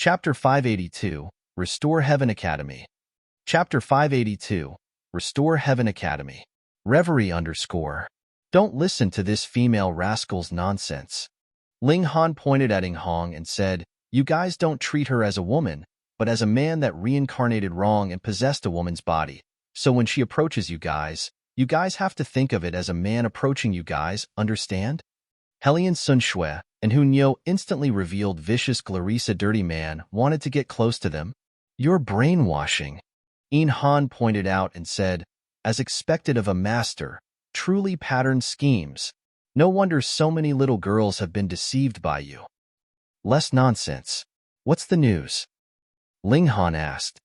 Chapter 582, Restore Heaven Academy. Chapter 582, Restore Heaven Academy. Reverie _ Don't listen to this female rascal's nonsense. Ling Han pointed at Ing Hong and said, You guys don't treat her as a woman, but as a man that reincarnated wrong and possessed a woman's body. So when she approaches you guys have to think of it as a man approaching you guys, understand? Helian Sun Shui and Hu Niu instantly revealed vicious Clarissa Dirty Man wanted to get close to them. You're brainwashing. Ing Han pointed out and said, as expected of a master, truly patterned schemes. No wonder so many little girls have been deceived by you. Less nonsense. What's the news? Ling Han asked.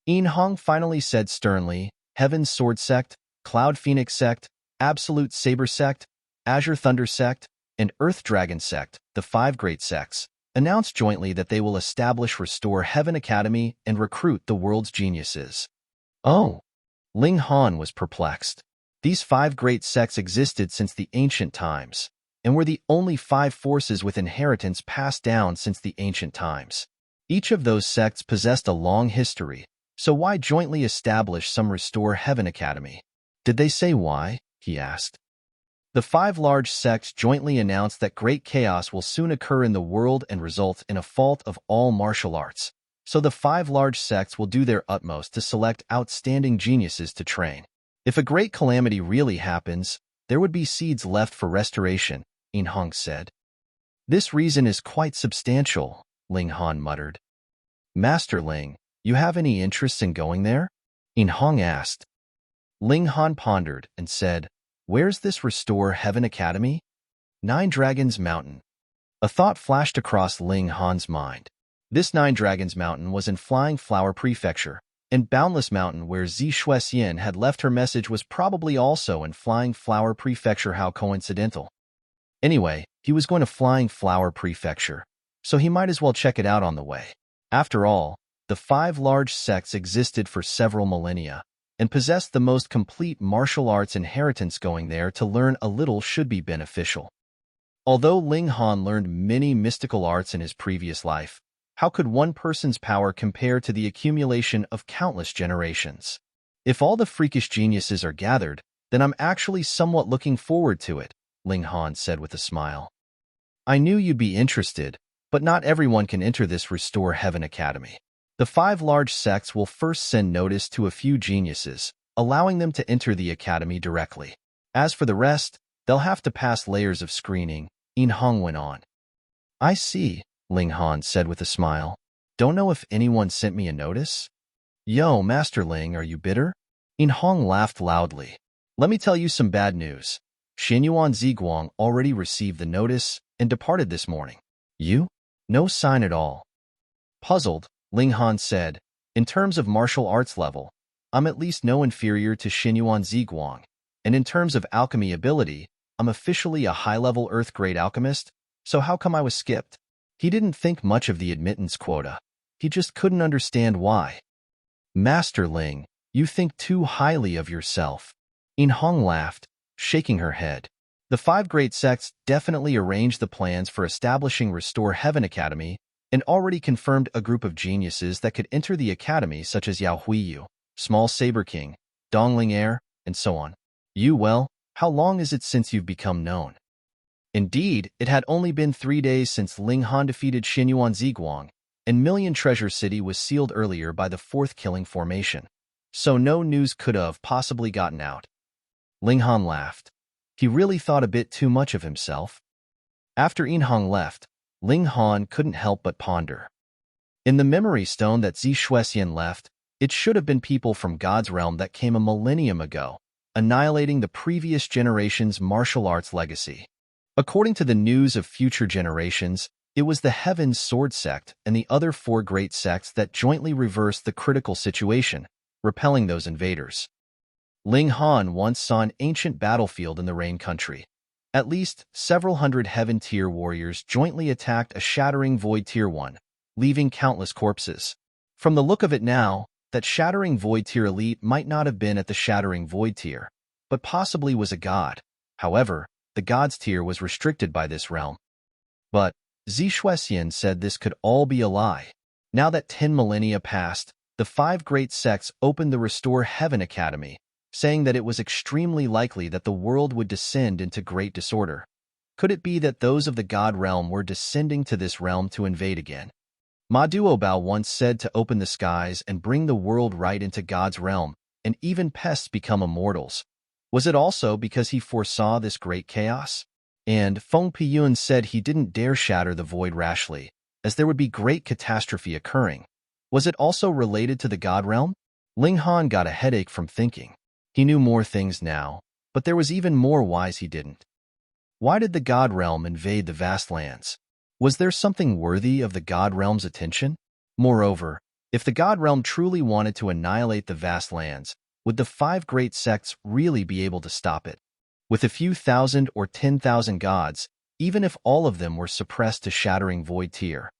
Ing Hong finally said sternly, Heaven's Sword Sect, Cloud Phoenix Sect, Absolute Saber Sect, Azure Thunder Sect, and Earth Dragon Sect, the 5 great sects, announced jointly that they will establish Restore Heaven Academy and recruit the world's geniuses. Oh! Ling Han was perplexed. These 5 great sects existed since the ancient times, and were the only 5 forces with inheritance passed down since the ancient times. Each of those sects possessed a long history, so why jointly establish some Restore Heaven Academy? Did they say why? He asked. The 5 large sects jointly announced that great chaos will soon occur in the world and result in a fault of all martial arts, so the 5 large sects will do their utmost to select outstanding geniuses to train. If a great calamity really happens, there would be seeds left for restoration, Ing Hong said. This reason is quite substantial, Ling Han muttered. Master Ling, you have any interest in going there? Ing Hong asked. Ling Han pondered and said, Where's this Restore Heaven Academy? 9 Dragons Mountain. A thought flashed across Ling Han's mind. This 9 Dragons Mountain was in Flying Flower Prefecture, and Boundless Mountain where Zi Shuxian had left her message was probably also in Flying Flower Prefecture. How coincidental. Anyway, he was going to Flying Flower Prefecture, so he might as well check it out on the way. After all, the 5 large sects existed for several millennia, and possessed the most complete martial arts inheritance. Going there to learn a little should be beneficial. Although Ling Han learned many mystical arts in his previous life, how could one person's power compare to the accumulation of countless generations? If all the freakish geniuses are gathered, then I'm actually somewhat looking forward to it, Ling Han said with a smile. I knew you'd be interested, but not everyone can enter this Restore Heaven Academy. The 5 large sects will first send notice to a few geniuses, allowing them to enter the academy directly. As for the rest, they'll have to pass layers of screening, Ing Hong went on. I see, Ling Han said with a smile. Don't know if anyone sent me a notice? Yo, Master Ling, are you bitter? Ing Hong laughed loudly. Let me tell you some bad news. Xinyuan Ziguang already received the notice and departed this morning. You? No sign at all. Puzzled, Ling Han said, in terms of martial arts level, I'm at least no inferior to Xinyuan Ziguang, and in terms of alchemy ability, I'm officially a high-level Earth-grade alchemist, so how come I was skipped? He didn't think much of the admittance quota. He just couldn't understand why. Master Ling, you think too highly of yourself. Ing Hong laughed, shaking her head. The 5 great sects definitely arranged the plans for establishing Restore Heaven Academy and already confirmed a group of geniuses that could enter the academy such as Yao Huiyu, Small Saber King, Dongling Air, and so on. Well, how long is it since you've become known? Indeed, it had only been 3 days since Ling Han defeated Xinyuan Ziguang, and Million Treasure City was sealed earlier by the 4th killing formation, so no news could have possibly gotten out. Ling Han laughed. He really thought a bit too much of himself. After Ing Hong left, Ling Han couldn't help but ponder. In the memory stone that Zi Shuxian left, it should have been people from God's realm that came a millennium ago, annihilating the previous generation's martial arts legacy. According to the news of future generations, it was the Heaven's Sword Sect and the other 4 great sects that jointly reversed the critical situation, repelling those invaders. Ling Han once saw an ancient battlefield in the Rain Country. At least several hundred Heaven Tier warriors jointly attacked a Shattering Void Tier 1, leaving countless corpses. From the look of it now, that Shattering Void Tier elite might not have been at the Shattering Void Tier, but possibly was a god. However, the God's tier was restricted by this realm. But Zi Shuxian said this could all be a lie. Now that 10 millennia passed, the 5 great sects opened the Restore Heaven Academy, saying that it was extremely likely that the world would descend into great disorder. Could it be that those of the God realm were descending to this realm to invade again? Ma Duobao once said to open the skies and bring the world right into God's realm, and even pests become immortals. Was it also because he foresaw this great chaos? And Feng Piyun said he didn't dare shatter the void rashly, as there would be great catastrophe occurring. Was it also related to the God realm? Ling Han got a headache from thinking. He knew more things now, but there was even more whys he didn't. Why did the God realm invade the vast lands? Was there something worthy of the God realm's attention? Moreover, if the God realm truly wanted to annihilate the vast lands, would the 5 great sects really be able to stop it? With a few thousand or 10,000 gods, even if all of them were suppressed to shattering void tier,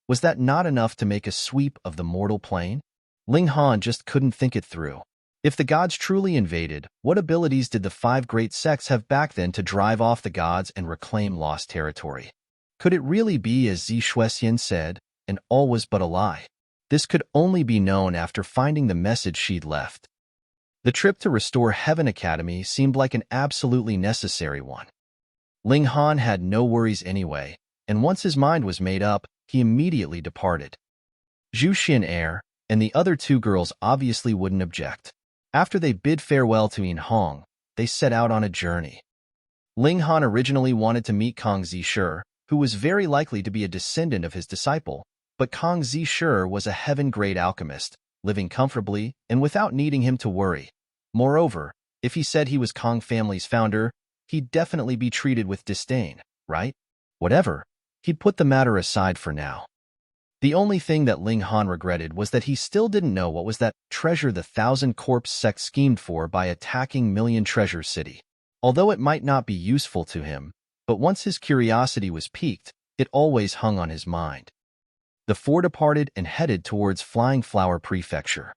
was that not enough to make a sweep of the mortal plane? Ling Han just couldn't think it through. If the gods truly invaded, what abilities did the 5 great sects have back then to drive off the gods and reclaim lost territory? Could it really be as Zi Shuexian said, and all was but a lie? This could only be known after finding the message she'd left. The trip to Restore Heaven Academy seemed like an absolutely necessary one. Ling Han had no worries anyway, and once his mind was made up, he immediately departed. Zhu Xin and the other 2 girls obviously wouldn't object. After they bid farewell to Yin Hong, they set out on a journey. Ling Han originally wanted to meet Kang Zishur, who was very likely to be a descendant of his disciple, but Kang Zishur was a heaven-grade alchemist, living comfortably and without needing him to worry. Moreover, if he said he was Kang family's founder, he'd definitely be treated with disdain, right? Whatever, he'd put the matter aside for now. The only thing that Ling Han regretted was that he still didn't know what was that treasure the 1,000 Corpse sect schemed for by attacking Million Treasure City. Although it might not be useful to him, but once his curiosity was piqued, it always hung on his mind. The 4 departed and headed towards Flying Flower Prefecture.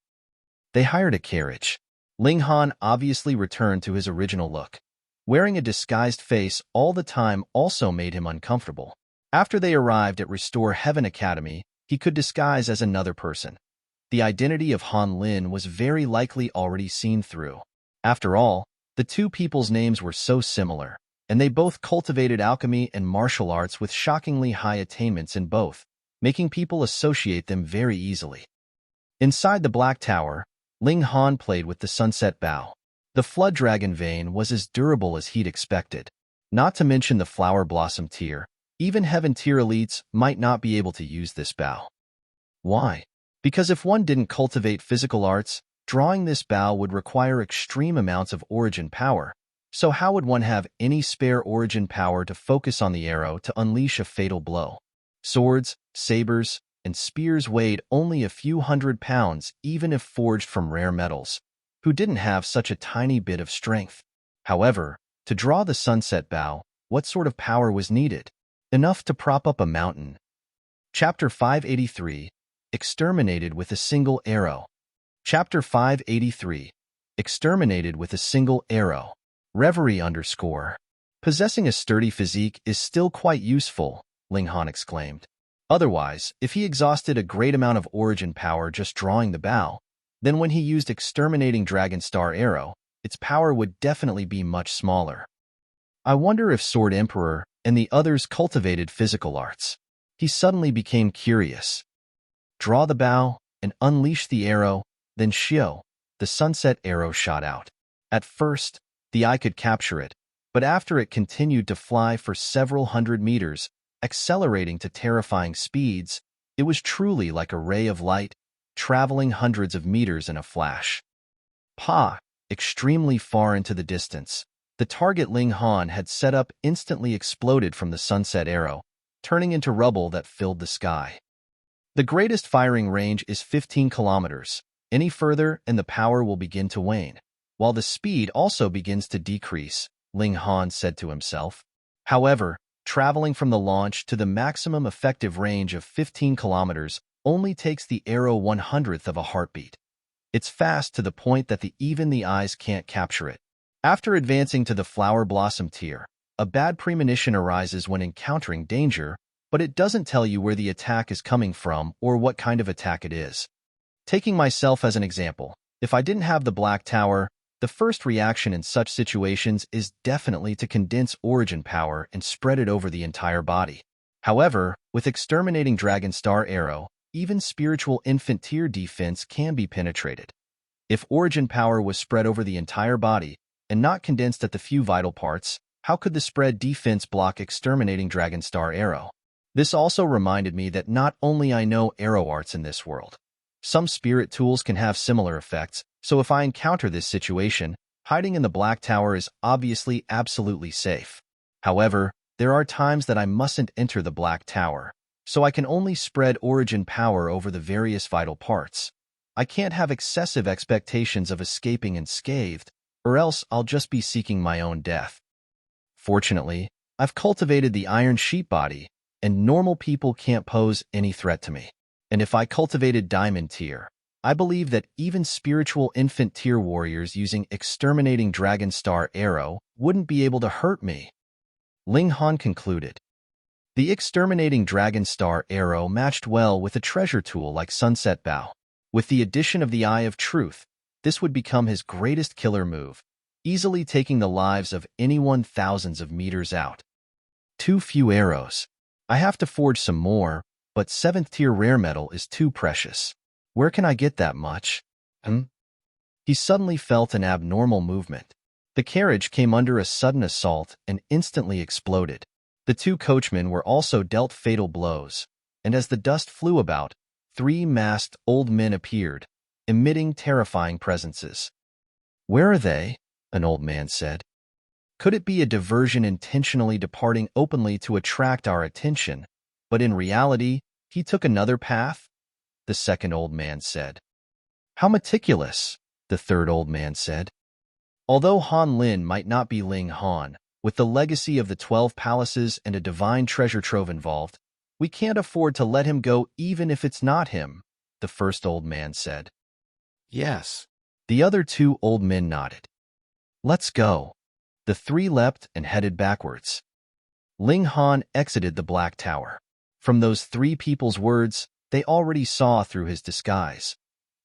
They hired a carriage. Ling Han obviously returned to his original look. Wearing a disguised face all the time also made him uncomfortable. After they arrived at Restore Heaven Academy, he could disguise as another person. The identity of Han Lin was very likely already seen through. After all, the 2 people's names were so similar, and they both cultivated alchemy and martial arts with shockingly high attainments in both, making people associate them very easily. Inside the Black Tower, Ling Han played with the Sunset Bow. The Flood Dragon Vein was as durable as he'd expected. Not to mention the Flower Blossom tier, even Heaven tier elites might not be able to use this bow. Why? Because if one didn't cultivate physical arts, drawing this bow would require extreme amounts of origin power. So how would one have any spare origin power to focus on the arrow to unleash a fatal blow? Swords, sabers, and spears weighed only a few hundred pounds even if forged from rare metals. Who didn't have such a tiny bit of strength? However, to draw the Sunset Bow, what sort of power was needed? Enough to prop up a mountain. Chapter 583, Exterminated with a Single Arrow. Chapter 583, Exterminated with a Single Arrow. Reverie _ Possessing a sturdy physique is still quite useful, Ling Han exclaimed. Otherwise, if he exhausted a great amount of origin power just drawing the bow, then when he used Exterminating Dragon Star Arrow, its power would definitely be much smaller. I wonder if Sword Emperor and the others cultivated physical arts. He suddenly became curious. Draw the bow and unleash the arrow, then Xiao, the sunset arrow shot out. At first, the eye could capture it, but after it continued to fly for several hundred meters, accelerating to terrifying speeds, it was truly like a ray of light, traveling hundreds of meters in a flash. Extremely far into the distance, the target Ling Han had set up instantly exploded from the sunset arrow, turning into rubble that filled the sky. The greatest firing range is 15 kilometers. Any further and the power will begin to wane, while the speed also begins to decrease, Ling Han said to himself. However, traveling from the launch to the maximum effective range of 15 kilometers only takes the arrow 1/100th of a heartbeat. It's fast to the point that even the eyes can't capture it. After advancing to the Flower Blossom tier, a bad premonition arises when encountering danger, but it doesn't tell you where the attack is coming from or what kind of attack it is. Taking myself as an example, if I didn't have the Black Tower, the first reaction in such situations is definitely to condense origin power and spread it over the entire body. However, with Exterminating Dragon Star Arrow, even spiritual infant tier defense can be penetrated. If origin power was spread over the entire body and not condensed at the few vital parts, how could the spread defense block Exterminating Dragon Star Arrow? This also reminded me that not only I know arrow arts in this world. Some spirit tools can have similar effects, so if I encounter this situation, hiding in the Black Tower is obviously absolutely safe. However, there are times that I mustn't enter the Black Tower, so I can only spread origin power over the various vital parts. I can't have excessive expectations of escaping unscathed, or else I'll just be seeking my own death. Fortunately, I've cultivated the Iron Sheep body, and normal people can't pose any threat to me. And if I cultivated Diamond tier, I believe that even spiritual infant tier warriors using Exterminating Dragon Star Arrow wouldn't be able to hurt me. Ling Han concluded. The Exterminating Dragon Star Arrow matched well with a treasure tool like Sunset Bow. With the addition of the Eye of Truth, this would become his greatest killer move, easily taking the lives of anyone thousands of meters out. Too few arrows. I have to forge some more, but 7th tier rare metal is too precious. Where can I get that much? He suddenly felt an abnormal movement. The carriage came under a sudden assault and instantly exploded. The 2 coachmen were also dealt fatal blows, and as the dust flew about, 3 masked old men appeared, emitting terrifying presences. "Where are they?" an old man said. Could it be a diversion intentionally departing openly to attract our attention, but in reality, he took another path? The second old man said. "How meticulous," the third old man said. Although Han Lin might not be Ling Han, with the legacy of the 12 palaces and a divine treasure trove involved, we can't afford to let him go even if it's not him, the first old man said. "Yes." The other 2 old men nodded. "Let's go." The 3 leapt and headed backwards. Ling Han exited the Black Tower. From those 3 people's words, they already saw through his disguise.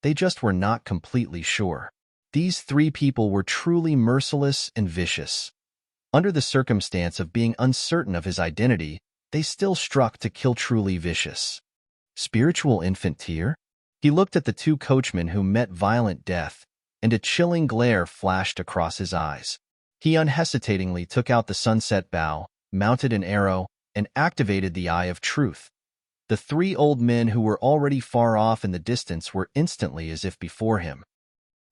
They just were not completely sure. These 3 people were truly merciless and vicious. Under the circumstance of being uncertain of his identity, they still struck to kill truly vicious. Spiritual infant tier? He looked at the 2 coachmen who met violent death, and a chilling glare flashed across his eyes. He unhesitatingly took out the Sunset Bow, mounted an arrow, and activated the Eye of Truth. The 3 old men who were already far off in the distance were instantly as if before him.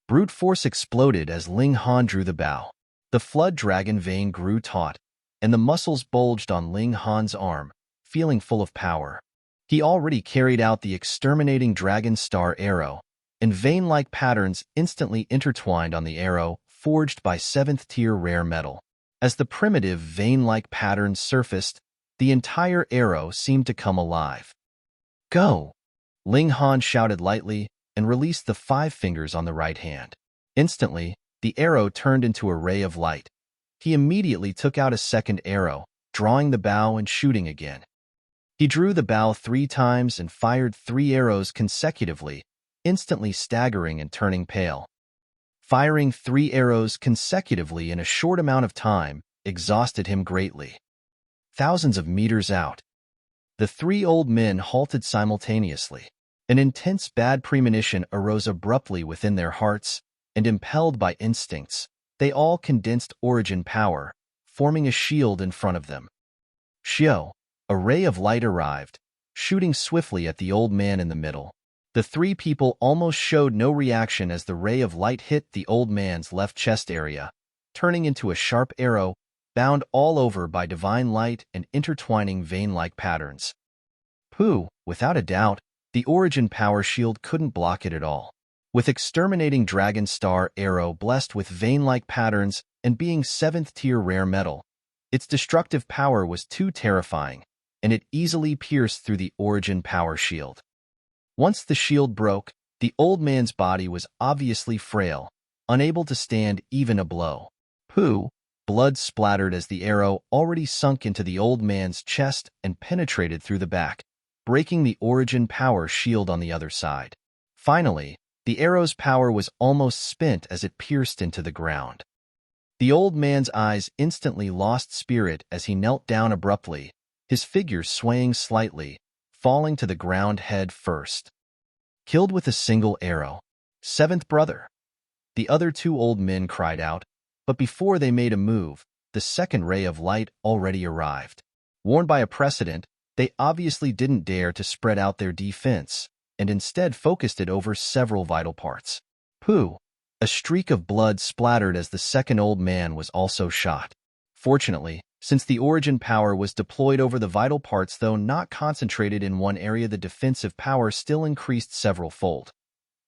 Brute force exploded as Ling Han drew the bow. The flood dragon vein grew taut, and the muscles bulged on Ling Han's arm, feeling full of power. He already carried out the Exterminating Dragon Star Arrow, and vein-like patterns instantly intertwined on the arrow, forged by 7th tier rare metal. As the primitive vein-like patterns surfaced, the entire arrow seemed to come alive. "Go!" Ling Han shouted lightly and released the 5 fingers on the right hand. Instantly, the arrow turned into a ray of light. He immediately took out a second arrow, drawing the bow and shooting again. He drew the bow 3 times and fired 3 arrows consecutively, instantly staggering and turning pale. Firing 3 arrows consecutively in a short amount of time exhausted him greatly. Thousands of meters out, the 3 old men halted simultaneously. An intense bad premonition arose abruptly within their hearts, and impelled by instincts, they all condensed origin power, forming a shield in front of them. Shio, a ray of light arrived, shooting swiftly at the old man in the middle. The 3 people almost showed no reaction as the ray of light hit the old man's left chest area, turning into a sharp arrow, bound all over by divine light and intertwining vein-like patterns. Pooh, without a doubt, the origin power shield couldn't block it at all. With Exterminating Dragon Star Arrow blessed with vein-like patterns and being 7th tier rare metal, its destructive power was too terrifying, and it easily pierced through the origin power shield. Once the shield broke, the old man's body was obviously frail, unable to stand even a blow. Pooh, Blood splattered as the arrow already sunk into the old man's chest and penetrated through the back, breaking the origin power shield on the other side. Finally, the arrow's power was almost spent as it pierced into the ground. The old man's eyes instantly lost spirit as he knelt down abruptly, his figure swaying slightly, falling to the ground head first. Killed with a single arrow. Seventh brother. The other two old men cried out, but before they made a move, the second ray of light already arrived. Warned by a precedent, they obviously didn't dare to spread out their defense, and instead focused it over several vital parts. Pooh! A streak of blood splattered as the second old man was also shot. Fortunately, since the origin power was deployed over the vital parts though not concentrated in one area, the defensive power still increased several-fold.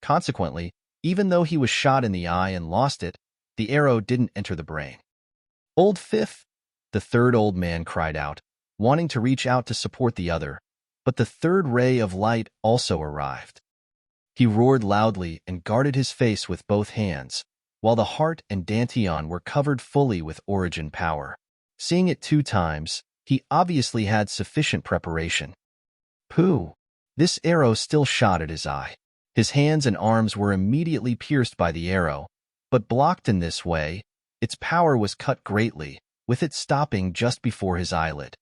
Consequently, even though he was shot in the eye and lost it, the arrow didn't enter the brain. Old fifth! The third old man cried out, wanting to reach out to support the other, but the third ray of light also arrived. He roared loudly and guarded his face with both hands, while the heart and dantian were covered fully with origin power. Seeing it 2 times, he obviously had sufficient preparation. Pooh! This arrow still shot at his eye. His hands and arms were immediately pierced by the arrow, but blocked in this way, its power was cut greatly, with it stopping just before his eyelid.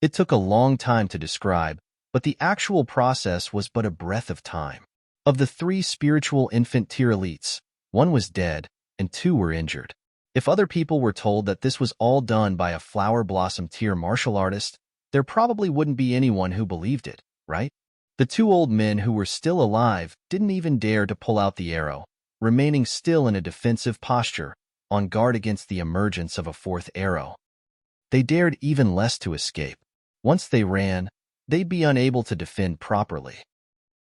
It took a long time to describe, but the actual process was but a breath of time. Of the 3 spiritual infant tier elites, 1 was dead and 2 were injured. If other people were told that this was all done by a flower blossom tier martial artist, there probably wouldn't be anyone who believed it, right? The 2 old men who were still alive didn't even dare to pull out the arrow, remaining still in a defensive posture, on guard against the emergence of a 4th arrow. They dared even less to escape. Once they ran, they'd be unable to defend properly.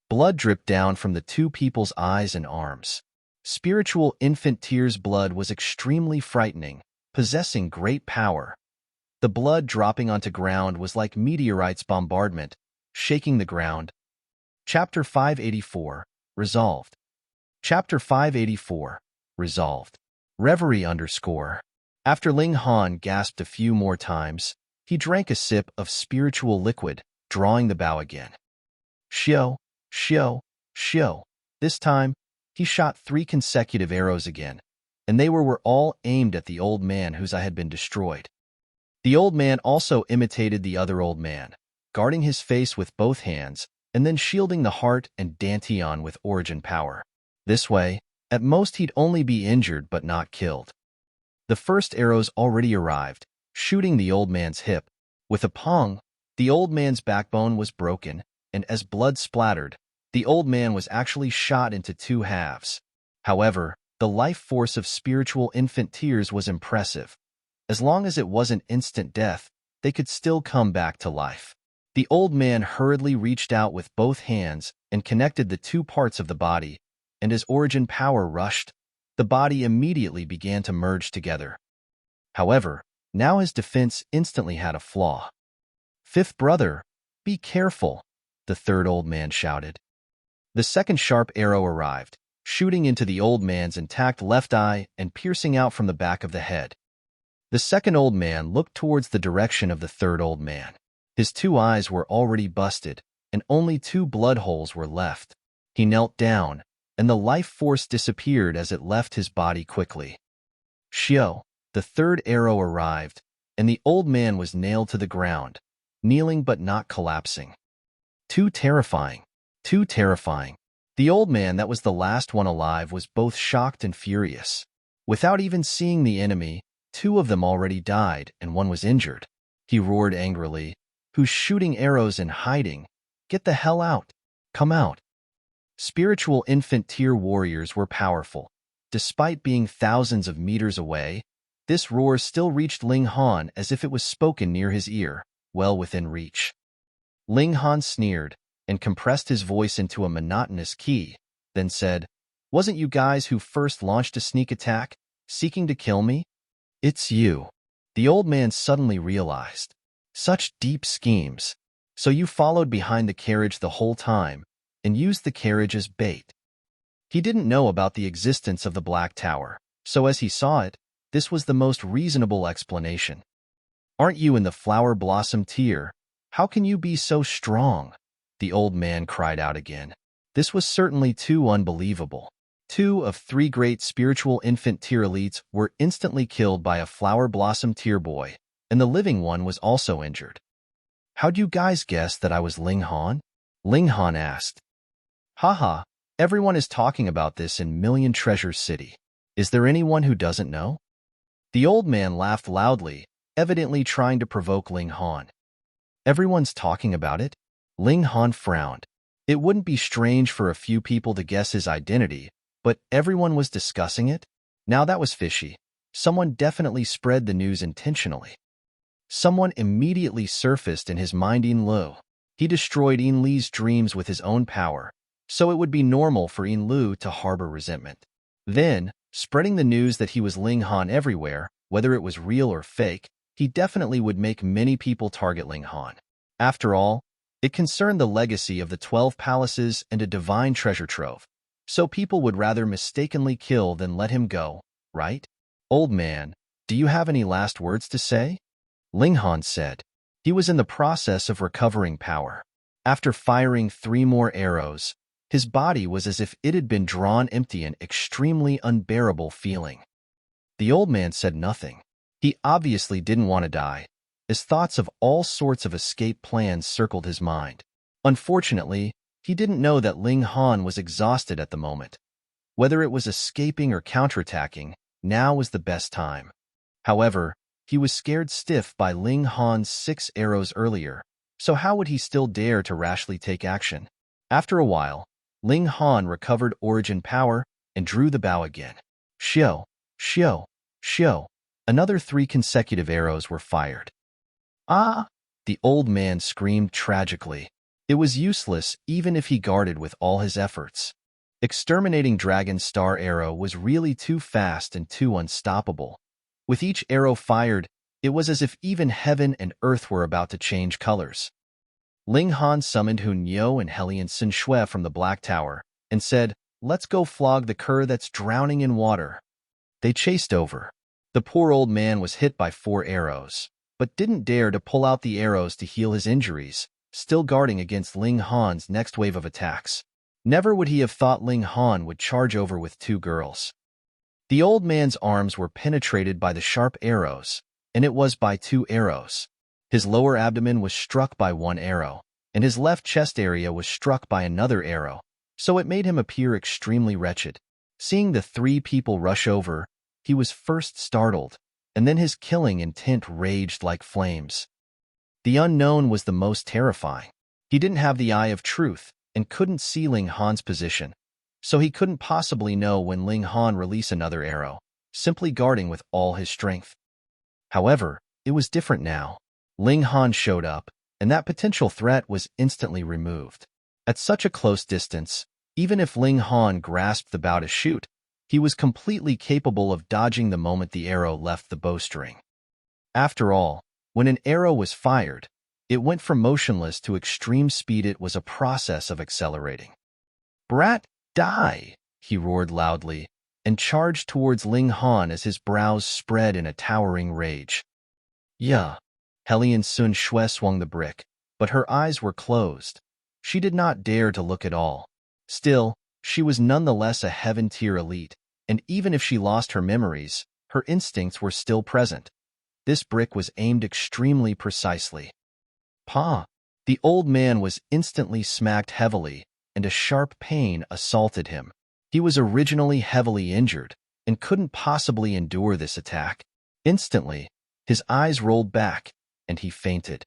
Blood dripped down from the 2 people's eyes and arms. Spiritual infant tier's blood was extremely frightening, possessing great power. The blood dropping onto ground was like meteorites bombardment, shaking the ground. Chapter 584, Resolved. Chapter 584, Resolved. Reverie _. After Ling Han gasped a few more times, he drank a sip of spiritual liquid, drawing the bow again. Shio, shio, shio. This time, he shot 3 consecutive arrows again, and they were all aimed at the old man whose eye had been destroyed. The old man also imitated the other old man, guarding his face with both hands, and then shielding the heart and dantian with origin power. This way, at most he'd only be injured but not killed. The first arrows already arrived, shooting the old man's hip. With a pong, the old man's backbone was broken, and as blood splattered, the old man was actually shot into 2 halves. However, the life force of spiritual infant tears was impressive. As long as it wasn't instant death, they could still come back to life. The old man hurriedly reached out with both hands and connected the 2 parts of the body, and as origin power rushed, the body immediately began to merge together. However, now his defense instantly had a flaw. "Fifth brother, be careful," the third old man shouted. The second sharp arrow arrived, shooting into the old man's intact left eye and piercing out from the back of the head. The second old man looked towards the direction of the third old man. His 2 eyes were already busted, and only 2 blood holes were left. He knelt down, and the life force disappeared as it left his body quickly. Shio, the third arrow arrived, and the old man was nailed to the ground, kneeling but not collapsing. Too terrifying. Too terrifying. The old man that was the last one alive was both shocked and furious. Without even seeing the enemy, 2 of them already died and 1 was injured. He roared angrily, "Who's shooting arrows and hiding? Get the hell out! Come out!" Spiritual infant tier warriors were powerful. Despite being thousands of meters away, this roar still reached Ling Han as if it was spoken near his ear, well within reach. Ling Han sneered and compressed his voice into a monotonous key, then said, "Wasn't you guys who first launched a sneak attack, seeking to kill me?" "It's you," the old man suddenly realized. "Such deep schemes. So you followed behind the carriage the whole time, and used the carriage as bait." He didn't know about the existence of the Black Tower, so as he saw it, this was the most reasonable explanation. Aren't you in the flower blossom tier? How can you be so strong? The old man cried out again. This was certainly too unbelievable. 2 of 3 great spiritual infant tier elites were instantly killed by a flower blossom tier boy, and the living one was also injured. How'd you guys guess that I was Ling Han? Ling Han asked. Haha, everyone is talking about this in Million Treasures City. Is there anyone who doesn't know? The old man laughed loudly, evidently trying to provoke Ling Han. Everyone's talking about it? Ling Han frowned. It wouldn't be strange for a few people to guess his identity, but everyone was discussing it? Now that was fishy. Someone definitely spread the news intentionally. Someone immediately surfaced in his mind Yin Lu. He destroyed Yin Li's dreams with his own power, so it would be normal for Yin Lu to harbor resentment. Then, spreading the news that he was Ling Han everywhere, whether it was real or fake, he definitely would make many people target Ling Han. After all, it concerned the legacy of the 12 palaces and a divine treasure trove, so people would rather mistakenly kill than let him go, right? Old man, do you have any last words to say? Ling Han said. He was in the process of recovering power. After firing 3 more arrows, his body was as if it had been drawn empty, an extremely unbearable feeling. The old man said nothing. He obviously didn't want to die, as thoughts of all sorts of escape plans circled his mind. Unfortunately, he didn't know that Ling Han was exhausted at the moment. Whether it was escaping or counterattacking, now was the best time. However, he was scared stiff by Ling Han's 6 arrows earlier, so how would he still dare to rashly take action? After a while, Ling Han recovered origin power and drew the bow again. Shio, shio, shio. Another 3 consecutive arrows were fired. Ah! The old man screamed tragically. It was useless even if he guarded with all his efforts. Exterminating Dragon Star Arrow was really too fast and too unstoppable. With each arrow fired, it was as if even heaven and earth were about to change colors. Ling Han summoned Hun Yo and Hellion Sun Shui from the Black Tower and said, "Let's go flog the cur that's drowning in water." They chased over. The poor old man was hit by 4 arrows, but didn't dare to pull out the arrows to heal his injuries, still guarding against Ling Han's next wave of attacks. Never would he have thought Ling Han would charge over with 2 girls. The old man's arms were penetrated by the sharp arrows, and it was by 2 arrows. His lower abdomen was struck by 1 arrow, and his left chest area was struck by another arrow, so it made him appear extremely wretched. Seeing the 3 people rush over, he was first startled, and then his killing intent raged like flames. The unknown was the most terrifying. He didn't have the eye of truth and couldn't see Ling Han's position, so he couldn't possibly know when Ling Han released another arrow, simply guarding with all his strength. However, it was different now. Ling Han showed up, and that potential threat was instantly removed. At such a close distance, even if Ling Han grasped the bow to shoot, he was completely capable of dodging the moment the arrow left the bowstring. After all, when an arrow was fired, it went from motionless to extreme speed. It was a process of accelerating. "Brat, die!" he roared loudly, and charged towards Ling Han as his brows spread in a towering rage. Yeah. Hellion Sun Shui swung the brick, but her eyes were closed. She did not dare to look at all. Still, she was nonetheless a heaven-tier elite, and even if she lost her memories, her instincts were still present. This brick was aimed extremely precisely. Pa! The old man was instantly smacked heavily, and a sharp pain assaulted him. He was originally heavily injured and couldn't possibly endure this attack. Instantly, his eyes rolled back, and he fainted.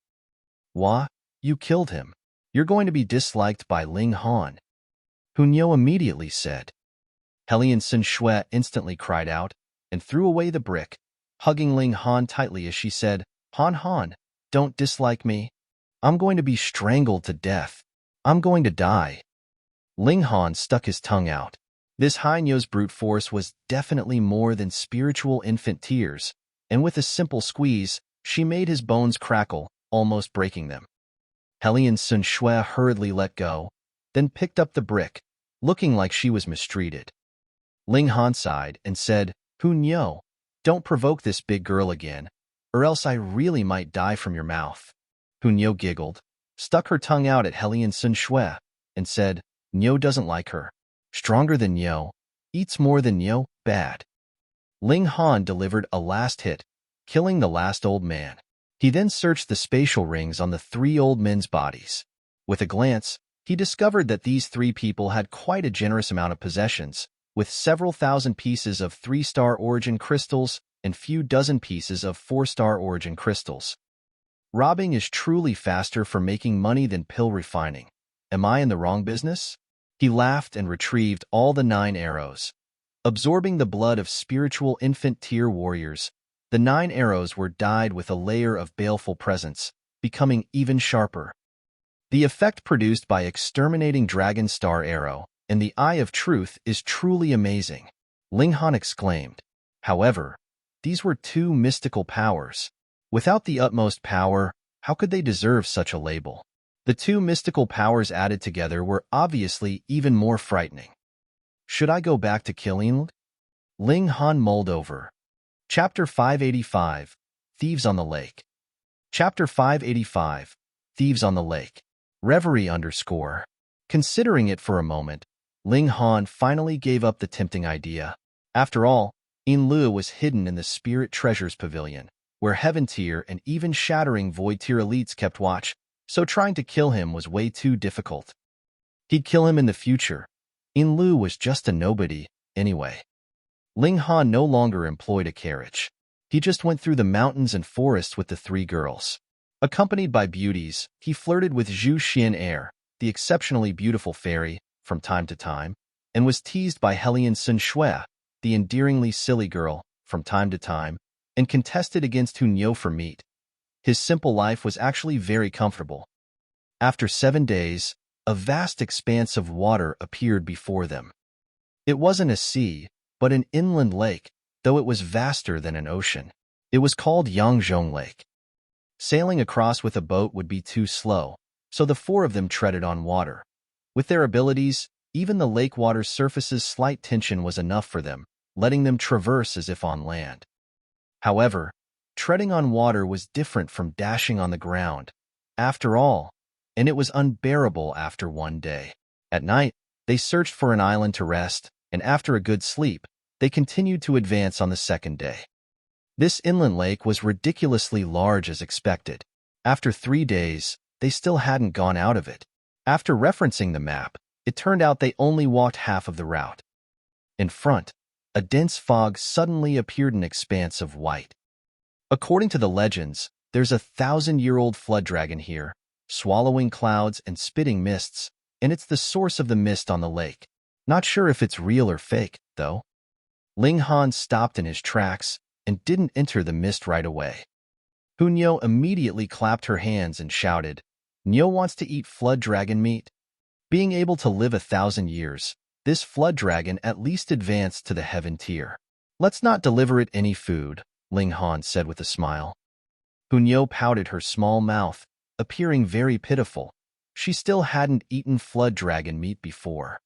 Wah, you killed him. You're going to be disliked by Ling Han. Hun Yo immediately said. Hellion Sun Shui instantly cried out and threw away the brick, hugging Ling Han tightly as she said, Han Han, don't dislike me. I'm going to be strangled to death. I'm going to die. Ling Han stuck his tongue out. This Hanyo's brute force was definitely more than spiritual infant tears, and with a simple squeeze, she made his bones crackle, almost breaking them. Hellion Sun Shui hurriedly let go, then picked up the brick, looking like she was mistreated. Ling Han sighed and said, Hun Yo, Don't provoke this big girl again, or else I really might die from your mouth. Niu giggled, stuck her tongue out at Hellion Sun Shui, and said, Niu doesn't like her. Stronger than Niu, eats more than Niu, bad. Ling Han delivered a last hit, killing the last old man. He then searched the spatial rings on the 3 old men's bodies. With a glance, he discovered that these 3 people had quite a generous amount of possessions, with several thousand pieces of 3-star origin crystals and few dozen pieces of 4-star origin crystals. Robbing is truly faster for making money than pill refining. Am I in the wrong business? He laughed and retrieved all the 9 arrows. Absorbing the blood of spiritual infant-tier warriors, the 9 arrows were dyed with a layer of baleful presence, becoming even sharper. The effect produced by exterminating Dragon Star Arrow and the Eye of Truth is truly amazing, Ling Han exclaimed. However, these were 2 mystical powers. Without the utmost power, how could they deserve such a label? The 2 mystical powers added together were obviously even more frightening. Should I go back to killing? Ling Han mulled over. Chapter 585, Thieves on the Lake. Chapter 585, Thieves on the Lake. Reverie _ Considering it for a moment, Ling Han finally gave up the tempting idea. After all, Yin Lu was hidden in the Spirit Treasures Pavilion, where Heaven Tier and even shattering Void Tier elites kept watch, so trying to kill him was way too difficult. He'd kill him in the future. Yin Lu was just a nobody, anyway. Ling Han no longer employed a carriage. He just went through the mountains and forests with the 3 girls. Accompanied by beauties, he flirted with Zhu Xian, the exceptionally beautiful fairy, from time to time, and was teased by Hellion Sun Shui, the endearingly silly girl, from time to time, and contested against Niu for meat. His simple life was actually very comfortable. After 7 days, a vast expanse of water appeared before them. It wasn't a sea, but an inland lake, though it was vaster than an ocean. It was called Yangzhong Lake. Sailing across with a boat would be too slow, so the 4 of them treaded on water. With their abilities, even the lake water's surface's slight tension was enough for them, letting them traverse as if on land. However, treading on water was different from dashing on the ground, after all, and it was unbearable after 1 day. At night, they searched for an island to rest, and after a good sleep, they continued to advance on the 2nd day. This inland lake was ridiculously large as expected. After 3 days, they still hadn't gone out of it. After referencing the map, it turned out they only walked half of the route. In front, a dense fog suddenly appeared, an expanse of white. According to the legends, there's a 1,000-year-old flood dragon here, swallowing clouds and spitting mists, and it's the source of the mist on the lake. Not sure if it's real or fake, though. Ling Han stopped in his tracks and didn't enter the mist right away. Niu immediately clapped her hands and shouted, Niu wants to eat flood dragon meat. Being able to live 1,000 years, this flood dragon at least advanced to the heaven tier. Let's not deliver it any food, Ling Han said with a smile. Niu pouted her small mouth, appearing very pitiful. She still hadn't eaten flood dragon meat before.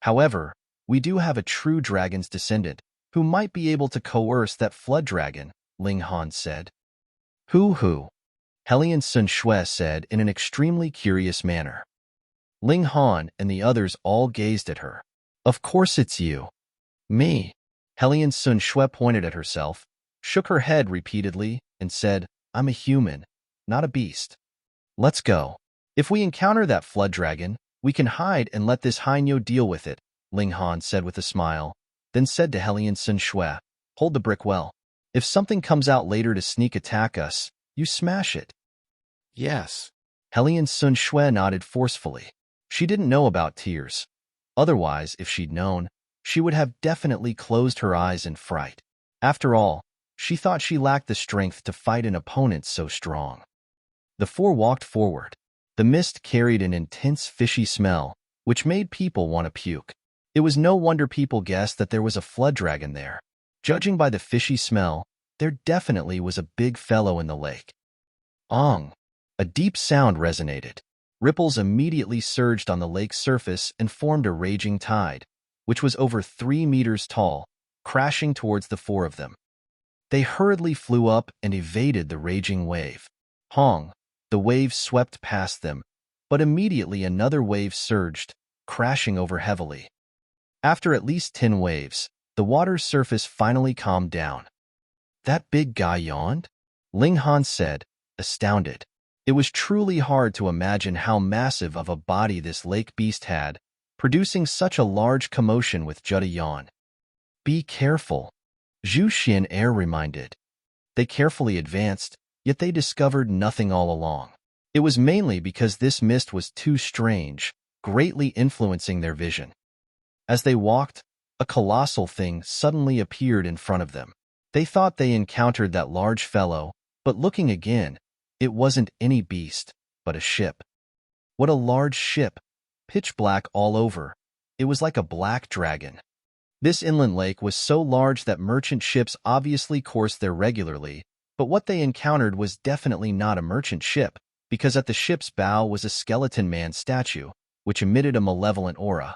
However, we do have a true dragon's descendant, who might be able to coerce that flood dragon, Ling Han said. Who? Hellion Sun Shui said in an extremely curious manner. Ling Han and the others all gazed at her. Of course it's you. Me. Hellion Sun Shui pointed at herself, shook her head repeatedly, and said, I'm a human, not a beast. Let's go. If we encounter that flood dragon, we can hide and let this Niu deal with it, Ling Han said with a smile, then said to Hellion Sun Shui, hold the brick well. If something comes out later to sneak attack us, you smash it. Yes. Hellion Sun Shui nodded forcefully. She didn't know about tears. Otherwise, if she'd known, she would have definitely closed her eyes in fright. After all, she thought she lacked the strength to fight an opponent so strong. The 4 walked forward. The mist carried an intense fishy smell, which made people want to puke. It was no wonder people guessed that there was a flood dragon there. Judging by the fishy smell, there definitely was a big fellow in the lake. Ong! A deep sound resonated. Ripples immediately surged on the lake's surface and formed a raging tide, which was over 3 meters tall, crashing towards the 4 of them. They hurriedly flew up and evaded the raging wave. Hong! The wave swept past them, but immediately another wave surged, crashing over heavily. After at least 10 waves, the water's surface finally calmed down. That big guy yawned? Ling Han said, astounded. It was truly hard to imagine how massive of a body this lake beast had, producing such a large commotion with just a yawn. Be careful, Zhu Xian'er reminded. They carefully advanced, yet they discovered nothing all along. It was mainly because this mist was too strange, greatly influencing their vision. As they walked, a colossal thing suddenly appeared in front of them. They thought they encountered that large fellow, but looking again, it wasn't any beast, but a ship. What a large ship! Pitch black all over. It was like a black dragon. This inland lake was so large that merchant ships obviously coursed there regularly, but what they encountered was definitely not a merchant ship, because at the ship's bow was a skeleton man statue, which emitted a malevolent aura.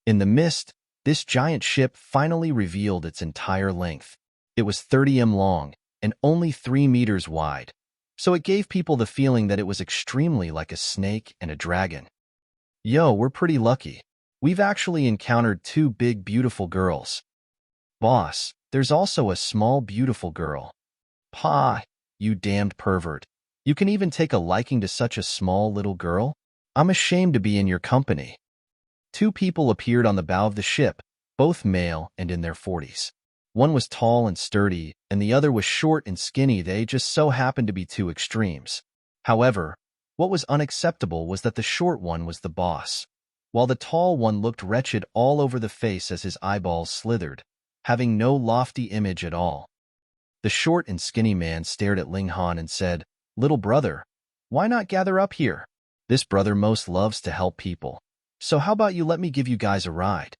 In the mist, this giant ship finally revealed its entire length. It was 30 m long and only 3 meters wide, so it gave people the feeling that it was extremely like a snake and a dragon. Yo, we're pretty lucky. We've actually encountered 2 big beautiful girls. Boss, there's also a small beautiful girl. Pa, you damned pervert. You can even take a liking to such a small little girl? I'm ashamed to be in your company. 2 people appeared on the bow of the ship, both male and in their 40s. One was tall and sturdy, and the other was short and skinny. They just so happened to be 2 extremes. However, what was unacceptable was that the short one was the boss, while the tall one looked wretched all over the face as his eyeballs slithered, having no lofty image at all. The short and skinny man stared at Ling Han and said, "Little brother, why not gather up here? This brother most loves to help people. So how about you let me give you guys a ride?"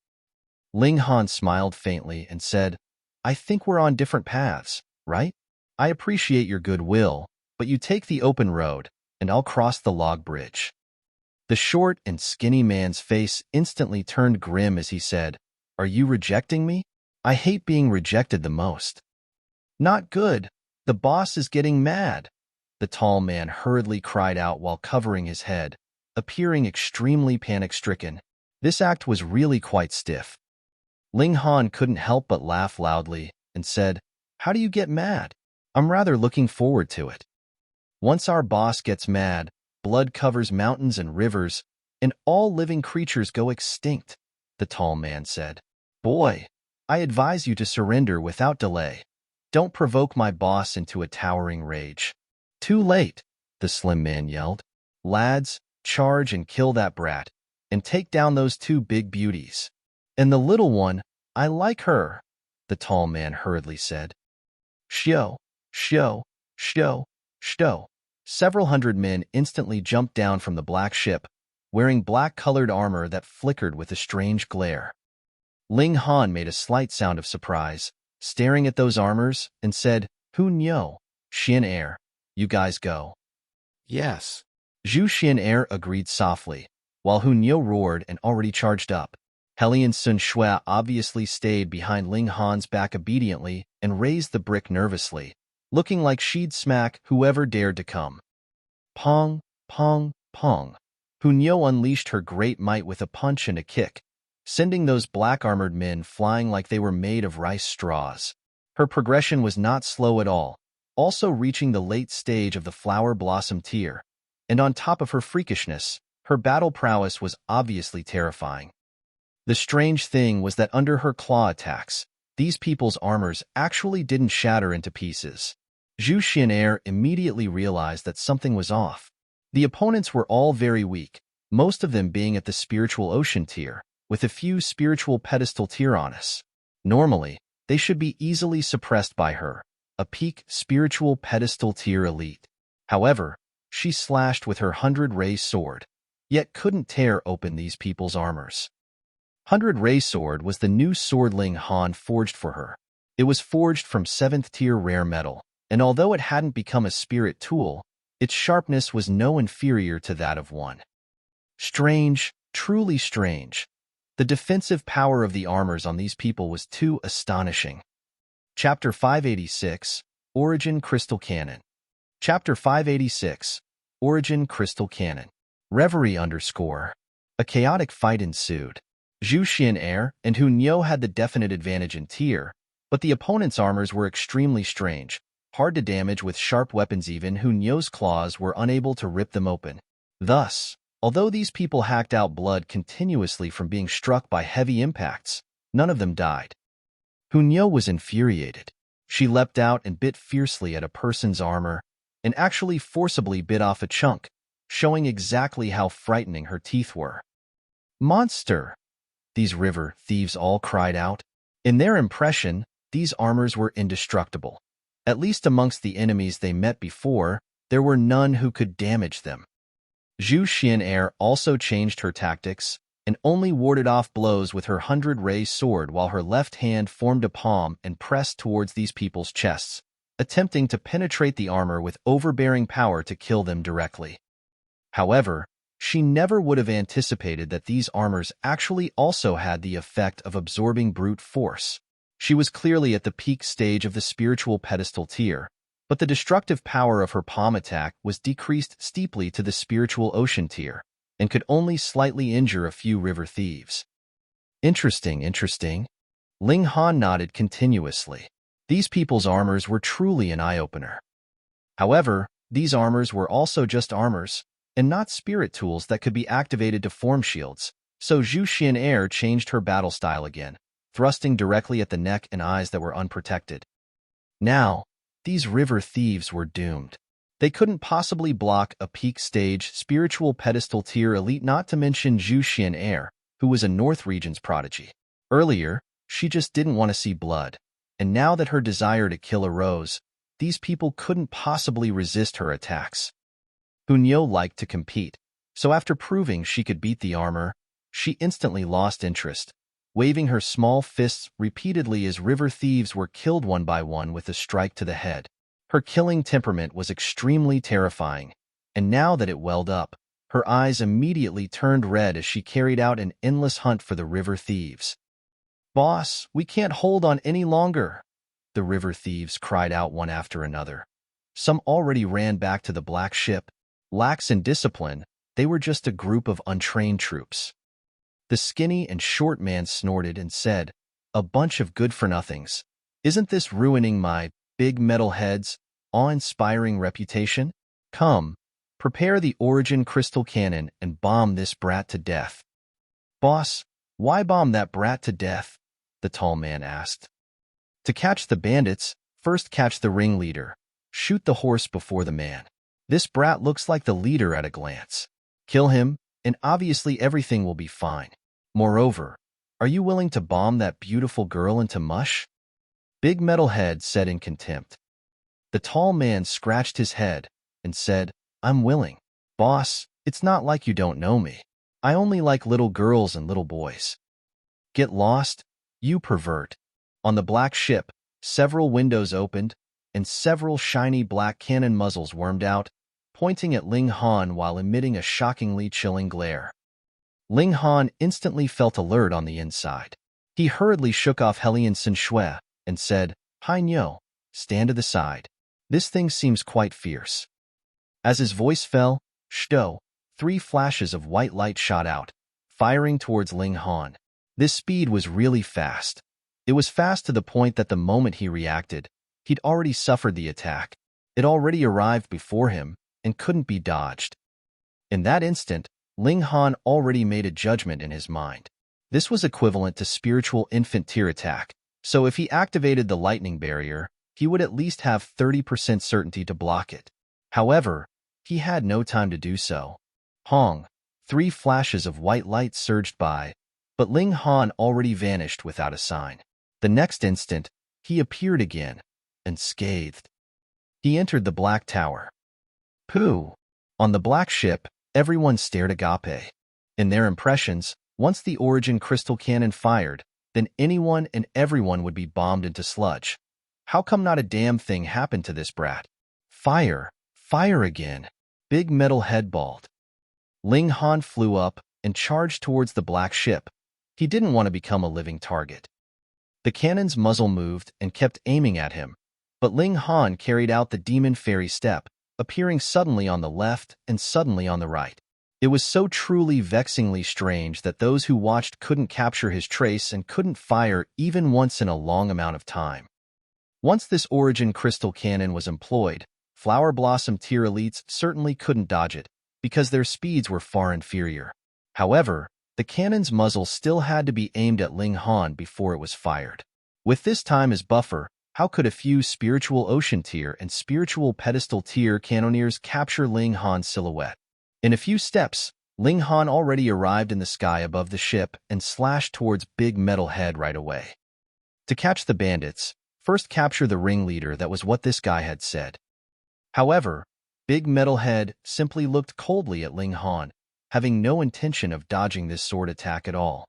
Ling Han smiled faintly and said, "I think we're on different paths, right? I appreciate your goodwill, but you take the open road, and I'll cross the log bridge." The short and skinny man's face instantly turned grim as he said, "Are you rejecting me? I hate being rejected the most." "Not good. The boss is getting mad," the tall man hurriedly cried out while covering his head, appearing extremely panic-stricken. This act was really quite stiff. Ling Han couldn't help but laugh loudly and said, "How do you get mad? I'm rather looking forward to it. Once our boss gets mad, blood covers mountains and rivers, and all living creatures go extinct," the tall man said. "Boy, I advise you to surrender without delay. Don't provoke my boss into a towering rage." "Too late," the slim man yelled. "Lads, charge and kill that brat, and take down those 2 big beauties. And the little one, I like her," the tall man hurriedly said. Shio, shio, shio, shio. Several hundred men instantly jumped down from the black ship, wearing black-colored armor that flickered with a strange glare. Ling Han made a slight sound of surprise, staring at those armors, and said, "Hu Niu, Xian'er, you guys go." "Yes." Zhu Xian'er agreed softly, while Hu Niu roared and already charged up. Helian Sun Shui obviously stayed behind Ling Han's back obediently and raised the brick nervously, looking like she'd smack whoever dared to come. Pong, pong, pong. Hu Niu unleashed her great might with a punch and a kick, sending those black-armored men flying like they were made of rice straws. Her progression was not slow at all, also reaching the late stage of the flower blossom tier, and on top of her freakishness, her battle prowess was obviously terrifying. The strange thing was that under her claw attacks, these people's armors actually didn't shatter into pieces. Zhu Xian'er immediately realized that something was off. The opponents were all very weak, most of them being at the spiritual ocean tier, with a few spiritual pedestal Tyrannus. Normally, they should be easily suppressed by her, a peak spiritual pedestal tier elite. However, she slashed with her 100-ray sword, yet couldn't tear open these people's armors. 100-ray sword was the new sword Ling Han forged for her. It was forged from 7th tier rare metal, and although it hadn't become a spirit tool, its sharpness was no inferior to that of one. Strange, truly strange. The defensive power of the armors on these people was too astonishing. Chapter 586, Origin Crystal Cannon. Chapter 586, Origin Crystal Cannon. Reverie _ A chaotic fight ensued. Zhu Xian'er and Hu Niu had the definite advantage in tier, but the opponent's armors were extremely strange, hard to damage with sharp weapons. Even Hu Niu's claws were unable to rip them open. Thus, although these people hacked out blood continuously from being struck by heavy impacts, none of them died. Hu Niu was infuriated. She leapt out and bit fiercely at a person's armor, and actually forcibly bit off a chunk, showing exactly how frightening her teeth were. "Monster!" these river thieves all cried out. In their impression, these armors were indestructible. At least amongst the enemies they met before, there were none who could damage them. Zhu Xian'er also changed her tactics and only warded off blows with her 100-ray sword while her left hand formed a palm and pressed towards these people's chests, attempting to penetrate the armor with overbearing power to kill them directly. However, she never would have anticipated that these armors actually also had the effect of absorbing brute force. She was clearly at the peak stage of the spiritual pedestal tier, but the destructive power of her palm attack was decreased steeply to the spiritual ocean tier, and could only slightly injure a few river thieves. Interesting. Ling Han nodded continuously. These people's armors were truly an eye-opener. However, these armors were also just armors, and not spirit tools that could be activated to form shields, so Zhu Xian'er changed her battle style again, thrusting directly at the neck and eyes that were unprotected. Now, these river thieves were doomed. They couldn't possibly block a peak stage spiritual pedestal tier elite, not to mention Zhu Xian'er, who was a North Region's prodigy. Earlier, she just didn't want to see blood, and now that her desire to kill arose, these people couldn't possibly resist her attacks. Hu Niu liked to compete, so after proving she could beat the armor, she instantly lost interest, waving her small fists repeatedly as river thieves were killed one by one with a strike to the head. Her killing temperament was extremely terrifying, and now that it welled up, her eyes immediately turned red as she carried out an endless hunt for the river thieves. "Boss, we can't hold on any longer," the river thieves cried out one after another. Some already ran back to the black ship. Lax in discipline, they were just a group of untrained troops. The skinny and short man snorted and said, "A bunch of good-for-nothings. Isn't this ruining my big metal head's awe-inspiring reputation? Come, prepare the Origin Crystal Cannon and bomb this brat to death." "Boss, why bomb that brat to death?" the tall man asked. "To catch the bandits, first catch the ringleader. Shoot the horse before the man. This brat looks like the leader at a glance. Kill him, and obviously everything will be fine. Moreover, are you willing to bomb that beautiful girl into mush?" Big Metal Head said in contempt. The tall man scratched his head and said, "I'm willing. Boss, it's not like you don't know me. I only like little girls and little boys." "Get lost, you pervert." On the black ship, several windows opened, and several shiny black cannon muzzles wormed out, pointing at Ling Han while emitting a shockingly chilling glare. Ling Han instantly felt alert on the inside. He hurriedly shook off Hellion Sin Shui and said, "Hai Niu, stand to the side. This thing seems quite fierce." As his voice fell, shto, 3 flashes of white light shot out, firing towards Ling Han. This speed was really fast. It was fast to the point that the moment he reacted, he'd already suffered the attack. It already arrived before him and couldn't be dodged. In that instant, Ling Han already made a judgment in his mind. This was equivalent to spiritual infant tier attack, so if he activated the lightning barrier, he would at least have 30% certainty to block it. However, he had no time to do so. Hong, 3 flashes of white light surged by, but Ling Han already vanished without a sign. The next instant, he appeared again, unscathed. He entered the Black Tower. Pooh! On the black ship, everyone stared agape. In their impressions, once the Origin Crystal Cannon fired, then anyone and everyone would be bombed into sludge. How come not a damn thing happened to this brat? Fire! Fire again! Big Metal Head bawled. Ling Han flew up and charged towards the black ship. He didn't want to become a living target. The cannon's muzzle moved and kept aiming at him, but Ling Han carried out the demon fairy step, appearing suddenly on the left and suddenly on the right. It was so truly vexingly strange that those who watched couldn't capture his trace and couldn't fire even once in a long amount of time. Once this origin crystal cannon was employed, Flower Blossom tier elites certainly couldn't dodge it, because their speeds were far inferior. However, the cannon's muzzle still had to be aimed at Ling Han before it was fired. With this time as buffer, how could a few Spiritual Ocean tier and Spiritual Pedestal tier cannoneers capture Ling Han's silhouette? In a few steps, Ling Han already arrived in the sky above the ship and slashed towards Big Metal Head right away. To catch the bandits, first capture the ringleader. That was what this guy had said. However, Big Metal Head simply looked coldly at Ling Han, having no intention of dodging this sword attack at all.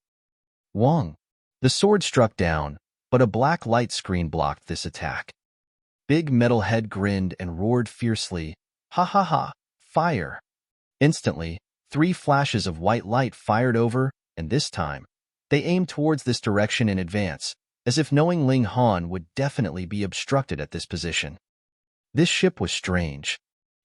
Wong. The sword struck down, but a black light screen blocked this attack. Big Metal Head grinned and roared fiercely, "Ha ha ha, fire!" Instantly, 3 flashes of white light fired over, and this time, they aimed towards this direction in advance, as if knowing Ling Han would definitely be obstructed at this position. This ship was strange.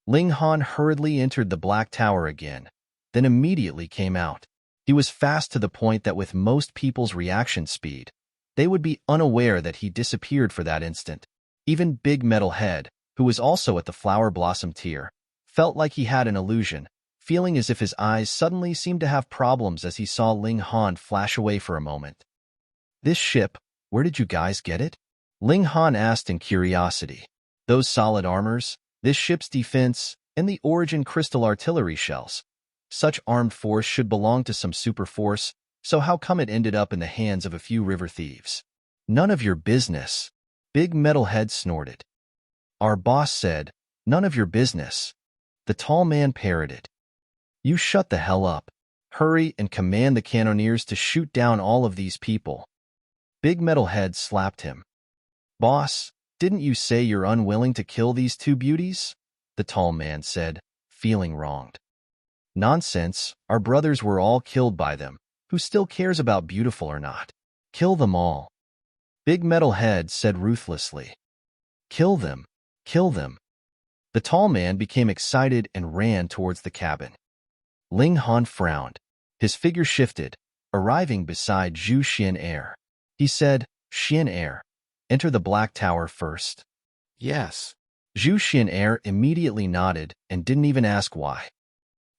Ling Han hurriedly entered the Black Tower again, then immediately came out. He was fast to the point that with most people's reaction speed, they would be unaware that he disappeared for that instant. Even Big Metal Head, who was also at the Flower Blossom tier, felt like he had an illusion, feeling as if his eyes suddenly seemed to have problems as he saw Ling Han flash away for a moment. "This ship, where did you guys get it?" Ling Han asked in curiosity. "Those solid armors, this ship's defense, and the origin crystal artillery shells. Such armed force should belong to some super force, so how come it ended up in the hands of a few river thieves?" "None of your business," Big Metal Head snorted. "Our boss said, none of your business," the tall man parroted. "You shut the hell up. Hurry and command the cannoneers to shoot down all of these people." Big Metal Head slapped him. "Boss, didn't you say you're unwilling to kill these 2 beauties?" the tall man said, feeling wronged. "Nonsense, our brothers were all killed by them. Who still cares about beautiful or not? Kill them all," Big Metal Head said ruthlessly. "Kill them, kill them." The tall man became excited and ran towards the cabin. Ling Han frowned. His figure shifted, arriving beside Zhu Xian. He said, "Xian, enter the Black Tower first." "Yes." Zhu Xian immediately nodded and didn't even ask why.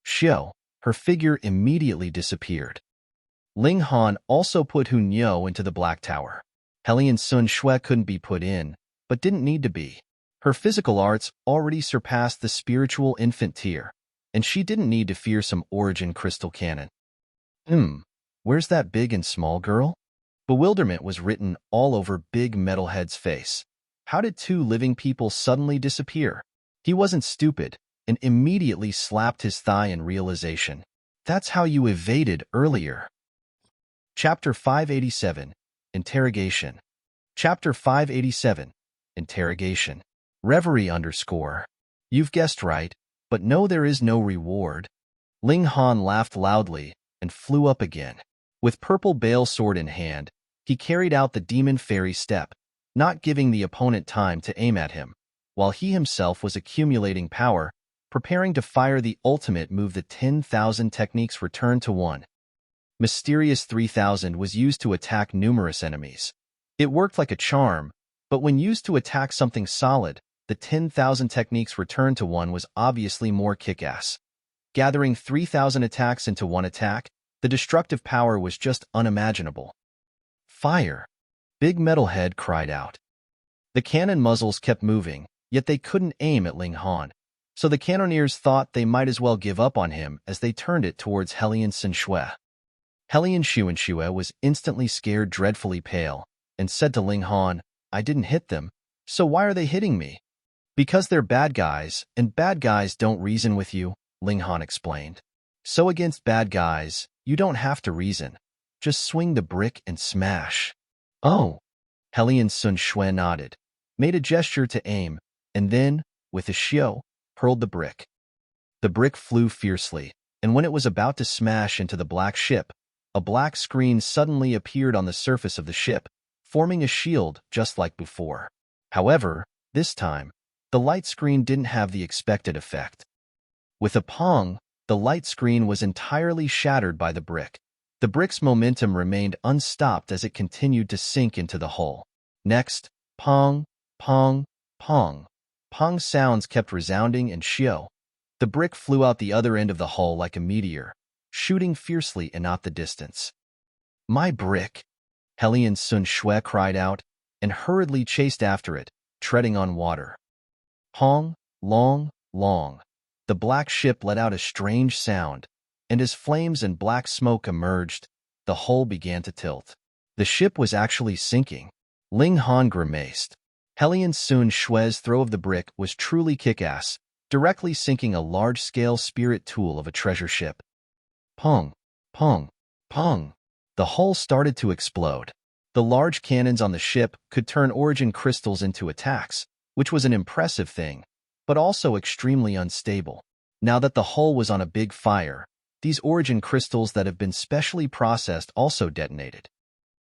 Xiao, her figure immediately disappeared. Ling Han also put Hu Niu into the Black Tower. Hellion Sun Shui couldn't be put in, but didn't need to be. Her physical arts already surpassed the spiritual infant tier, and she didn't need to fear some origin crystal cannon. Where's that big and small girl?" Bewilderment was written all over Big Metal Head's face. How did 2 living people suddenly disappear? He wasn't stupid, and immediately slapped his thigh in realization. "That's how you evaded earlier." Chapter 587, Interrogation. Chapter 587, Interrogation. Reverie _ "You've guessed right, but no, there is no reward." Ling Han laughed loudly and flew up again. With Purple Bale sword in hand, he carried out the Demon Fairy step, not giving the opponent time to aim at him, while he himself was accumulating power, preparing to fire the ultimate move. The 10,000 techniques returned to 1. Mysterious 3000 was used to attack numerous enemies. It worked like a charm, but when used to attack something solid, the 10,000 techniques returned to 1 was obviously more kick-ass. Gathering 3,000 attacks into 1 attack, the destructive power was just unimaginable. "Fire!" Big Metal Head cried out. The cannon muzzles kept moving, yet they couldn't aim at Ling Han, so the cannoneers thought they might as well give up on him as they turned it towards Hellion Sun Shui. Hellion Sun Shui was instantly scared, dreadfully pale, and said to Ling Han, "I didn't hit them, so why are they hitting me?" "Because they're bad guys, and bad guys don't reason with you," Ling Han explained. "So against bad guys, you don't have to reason. Just swing the brick and smash." "Oh." Hellion Sun Shui nodded, made a gesture to aim, and then, with a xiao, hurled the brick. The brick flew fiercely, and when it was about to smash into the black ship, a black screen suddenly appeared on the surface of the ship, forming a shield just like before. However, this time, the light screen didn't have the expected effect. With a pong, the light screen was entirely shattered by the brick. The brick's momentum remained unstopped as it continued to sink into the hull. Next, pong, pong, pong. Pong sounds kept resounding and shio. The brick flew out the other end of the hull like a meteor, shooting fiercely in not the distance. My brick! Hellion Sun Shui cried out, and hurriedly chased after it, treading on water. Hong, long, long. The black ship let out a strange sound, and as flames and black smoke emerged, the hull began to tilt. The ship was actually sinking. Ling Han grimaced. Hellion Sun Shui's throw of the brick was truly kick-ass, directly sinking a large-scale spirit tool of a treasure ship. Pong, pong, pong. The hull started to explode. The large cannons on the ship could turn origin crystals into attacks, which was an impressive thing, but also extremely unstable. Now that the hull was on a big fire, these origin crystals that have been specially processed also detonated.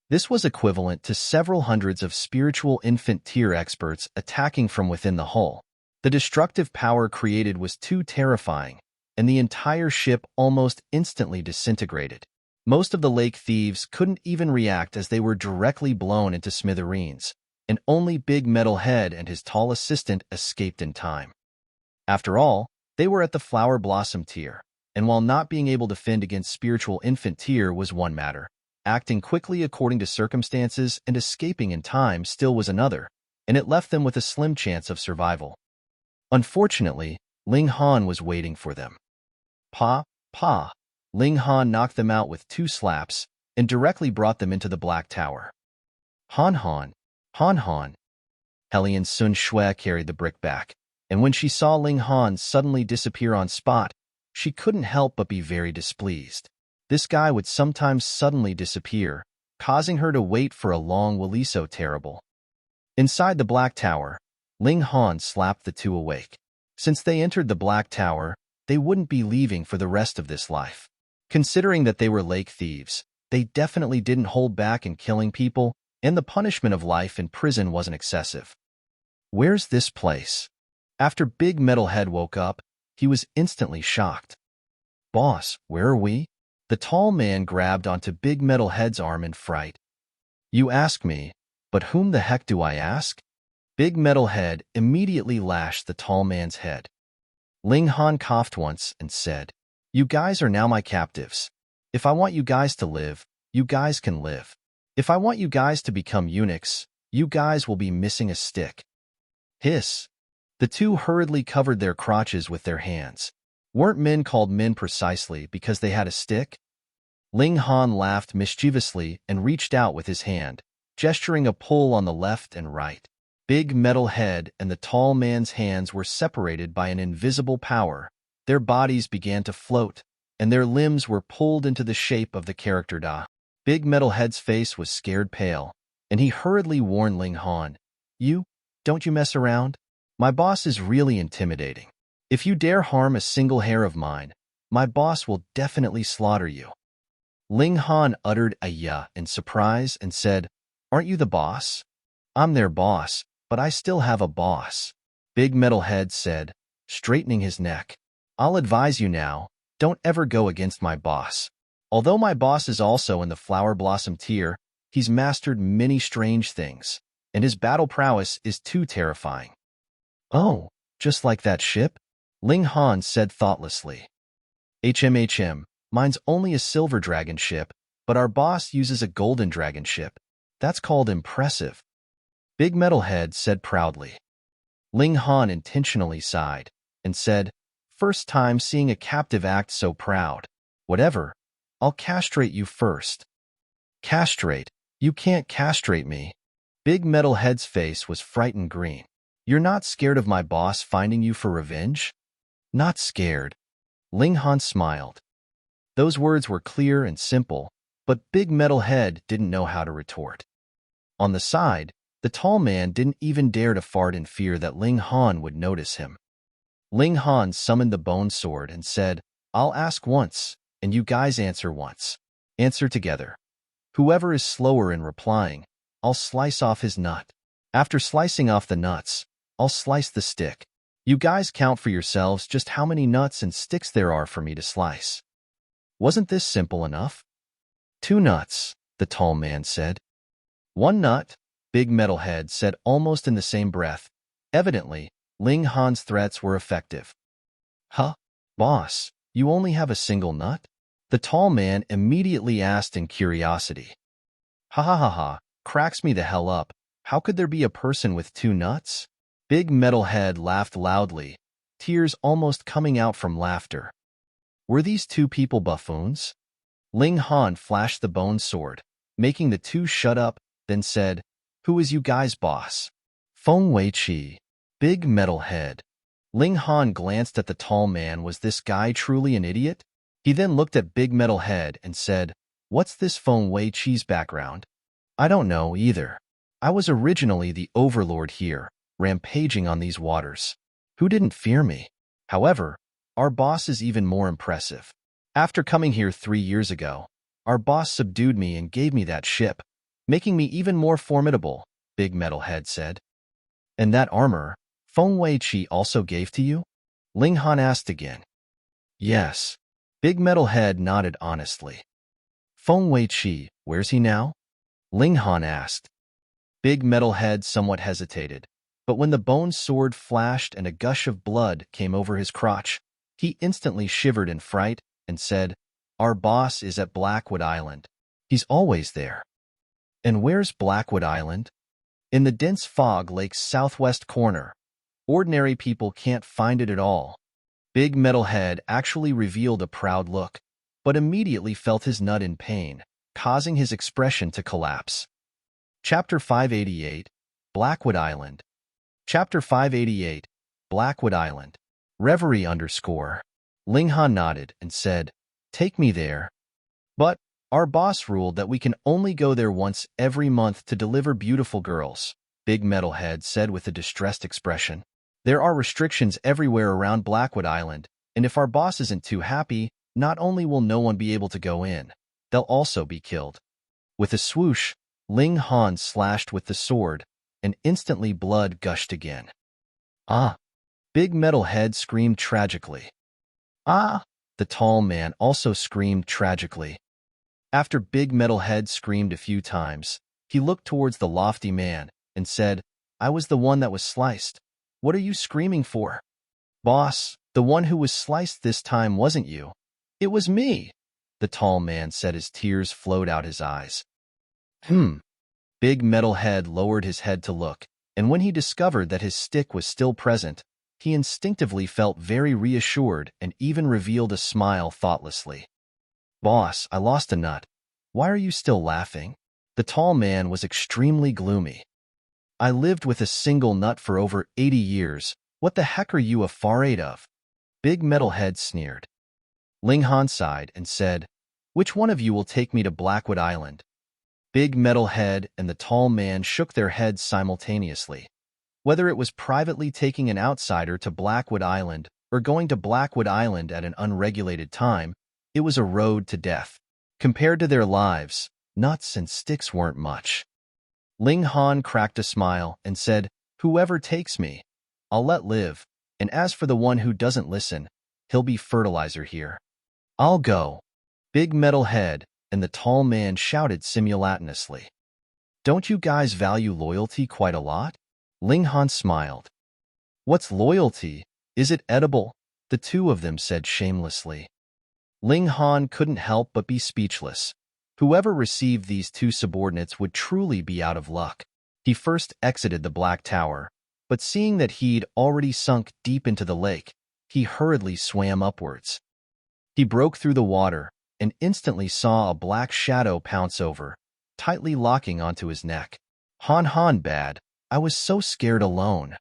This was equivalent to several hundreds of spiritual infant tier experts attacking from within the hull. The destructive power created was too terrifying, and the entire ship almost instantly disintegrated. Most of the lake thieves couldn't even react as they were directly blown into smithereens, and only Big Metal Head and his tall assistant escaped in time. After all, they were at the Flower Blossom tier, and while not being able to fend against spiritual infant tier was one matter, acting quickly according to circumstances and escaping in time still was another, and it left them with a slim chance of survival. Unfortunately, Ling Han was waiting for them. Pa, pa. Ling Han knocked them out with 2 slaps and directly brought them into the Black Tower. Han Han, Han Han. Hellion Sun Shui carried the brick back, and when she saw Ling Han suddenly disappear on spot, she couldn't help but be very displeased. This guy would sometimes suddenly disappear, causing her to wait for a long while so terrible. Inside the Black Tower, Ling Han slapped the 2 awake. Since they entered the Black Tower, they wouldn't be leaving for the rest of this life. Considering that they were lake thieves, they definitely didn't hold back in killing people, and the punishment of life in prison wasn't excessive. Where's this place? After Big Metal Head woke up, he was instantly shocked. Boss, where are we? The tall man grabbed onto Big Metal Head's arm in fright. You ask me, but whom the heck do I ask? Big Metal Head immediately lashed the tall man's head. Ling Han coughed once and said, You guys are now my captives. If I want you guys to live, you guys can live. If I want you guys to become eunuchs, you guys will be missing a stick. Hiss. The 2 hurriedly covered their crotches with their hands. Weren't men called men precisely because they had a stick? Ling Han laughed mischievously and reached out with his hand, gesturing a pull on the left and right. Big Metal Head and the tall man's hands were separated by an invisible power. Their bodies began to float, and their limbs were pulled into the shape of the character Da. Big Metal Head's face was scared pale, and he hurriedly warned Ling Han, Don't you mess around? My boss is really intimidating. If you dare harm a single hair of mine, my boss will definitely slaughter you. Ling Han uttered a "yeah" in surprise and said, Aren't you the boss? I'm their boss, but I still have a boss. Big Metal Head said, straightening his neck. I'll advise you now, don't ever go against my boss. Although my boss is also in the Flower Blossom tier, he's mastered many strange things, and his battle prowess is too terrifying. Oh, just like that ship? Ling Han said thoughtlessly. Mine's only a silver dragon ship, but our boss uses a golden dragon ship. That's called impressive. Big Metal Head said proudly. Ling Han intentionally sighed and said, First time seeing a captive act so proud. Whatever, I'll castrate you first. Castrate? You can't castrate me. Big Metal Head's face was frightened green. You're not scared of my boss finding you for revenge? Not scared. Ling Han smiled. Those words were clear and simple, but Big Metal Head didn't know how to retort. On the side, the tall man didn't even dare to fart in fear that Ling Han would notice him. Ling Han summoned the bone sword and said, I'll ask once, and you guys answer once. Answer together. Whoever is slower in replying, I'll slice off his nut. After slicing off the nuts, I'll slice the stick. You guys count for yourselves just how many nuts and sticks there are for me to slice. Wasn't this simple enough? 2 nuts, the tall man said. 1 nut, Big Metalhead said almost in the same breath. Evidently, Ling Han's threats were effective. Huh? Boss, you only have a single nut? The tall man immediately asked in curiosity. Ha ha ha ha, cracks me the hell up. How could there be a person with 2 nuts? Big Metalhead laughed loudly, tears almost coming out from laughter. Were these 2 people buffoons? Ling Han flashed the bone sword, making the 2 shut up, then said, Who is you guys, boss? Feng Wei-Chi. Big Metalhead. Ling Han glanced at the tall man. Was this guy truly an idiot? He then looked at Big Metalhead and said, What's this Feng Wei-Chi's background? I don't know either. I was originally the overlord here, rampaging on these waters. Who didn't fear me? However, our boss is even more impressive. After coming here 3 years ago, our boss subdued me and gave me that ship, making me even more formidable, Big Metalhead said. And that armor, Feng Wei-Chi also gave to you? Ling Han asked again. Yes. Big Metalhead nodded honestly. Feng Wei-Chi, where's he now? Ling Han asked. Big Metalhead somewhat hesitated, but when the bone sword flashed and a gush of blood came over his crotch, he instantly shivered in fright and said, Our boss is at Blackwood Island. He's always there. And where's Blackwood Island? In the dense fog lake's southwest corner. Ordinary people can't find it at all. Big Metalhead actually revealed a proud look, but immediately felt his nut in pain, causing his expression to collapse. Chapter 588, Blackwood Island. Chapter 588, Blackwood Island. Reverie _ Ling Han nodded and said, Take me there. But our boss ruled that we can only go there once every month to deliver beautiful girls, Big Metalhead said with a distressed expression. There are restrictions everywhere around Blackwood Island, and if our boss isn't too happy, not only will no one be able to go in, they'll also be killed. With a swoosh, Ling Han slashed with the sword, and instantly blood gushed again. Ah! Big Metalhead screamed tragically. Ah! The tall man also screamed tragically. After Big Metalhead screamed a few times, he looked towards the lofty man and said, I was the one that was sliced. What are you screaming for? Boss, the one who was sliced this time wasn't you. It was me, the tall man said as tears flowed out his eyes. Big Metalhead lowered his head to look, and when he discovered that his stick was still present, he instinctively felt very reassured and even revealed a smile thoughtlessly. Boss, I lost a nut. Why are you still laughing? The tall man was extremely gloomy. I lived with a single nut for over 80 years. What the heck are you afraid of? Big Metalhead sneered. Ling Han sighed and said, Which one of you will take me to Blackwood Island? Big Metalhead and the tall man shook their heads simultaneously. Whether it was privately taking an outsider to Blackwood Island or going to Blackwood Island at an unregulated time, it was a road to death. Compared to their lives, nuts and sticks weren't much. Ling Han cracked a smile and said, Whoever takes me, I'll let live, and as for the one who doesn't listen, he'll be fertilizer here. I'll go. Big Metalhead and the tall man shouted simultaneously. Don't you guys value loyalty quite a lot? Ling Han smiled. What's loyalty? Is it edible? The two of them said shamelessly. Ling Han couldn't help but be speechless. Whoever received these 2 subordinates would truly be out of luck. He first exited the Black Tower, but seeing that he'd already sunk deep into the lake, he hurriedly swam upwards. He broke through the water and instantly saw a black shadow pounce over, tightly locking onto his neck. Han bad, I was so scared alone.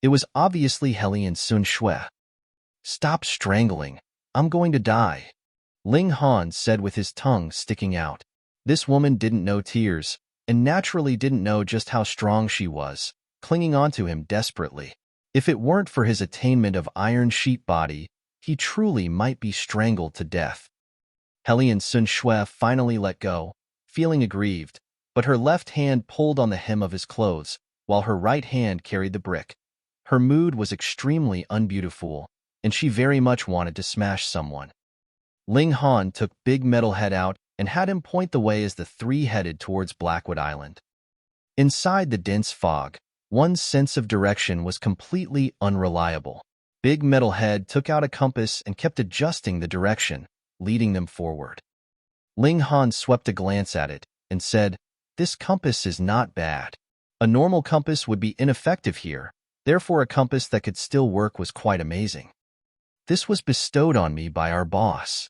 It was obviously Hellion Sun Shui. Stop strangling, I'm going to die, Ling Han said with his tongue sticking out. This woman didn't know tears, and naturally didn't know just how strong she was, clinging onto him desperately. If it weren't for his attainment of iron sheep body, he truly might be strangled to death. Hellion Sun Shui finally let go, feeling aggrieved, but her left hand pulled on the hem of his clothes, while her right hand carried the brick. Her mood was extremely unbeautiful, and she very much wanted to smash someone. Ling Han took Big Metalhead out and had him point the way as the three headed towards Blackwood Island. Inside the dense fog, one's sense of direction was completely unreliable. Big Metalhead took out a compass and kept adjusting the direction, leading them forward. Ling Han swept a glance at it and said, "This compass is not bad. A normal compass would be ineffective here, therefore a compass that could still work was quite amazing. This was bestowed on me by our boss,"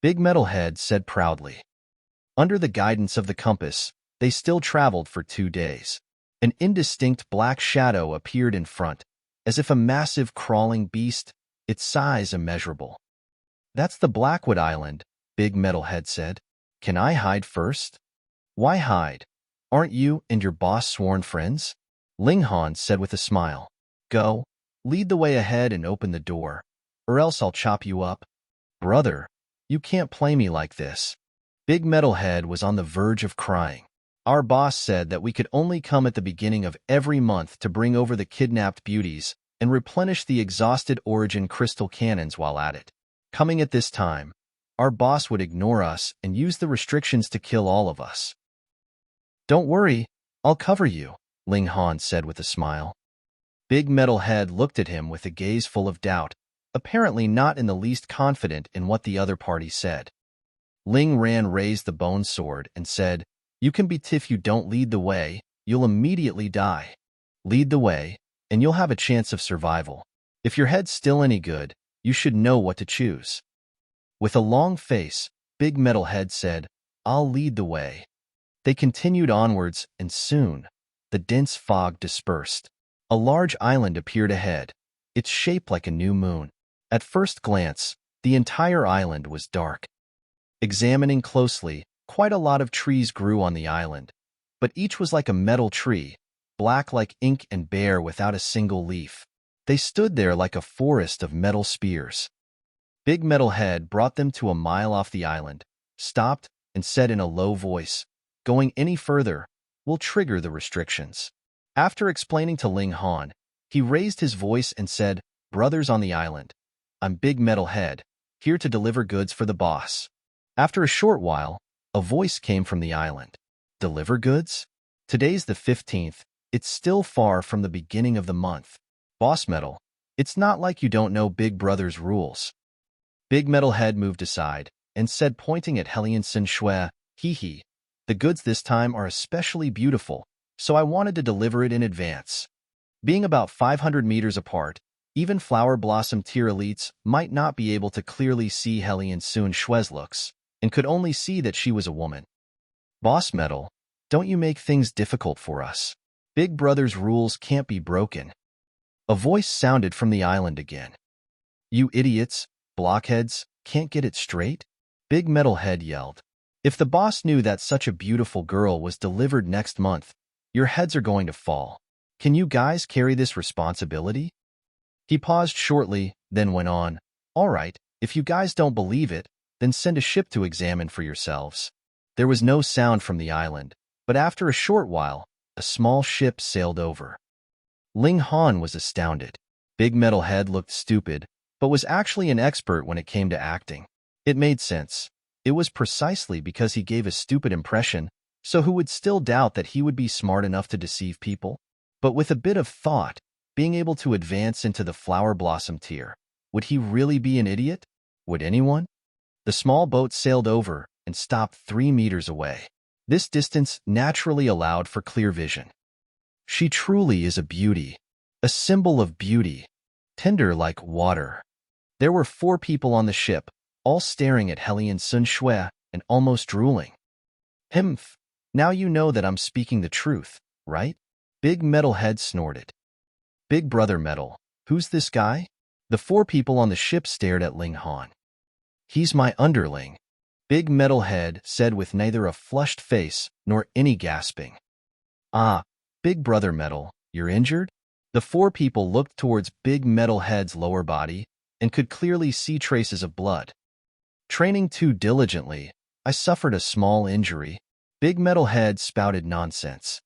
Big Metalhead said proudly. Under the guidance of the compass, they still traveled for 2 days. An indistinct black shadow appeared in front, as if a massive crawling beast, its size immeasurable. "That's the Blackwood Island," Big Metalhead said. "Can I hide first?" "Why hide? Aren't you and your boss sworn friends?" Ling Han said with a smile. "Go, lead the way ahead and open the door, or else I'll chop you up." "Brother, you can't play me like this." Big Metalhead was on the verge of crying. "Our boss said that we could only come at the beginning of every month to bring over the kidnapped beauties and replenish the exhausted Origin crystal cannons while at it. Coming at this time, our boss would ignore us and use the restrictions to kill all of us." "Don't worry, I'll cover you," Ling Han said with a smile. Big Metalhead looked at him with a gaze full of doubt, apparently not in the least confident in what the other party said. Ling Ran raised the bone sword and said, "You can be if you don't lead the way, you'll immediately die. Lead the way, and you'll have a chance of survival. If your head's still any good, you should know what to choose." With a long face, Big Metalhead said, "I'll lead the way." They continued onwards, and soon, the dense fog dispersed. A large island appeared ahead, its shape like a new moon. At first glance, the entire island was dark. Examining closely, quite a lot of trees grew on the island, but each was like a metal tree, black like ink and bare without a single leaf. They stood there like a forest of metal spears. Big Metalhead brought them to a mile off the island, stopped, and said in a low voice, "Going any further will trigger the restrictions." After explaining to Ling Han, he raised his voice and said, "Brothers on the island, I'm Big Metalhead, here to deliver goods for the boss." After a short while, a voice came from the island. "Deliver goods? Today's the 15th, it's still far from the beginning of the month. Boss Metal, it's not like you don't know Big Brother's rules." Big Metalhead moved aside and said, pointing at Hellion Sin Shui, "Hee, the goods this time are especially beautiful, so I wanted to deliver it in advance." Being about 500 meters apart, even Flower Blossom tier elites might not be able to clearly see Hellion Sun Shui's looks, and could only see that she was a woman. "Boss Metal, don't you make things difficult for us. Big Brother's rules can't be broken." A voice sounded from the island again. "You idiots, blockheads, can't get it straight?" Big Metalhead yelled. "If the boss knew that such a beautiful girl was delivered next month, your heads are going to fall. Can you guys carry this responsibility?" He paused shortly, then went on, "All right, if you guys don't believe it, then send a ship to examine for yourselves." There was no sound from the island, but after a short while, a small ship sailed over. Ling Han was astounded. Big Metalhead looked stupid, but was actually an expert when it came to acting. It made sense. It was precisely because he gave a stupid impression, so who would still doubt that he would be smart enough to deceive people? But with a bit of thought, being able to advance into the Flower Blossom tier, would he really be an idiot? Would anyone? The small boat sailed over and stopped 3 meters away. This distance naturally allowed for clear vision. "She truly is a beauty, a symbol of beauty, tender like water." There were 4 people on the ship, all staring at Hellion Sun Shui and almost drooling. "Himph, now you know that I'm speaking the truth, right?" Big Metalhead snorted. "Big Brother Metal, who's this guy?" The 4 people on the ship stared at Ling Han. "He's my underling," Big Metalhead said with neither a flushed face nor any gasping. "Ah, Big Brother Metal, you're injured?" The 4 people looked towards Big Metalhead's lower body and could clearly see traces of blood. "Training too diligently, I suffered a small injury." Big Metal Head spouted nonsense.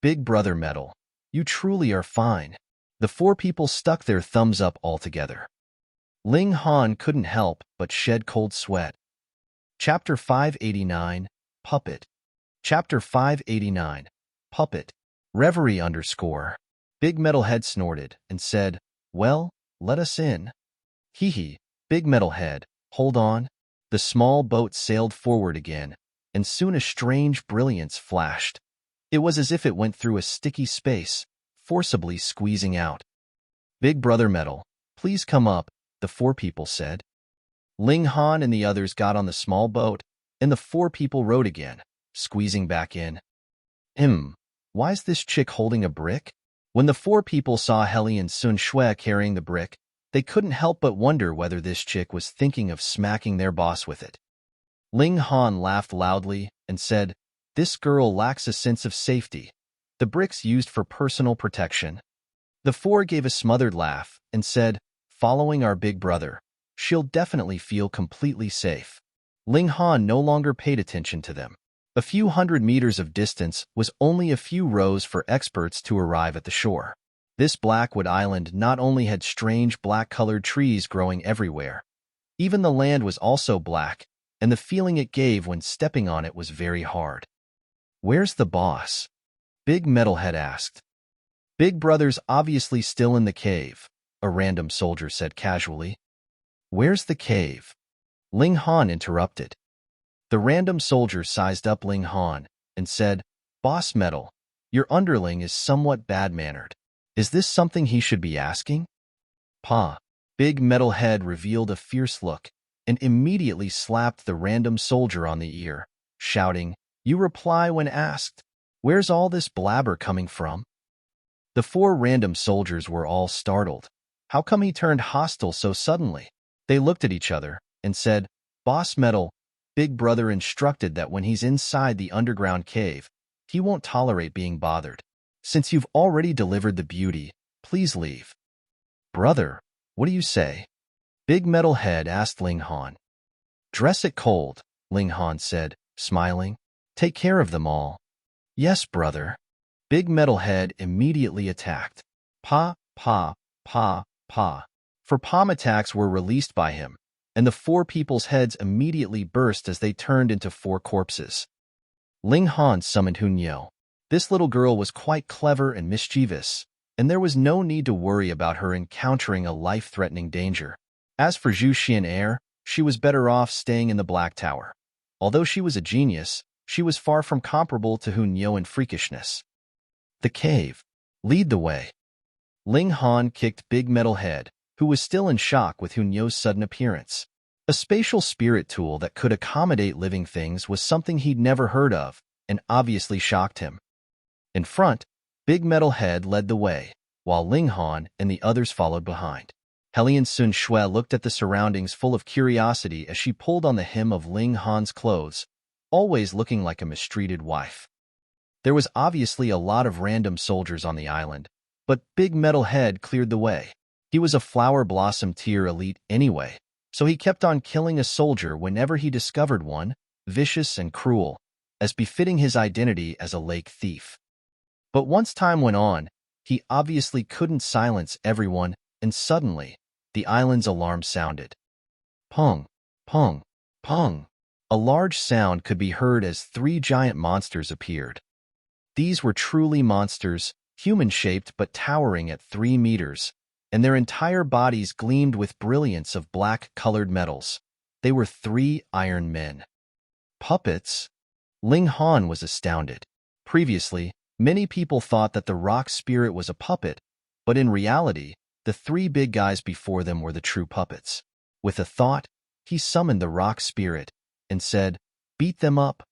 Big Brother Metal, you truly are fine. The four people stuck their thumbs up altogether. Ling Han couldn't help but shed cold sweat. Chapter 589, Puppet. Chapter 589, Puppet. Reverie _ Big Metal Head snorted and said, well, let us in. Hee hee, Big Metal Head, hold on. The small boat sailed forward again, and soon a strange brilliance flashed. It was as if it went through a sticky space, forcibly squeezing out. Big Brother Metal, please come up, the four people said. Ling Han and the others got on the small boat, and the four people rowed again, squeezing back in. Why's this chick holding a brick? When the four people saw Heli and Sun Shui carrying the brick, they couldn't help but wonder whether this chick was thinking of smacking their boss with it. Ling Han laughed loudly and said, this girl lacks a sense of safety. The brick's used for personal protection. The four gave a smothered laugh and said, following our big brother, she'll definitely feel completely safe. Ling Han no longer paid attention to them. A few hundred meters of distance was only a few rows for experts to arrive at the shore. This Blackwood Island not only had strange black-colored trees growing everywhere. Even the land was also black, and the feeling it gave when stepping on it was very hard. Where's the boss? Big Metal Head asked. Big Brother's obviously still in the cave, a random soldier said casually. Where's the cave? Ling Han interrupted. The random soldier sized up Ling Han and said, Boss Metal, your underling is somewhat bad-mannered. Is this something he should be asking? Pa. Big Metal Head revealed a fierce look and immediately slapped the random soldier on the ear, shouting, you reply when asked. Where's all this blabber coming from? The four random soldiers were all startled. How come he turned hostile so suddenly? They looked at each other and said, Boss Metal, Big Brother instructed that when he's inside the underground cave, he won't tolerate being bothered. Since you've already delivered the beauty, please leave. Brother, what do you say? Big Metal Head asked Ling Han. Dress it cold, Ling Han said, smiling. Take care of them all. Yes, brother. Big Metal Head immediately attacked. Pa, pa, pa, pa. For palm attacks were released by him, and the four people's heads immediately burst as they turned into four corpses. Ling Han summoned Hunyeo. This little girl was quite clever and mischievous, and there was no need to worry about her encountering a life-threatening danger. As for Zhu Xian, she was better off staying in the Black Tower. Although she was a genius, she was far from comparable to Hunyeo in freakishness. The cave. Lead the way. Ling Han kicked Big Metal Head, who was still in shock with Hunyeo's sudden appearance. A spatial spirit tool that could accommodate living things was something he'd never heard of, and obviously shocked him. In front, Big Metal Head led the way, while Ling Han and the others followed behind. Heli and Sun Shui looked at the surroundings full of curiosity as she pulled on the hem of Ling Han's clothes, always looking like a mistreated wife. There was obviously a lot of random soldiers on the island, but Big Metal Head cleared the way. He was a Flower Blossom tier elite anyway, so he kept on killing a soldier whenever he discovered one, vicious and cruel, as befitting his identity as a lake thief. But once time went on, he obviously couldn't silence everyone, and suddenly, the island's alarm sounded. Pong, pong, pong. A large sound could be heard as three giant monsters appeared. These were truly monsters, human-shaped but towering at 3 meters, and their entire bodies gleamed with brilliance of black-colored metals. They were 3 iron men. Puppets? Ling Han was astounded. Previously, many people thought that the rock spirit was a puppet, but in reality, the 3 big guys before them were the true puppets. With a thought, he summoned the rock spirit and said, "Beat them up."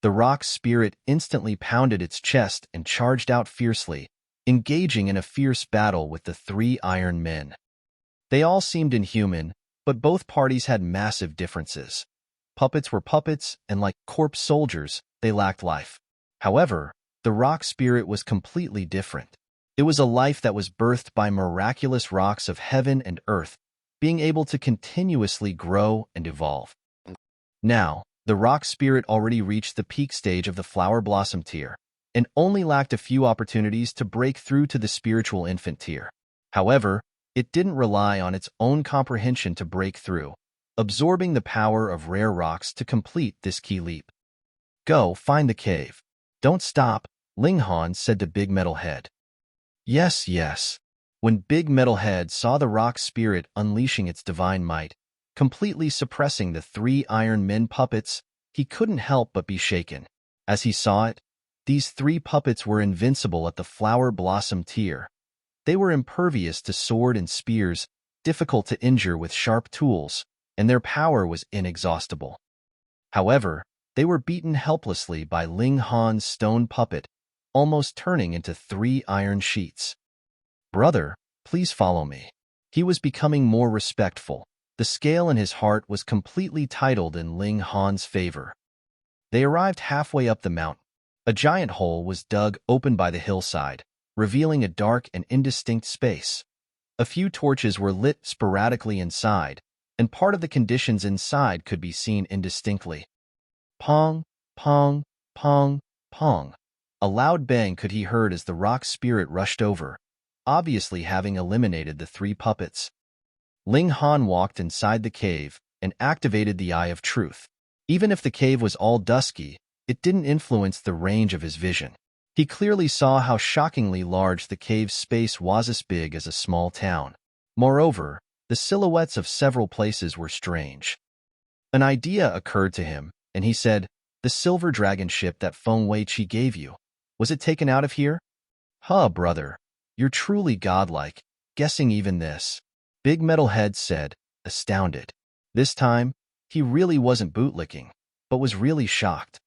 The rock spirit instantly pounded its chest and charged out fiercely, engaging in a fierce battle with the 3 iron men. They all seemed inhuman, but both parties had massive differences. Puppets were puppets, and like corpse soldiers, they lacked life. However, the rock spirit was completely different. It was a life that was birthed by miraculous rocks of heaven and earth, being able to continuously grow and evolve. Now, The rock spirit already reached the peak stage of the flower blossom tier, and only lacked a few opportunities to break through to the spiritual infant tier. However, it didn't rely on its own comprehension to break through, absorbing the power of rare rocks to complete this key leap. Go, find the cave. Don't stop, Ling Han said to Big Metal Head. Yes, yes. When Big Metal Head saw the rock spirit unleashing its divine might, completely suppressing the 3 Iron Men puppets, he couldn't help but be shaken. As he saw it, these 3 puppets were invincible at the flower blossom tier. They were impervious to sword and spears, difficult to injure with sharp tools, and their power was inexhaustible. However, they were beaten helplessly by Ling Han's stone puppet, almost turning into 3 iron sheets. Brother, please follow me. He was becoming more respectful. The scale in his heart was completely titled in Ling Han's favor. They arrived halfway up the mountain. A giant hole was dug open by the hillside, revealing a dark and indistinct space. A few torches were lit sporadically inside, and part of the conditions inside could be seen indistinctly. Pong, pong, pong, pong. A loud bang could be heard as the rock spirit rushed over, obviously having eliminated the 3 puppets. Ling Han walked inside the cave and activated the Eye of Truth. Even if the cave was all dusky, it didn't influence the range of his vision. He clearly saw how shockingly large the cave's space was, as big as a small town. Moreover, the silhouettes of several places were strange. An idea occurred to him, and he said, "The silver dragon ship that Feng Weiqi gave you, was it taken out of here?" "Huh, brother, you're truly godlike, guessing even this," Big Metal Head said, astounded. This time, he really wasn't bootlicking, but was really shocked.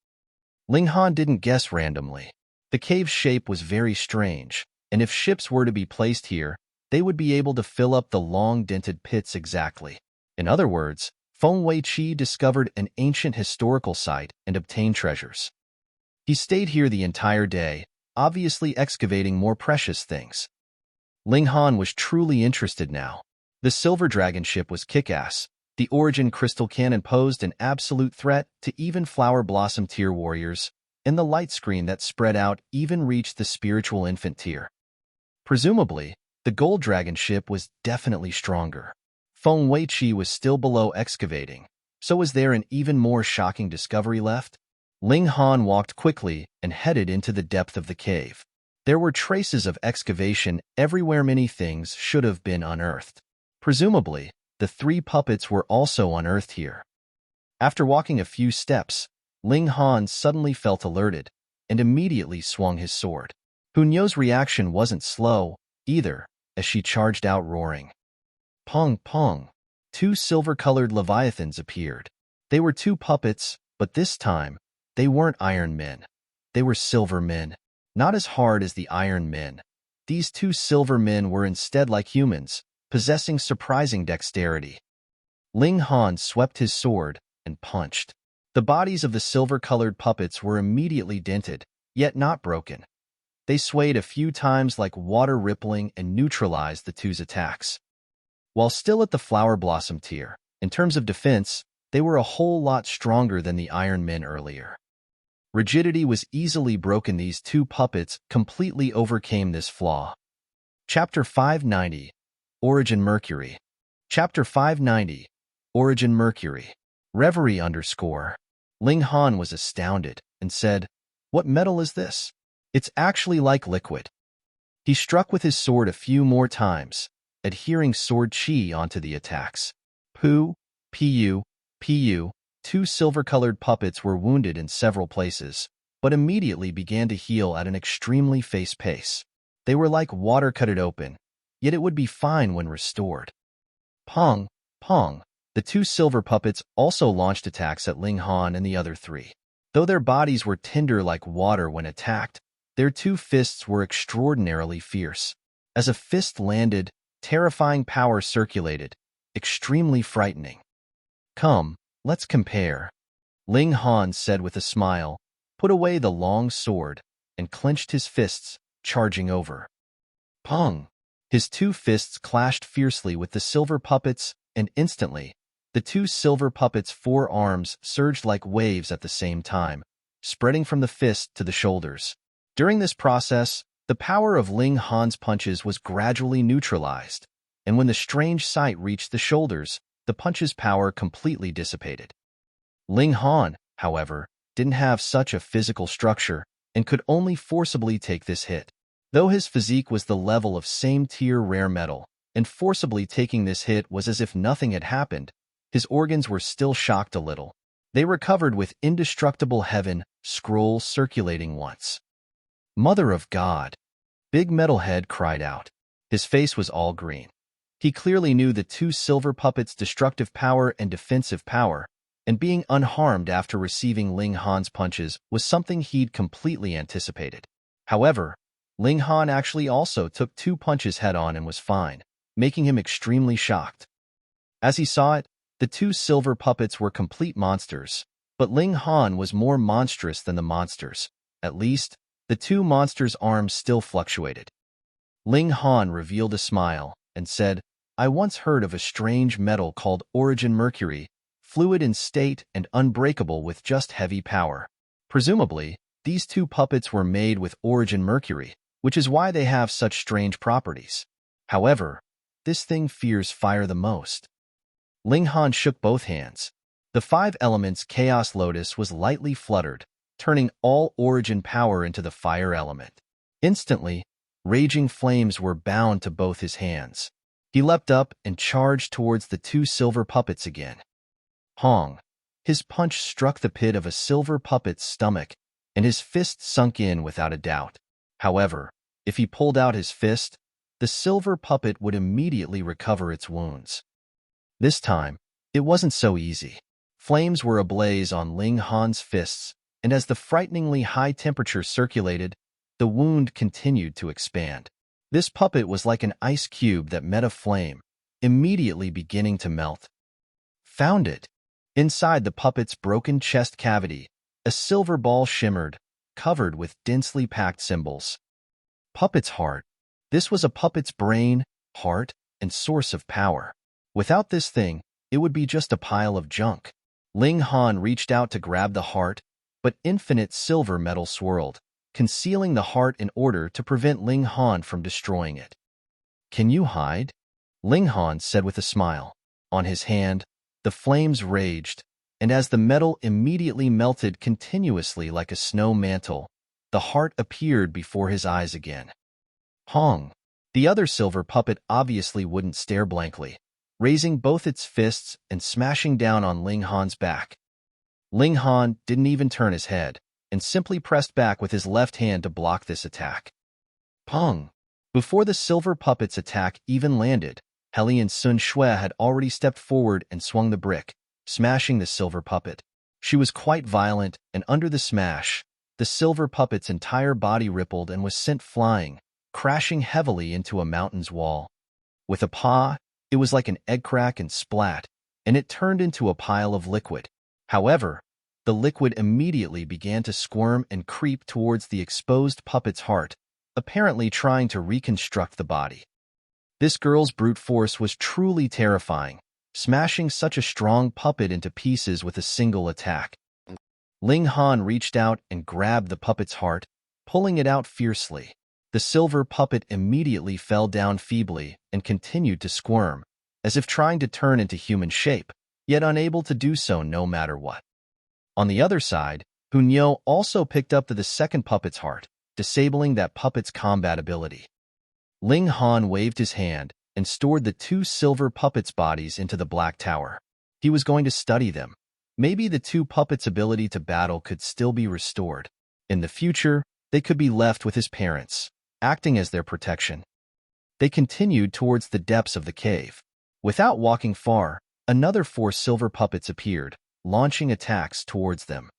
Ling Han didn't guess randomly. The cave's shape was very strange, and if ships were to be placed here, they would be able to fill up the long dented pits exactly. In other words, Feng Weiqi discovered an ancient historical site and obtained treasures. He stayed here the entire day, obviously excavating more precious things. Ling Han was truly interested now. The silver dragon ship was kick-ass. The origin crystal cannon posed an absolute threat to even flower blossom tier warriors, and the light screen that spread out even reached the spiritual infant tier. Presumably, the gold dragon ship was definitely stronger. Feng Weiqi was still below excavating, so was there an even more shocking discovery left? Ling Han walked quickly and headed into the depth of the cave. There were traces of excavation everywhere. Many things should have been unearthed. Presumably, the 3 puppets were also unearthed here. After walking a few steps, Ling Han suddenly felt alerted and immediately swung his sword. Hunyo's reaction wasn't slow, either, as she charged out roaring. Pong, pong. 2 silver-colored leviathans appeared. They were 2 puppets, but this time, they weren't Iron Men. They were Silver Men. Not as hard as the Iron Men. These 2 Silver Men were instead like humans, possessing surprising dexterity. Ling Han swept his sword and punched. The bodies of the silver-colored puppets were immediately dented, yet not broken. They swayed a few times like water rippling and neutralized the 2's attacks. While still at the flower blossom tier, in terms of defense, they were a whole lot stronger than the Iron Men earlier. Rigidity was easily broken. These 2 puppets completely overcame this flaw. Chapter 590, Origin Mercury. Chapter 590, Origin Mercury. Reverie _ Ling Han was astounded and said, "What metal is this? It's actually like liquid." He struck with his sword a few more times, adhering sword chi onto the attacks. Pu, pu, pu. 2 silver-colored puppets were wounded in several places, but immediately began to heal at an extremely fast pace. They were like water cut it open, yet it would be fine when restored. Pong, pong. The 2 silver puppets also launched attacks at Ling Han and the other 3. Though their bodies were tender like water when attacked, their 2 fists were extraordinarily fierce. As a fist landed, terrifying power circulated, extremely frightening. "Come, let's compare," Ling Han said with a smile, put away the long sword, and clenched his fists, charging over. Pong! His 2 fists clashed fiercely with the silver puppets, and instantly, The two silver puppets' forearms surged like waves at the same time, spreading from the fist to the shoulders. During this process, the power of Ling Han's punches was gradually neutralized, and when the strange sight reached the shoulders, the punch's power completely dissipated. Ling Han, however, didn't have such a physical structure and could only forcibly take this hit. Though his physique was the level of same-tier rare metal, and forcibly taking this hit was as if nothing had happened, his organs were still shocked a little. They recovered with indestructible heaven scroll circulating once. Mother of God! Big Metalhead cried out. His face was all green. He clearly knew the two silver puppets' destructive power and defensive power, and being unharmed after receiving Ling Han's punches was something he'd completely anticipated. However, Ling Han actually also took 2 punches head-on and was fine, making him extremely shocked. As he saw it, the 2 silver puppets were complete monsters, but Ling Han was more monstrous than the monsters. At least, the 2 monsters' arms still fluctuated. Ling Han revealed a smile and said, "I once heard of a strange metal called Origin Mercury, fluid in state and unbreakable with just heavy power. Presumably, these 2 puppets were made with Origin Mercury, which is why they have such strange properties. However, this thing fears fire the most." Ling Han shook both hands. The 5 elements Chaos Lotus was lightly fluttered, turning all Origin power into the fire element. Instantly, raging flames were bound to both his hands. He leapt up and charged towards the 2 silver puppets again. Hong! His punch struck the pit of a silver puppet's stomach, and his fist sunk in without a doubt. However, if he pulled out his fist, the silver puppet would immediately recover its wounds. This time, it wasn't so easy. Flames were ablaze on Ling Han's fists, and as the frighteningly high temperature circulated, the wound continued to expand. This puppet was like an ice cube that met a flame, immediately beginning to melt. Found it! Inside the puppet's broken chest cavity, a silver ball shimmered, covered with densely packed symbols. Puppet's heart. This was a puppet's brain, heart, and source of power. Without this thing, it would be just a pile of junk. Ling Han reached out to grab the heart, but infinite silver metal swirled, concealing the heart in order to prevent Ling Han from destroying it. "Can you hide?" Ling Han said with a smile. On his hand, the flames raged, and as the metal immediately melted continuously like a snow mantle, the heart appeared before his eyes again. Hong! The other silver puppet obviously wouldn't stare blankly, raising both its fists and smashing down on Ling Han's back. Ling Han didn't even turn his head, and simply pressed back with his left hand to block this attack. Pong! Before the silver puppet's attack even landed, Hellion Sun Shui had already stepped forward and swung the brick, smashing the silver puppet. She was quite violent, and under the smash, the silver puppet's entire body rippled and was sent flying, crashing heavily into a mountain's wall. With a paw, it was like an egg crack and splat, and it turned into a pile of liquid. However, the liquid immediately began to squirm and creep towards the exposed puppet's heart, apparently trying to reconstruct the body. This girl's brute force was truly terrifying, smashing such a strong puppet into pieces with a single attack. Ling Han reached out and grabbed the puppet's heart, pulling it out fiercely. The silver puppet immediately fell down feebly and continued to squirm, as if trying to turn into human shape, yet unable to do so no matter what. On the other side, Hunyo also picked up the second puppet's heart, disabling that puppet's combat ability. Ling Han waved his hand and stored the 2 silver puppets' bodies into the Black Tower. He was going to study them. Maybe the 2 puppets' ability to battle could still be restored. In the future, they could be left with his parents, acting as their protection. They continued towards the depths of the cave. Without walking far, another 4 silver puppets appeared, launching attacks towards them.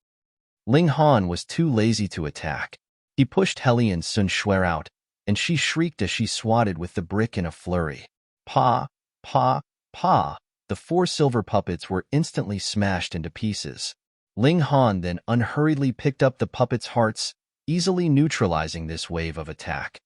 Ling Han was too lazy to attack. He pushed Hellion Sun Shui out, and she shrieked as she swatted with the brick in a flurry. Pa! Pa! Pa! The 4 silver puppets were instantly smashed into pieces. Ling Han then unhurriedly picked up the puppets' hearts, easily neutralizing this wave of attack.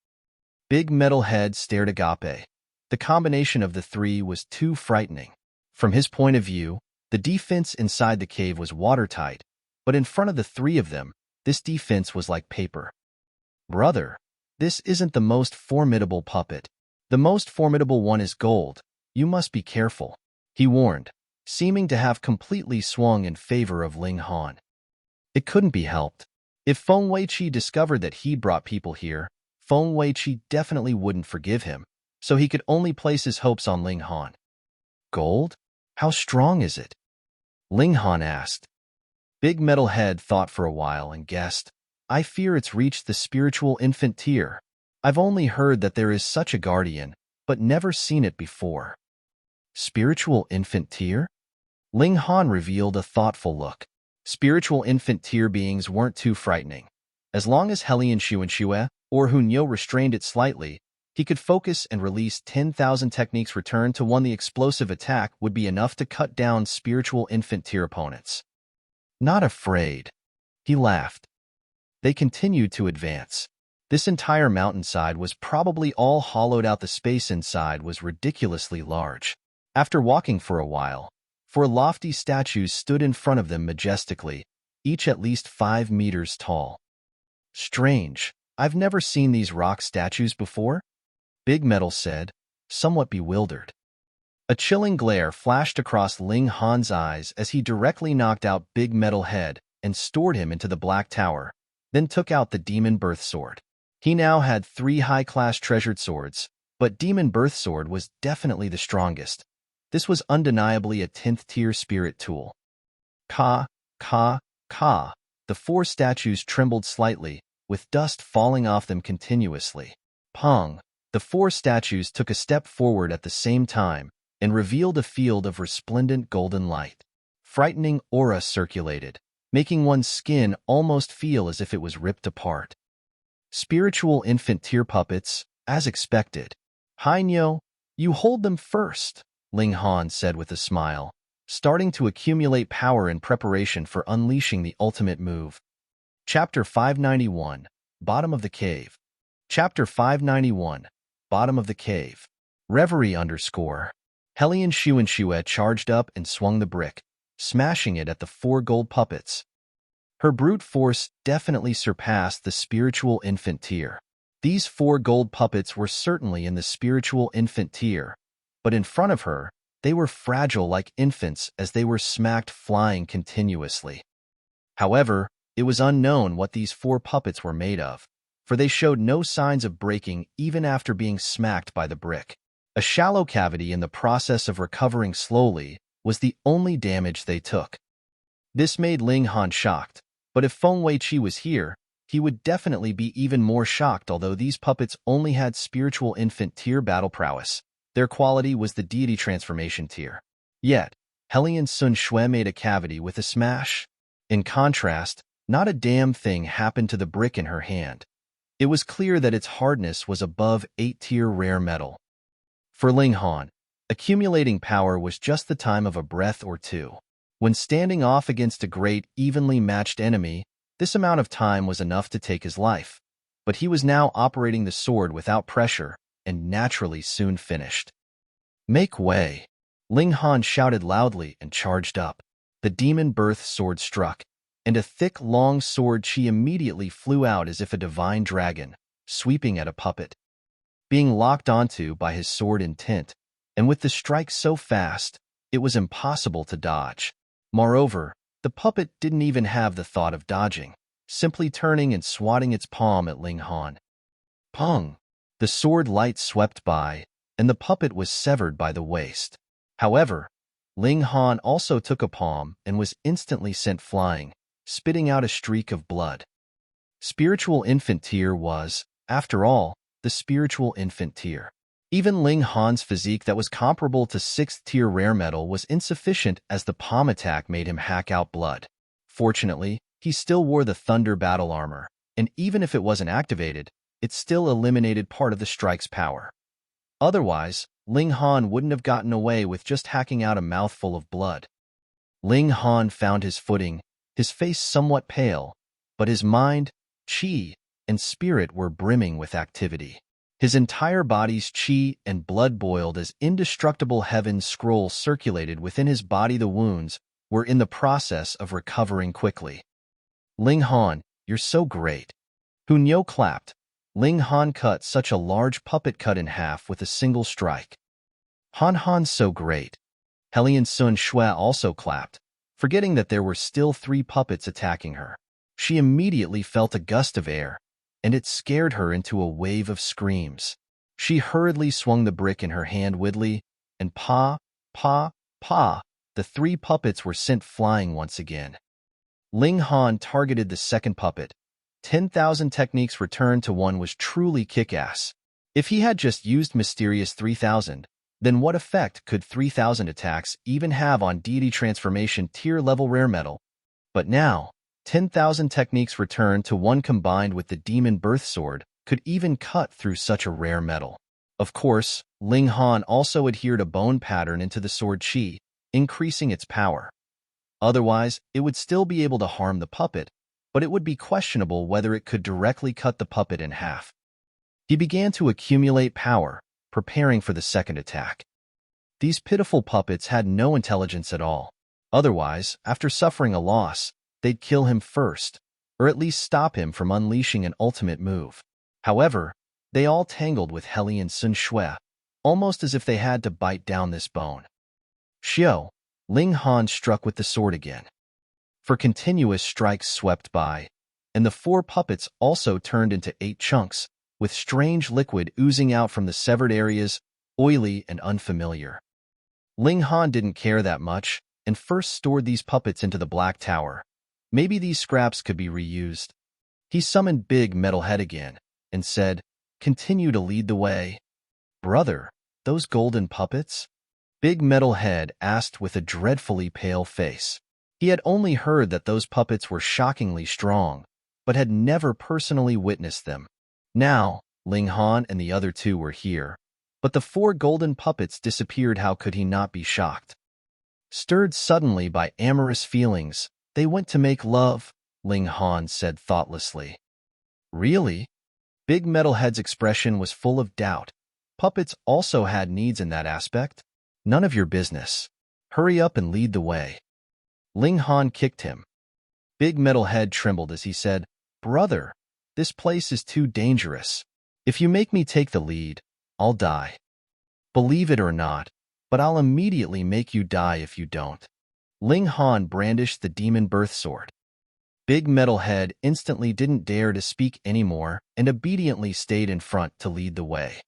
Big Metalhead stared agape. The combination of the 3 was too frightening. From his point of view, the defense inside the cave was watertight, but in front of the three of them, this defense was like paper. Brother, this isn't the most formidable puppet. The most formidable one is gold. You must be careful, he warned, seeming to have completely swung in favor of Ling Han. It couldn't be helped. If Feng Weiqi discovered that he brought people here, Feng Weiqi definitely wouldn't forgive him, so he could only place his hopes on Ling Han. Gold? How strong is it? Ling Han asked. Big Metal Head thought for a while and guessed, I fear it's reached the spiritual infant tier. I've only heard that there is such a guardian, but never seen it before. Spiritual infant tier? Ling Han revealed a thoughtful look. Spiritual infant tier beings weren't too frightening. As long as Helian Xuanxue or Hunyo restrained it slightly, he could focus and release 10,000 techniques return to one. The explosive attack would be enough to cut down spiritual infant tier opponents. Not afraid. He laughed. They continued to advance. This entire mountainside was probably all hollowed out. The space inside was ridiculously large. After walking for a while, four lofty statues stood in front of them majestically, each at least 5 meters tall. Strange, I've never seen these rock statues before, Big Metal said, somewhat bewildered. A chilling glare flashed across Ling Han's eyes as he directly knocked out Big Metal Head and stored him into the Black Tower, then took out the Demon Birth Sword. He now had 3 high-class treasured swords, but Demon Birth Sword was definitely the strongest. This was undeniably a 10th-tier spirit tool. Ka, ka, ka. The 4 statues trembled slightly, with dust falling off them continuously. Pong. The 4 statues took a step forward at the same time and revealed a field of resplendent golden light. Frightening aura circulated, making one's skin almost feel as if it was ripped apart. Spiritual infant tier puppets, as expected. Hainyo, you hold them first, Ling Han said with a smile, starting to accumulate power in preparation for unleashing the ultimate move. Chapter 591, Bottom of the Cave. Chapter 591, Bottom of the Cave. Reverie _ Helian Xuanxue charged up and swung the brick, smashing it at the 4 gold puppets. Her brute force definitely surpassed the spiritual infant tier. These 4 gold puppets were certainly in the spiritual infant tier, but in front of her, they were fragile like infants as they were smacked flying continuously. However, it was unknown what these 4 puppets were made of, for they showed no signs of breaking even after being smacked by the brick. A shallow cavity in the process of recovering slowly was the only damage they took. This made Ling Han shocked, but if Feng Weiqi was here, he would definitely be even more shocked. Although these puppets only had spiritual infant tier battle prowess, their quality was the deity transformation tier. Yet, Helian Sun Shui made a cavity with a smash. In contrast, not a damn thing happened to the brick in her hand. It was clear that its hardness was above 8-tier rare metal. For Ling Han, accumulating power was just the time of a breath or two. When standing off against a great, evenly matched enemy, this amount of time was enough to take his life. But he was now operating the sword without pressure, and naturally soon finished. Make way! Ling Han shouted loudly and charged up. The Demon Birth Sword struck, and a thick, long sword chi immediately flew out as if a divine dragon, sweeping at a puppet. Being locked onto by his sword intent, and with the strike so fast, it was impossible to dodge. Moreover, the puppet didn't even have the thought of dodging, simply turning and swatting its palm at Ling Han. Pong! The sword light swept by, and the puppet was severed by the waist. However, Ling Han also took a palm and was instantly sent flying, spitting out a streak of blood. Spiritual infant tier was, after all, the spiritual infant tier. Even Ling Han's physique that was comparable to 6th-tier rare metal was insufficient as the palm attack made him hack out blood. Fortunately, he still wore the Thunder battle armor, and even if it wasn't activated, it still eliminated part of the strike's power. Otherwise, Ling Han wouldn't have gotten away with just hacking out a mouthful of blood. Ling Han found his footing, his face somewhat pale, but his mind, chi, and spirit were brimming with activity. His entire body's chi and blood boiled as indestructible heaven's scroll circulated within his body. The wounds were in the process of recovering quickly. Ling Han, you're so great. Niu clapped. Ling Han cut such a large puppet cut in half with a single strike. Han's so great. Hellion Sun Shui also clapped, forgetting that there were still 3 puppets attacking her. She immediately felt a gust of air, and it scared her into a wave of screams. She hurriedly swung the brick in her hand widely, and pa, the 3 puppets were sent flying once again. Ling Han targeted the second puppet. 10,000 techniques returned to 1 was truly kick-ass. If he had just used Mysterious 3000, then what effect could 3000 attacks even have on Deity Transformation tier level rare metal? But now, 10,000 techniques returned to 1 combined with the Demon Birth Sword could even cut through such a rare metal. Of course, Ling Han also adhered a bone pattern into the sword chi, increasing its power. Otherwise, it would still be able to harm the puppet, but it would be questionable whether it could directly cut the puppet in half. He began to accumulate power, preparing for the second attack. These pitiful puppets had no intelligence at all. Otherwise, after suffering a loss, they'd kill him first, or at least stop him from unleashing an ultimate move. However, they all tangled with Hellion Sun Shui, almost as if they had to bite down this bone. Xiao, Ling Han struck with the sword again. For continuous strikes swept by, and the 4 puppets also turned into 8 chunks, with strange liquid oozing out from the severed areas, oily and unfamiliar. Ling Han didn't care that much, and first stored these puppets into the Black Tower. Maybe these scraps could be reused. He summoned Big Metal Head again, and said, "Continue to lead the way." "Brother, those golden puppets?" Big Metal Head asked with a dreadfully pale face. He had only heard that those puppets were shockingly strong, but had never personally witnessed them. Now, Ling Han and the other 2 were here, but the 4 golden puppets disappeared. How could he not be shocked? Stirred suddenly by amorous feelings, they went to make love, Ling Han said thoughtlessly. Really? Big Metal Head's expression was full of doubt. Puppets also had needs in that aspect. None of your business. Hurry up and lead the way. Ling Han kicked him. Big Metal Head trembled as he said, "Brother, this place is too dangerous. If you make me take the lead, I'll die. Believe it or not, but I'll immediately make you die if you don't." Ling Han brandished the Demon Birth Sword. Big Metal Head instantly didn't dare to speak anymore and obediently stayed in front to lead the way.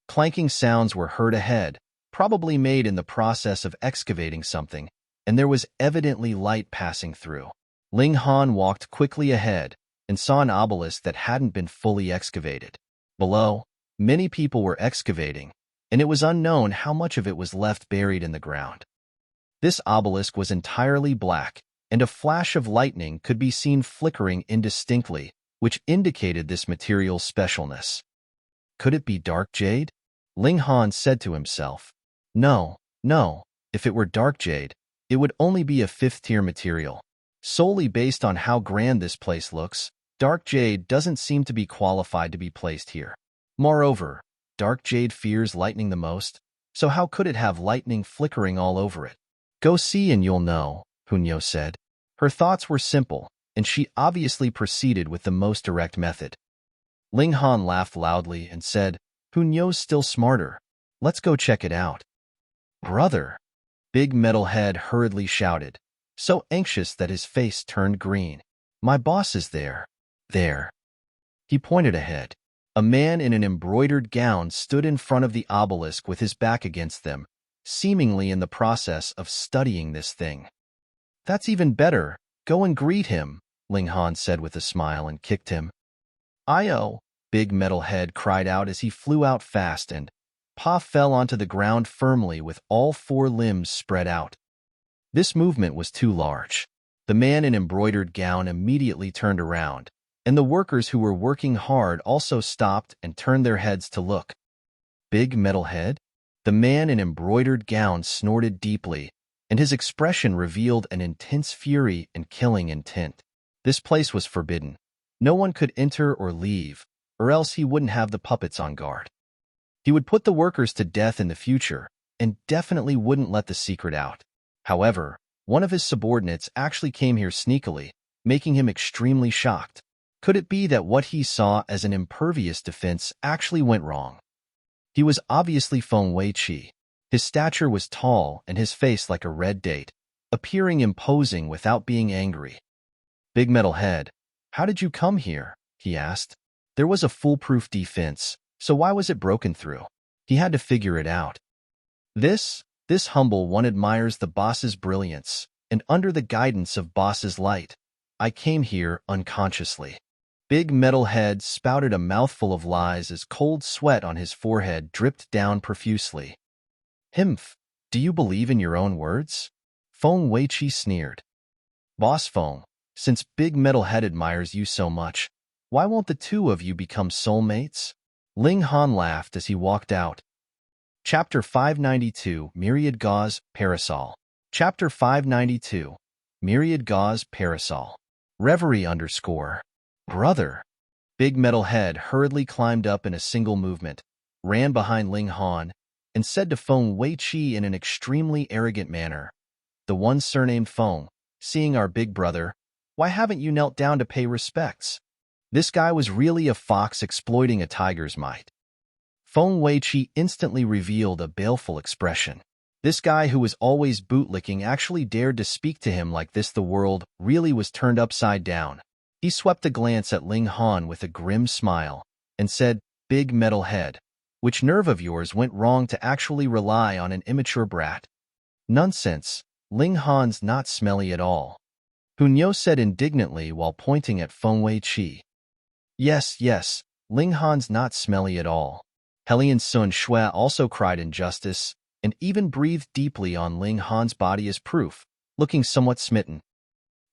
Clanking sounds were heard ahead, probably made in the process of excavating something, and there was evidently light passing through. Ling Han walked quickly ahead and saw an obelisk that hadn't been fully excavated. Below, many people were excavating, and it was unknown how much of it was left buried in the ground. This obelisk was entirely black, and a flash of lightning could be seen flickering indistinctly, which indicated this material's specialness. Could it be dark jade? Ling Han said to himself. No, if it were dark jade, it would only be a 5th-tier material. Solely based on how grand this place looks, dark jade doesn't seem to be qualified to be placed here. Moreover, dark jade fears lightning the most, so how could it have lightning flickering all over it? Go see and you'll know, Niu said. Her thoughts were simple, and she obviously proceeded with the most direct method. Ling Han laughed loudly and said, Niu's still smarter. Let's go check it out. Brother, Big Metal Head hurriedly shouted, so anxious that his face turned green. My boss is there. There. He pointed ahead. A man in an embroidered gown stood in front of the obelisk with his back against them, seemingly in the process of studying this thing. That's even better. Go and greet him, Ling Han said with a smile and kicked him. Io, Big Metal Head cried out as he flew out fast and Pa fell onto the ground firmly with all 4 limbs spread out. This movement was too large. The man in embroidered gown immediately turned around, and the workers who were working hard also stopped and turned their heads to look. Big Metal Head? The man in embroidered gown snorted deeply, and his expression revealed an intense fury and killing intent. This place was forbidden. No one could enter or leave, or else he wouldn't have the puppets on guard. He would put the workers to death in the future, and definitely wouldn't let the secret out. However, one of his subordinates actually came here sneakily, making him extremely shocked. Could it be that what he saw as an impervious defense actually went wrong? He was obviously Feng Weiqi. His stature was tall and his face like a red date, appearing imposing without being angry. Big Metal Head, how did you come here? He asked. There was a foolproof defense, so why was it broken through? He had to figure it out. This humble one admires the boss's brilliance, and under the guidance of boss's light, I came here unconsciously. Big Metal Head spouted a mouthful of lies as cold sweat on his forehead dripped down profusely. Himph, do you believe in your own words? Feng Weiqi sneered. Boss Feng, since Big Metal Head admires you so much, why won't the two of you become soulmates? Ling Han laughed as he walked out. Chapter 592, Myriad Gauze, Parasol. Chapter 592, Myriad Gauze, Parasol. Reverie _ Brother. Big Metal Head hurriedly climbed up in a single movement, ran behind Ling Han, and said to Feng Weiqi in an extremely arrogant manner, the one surnamed Feng, seeing our big brother, why haven't you knelt down to pay respects? This guy was really a fox exploiting a tiger's might. Feng Weiqi instantly revealed a baleful expression. This guy who was always bootlicking actually dared to speak to him like this. The world really was turned upside down. He swept a glance at Ling Han with a grim smile and said, Big Metal Head, which nerve of yours went wrong to actually rely on an immature brat? Nonsense, Ling Han's not smelly at all. Hunyo said indignantly while pointing at Feng Weiqi. Yes, Ling Han's not smelly at all. Helian Sun Shui also cried injustice, and even breathed deeply on Ling Han's body as proof, looking somewhat smitten.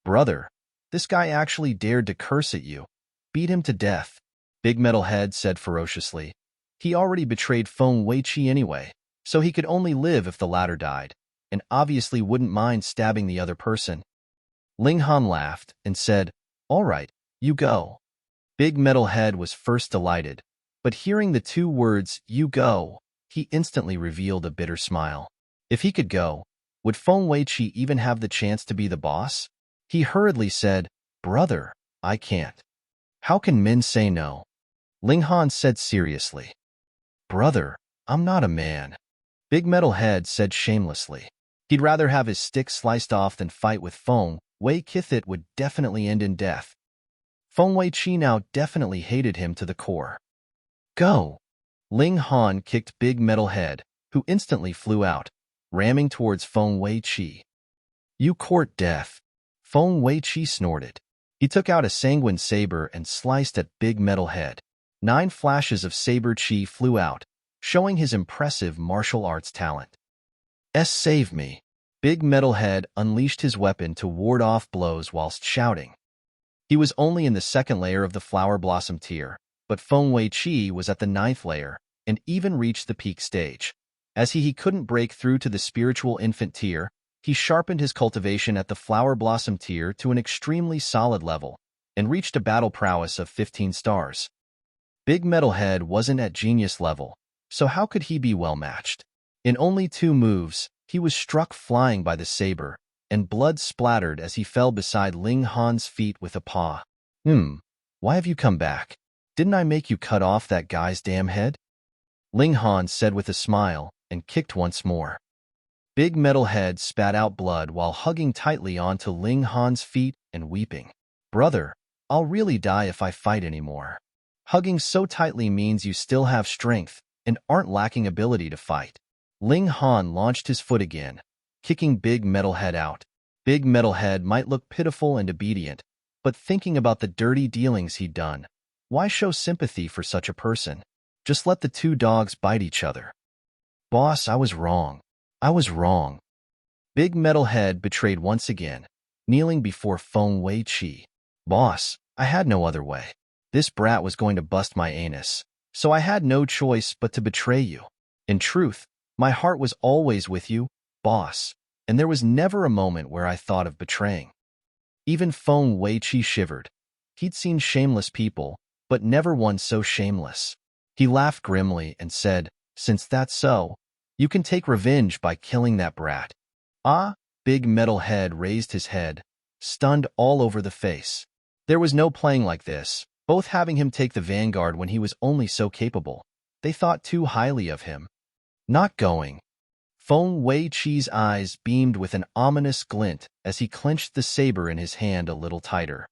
Brother, this guy actually dared to curse at you. Beat him to death, Big Metal Head said ferociously. He already betrayed Feng Weiqi anyway, so he could only live if the latter died, and obviously wouldn't mind stabbing the other person. Ling Han laughed and said, All right, you go. Big Metal Head was first delighted, but hearing the two words, you go, he instantly revealed a bitter smile. If he could go, would Feng Weiqi even have the chance to be the boss? He hurriedly said, Brother, I can't. How can men say no? Ling Han said seriously. Brother, I'm not a man. Big Metal Head said shamelessly. He'd rather have his stick sliced off than fight with Feng Weiqi. It would definitely end in death. Feng Weiqi now definitely hated him to the core. Go! Ling Han kicked Big Metal Head, who instantly flew out, ramming towards Feng Weiqi. You court death. Feng Weiqi snorted. He took out a sanguine saber and sliced at Big Metal Head. 9 flashes of saber chi flew out, showing his impressive martial arts talent. Save me. Big Metal Head unleashed his weapon to ward off blows whilst shouting. He was only in the 2nd layer of the Flower Blossom tier, but Feng Weiqi was at the 9th layer, and even reached the peak stage. As he couldn't break through to the Spiritual Infant tier, he sharpened his cultivation at the Flower Blossom tier to an extremely solid level, and reached a battle prowess of 15 stars. Big Metal Head wasn't at genius level, so how could he be well matched? In only 2 moves, he was struck flying by the saber, and blood splattered as he fell beside Ling Han's feet with a paw. Why have you come back? Didn't I make you cut off that guy's damn head? Ling Han said with a smile, and kicked once more. Big Metal Head spat out blood while hugging tightly onto Ling Han's feet and weeping. Brother, I'll really die if I fight anymore. Hugging so tightly means you still have strength and aren't lacking ability to fight. Ling Han launched his foot again, kicking Big Metal Head out. Big Metal Head might look pitiful and obedient, but thinking about the dirty dealings he'd done, why show sympathy for such a person? Just let the 2 dogs bite each other. Boss, I was wrong. I was wrong. Big Metal Head betrayed once again, kneeling before Feng Weiqi. Boss, I had no other way. This brat was going to bust my anus, so I had no choice but to betray you. In truth, my heart was always with you, boss, and there was never a moment where I thought of betraying. Even Feng Weiqi shivered. He'd seen shameless people, but never one so shameless. He laughed grimly and said, "Since that's so, you can take revenge by killing that brat." Ah, Big Metal Head raised his head, stunned all over the face. There was no playing like this, both having him take the vanguard when he was only so capable. They thought too highly of him. Not going. Feng Wei-Chi's eyes beamed with an ominous glint as he clenched the saber in his hand a little tighter.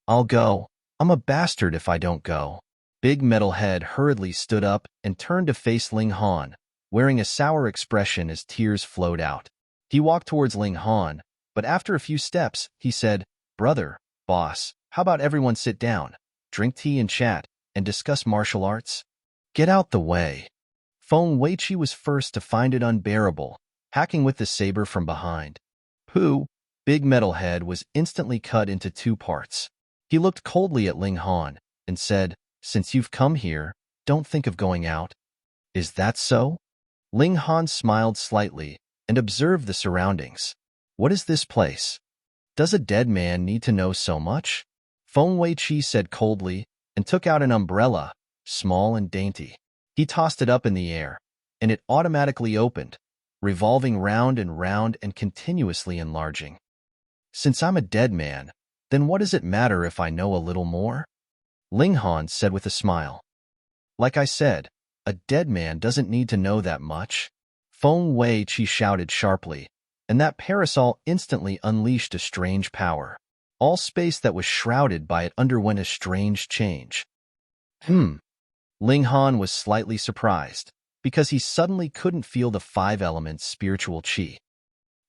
"I'll go. I'm a bastard if I don't go." Big Metal Head hurriedly stood up and turned to face Ling Han, wearing a sour expression as tears flowed out. He walked towards Ling Han, but after a few steps, he said, "Brother, boss, how about everyone sit down, drink tea and chat, and discuss martial arts?" "Get out the way." Feng Wei-Chi was first to find it unbearable, hacking with the saber from behind. Pooh! Big Metal Head was instantly cut into two parts. He looked coldly at Ling Han and said, "Since you've come here, don't think of going out." "Is that so?" Ling Han smiled slightly and observed the surroundings. "What is this place? Does a dead man need to know so much?" Feng Wei-Chi said coldly and took out an umbrella, small and dainty. He tossed it up in the air, and it automatically opened, revolving round and continuously enlarging. "Since I'm a dead man, then what does it matter if I know a little more?" Ling Han said with a smile. "Like I said, a dead man doesn't need to know that much." Feng Wei-Chi shouted sharply, and that parasol instantly unleashed a strange power. All space that was shrouded by it underwent a strange change. Ling Han was slightly surprised, because he suddenly couldn't feel the 5 elements spiritual qi.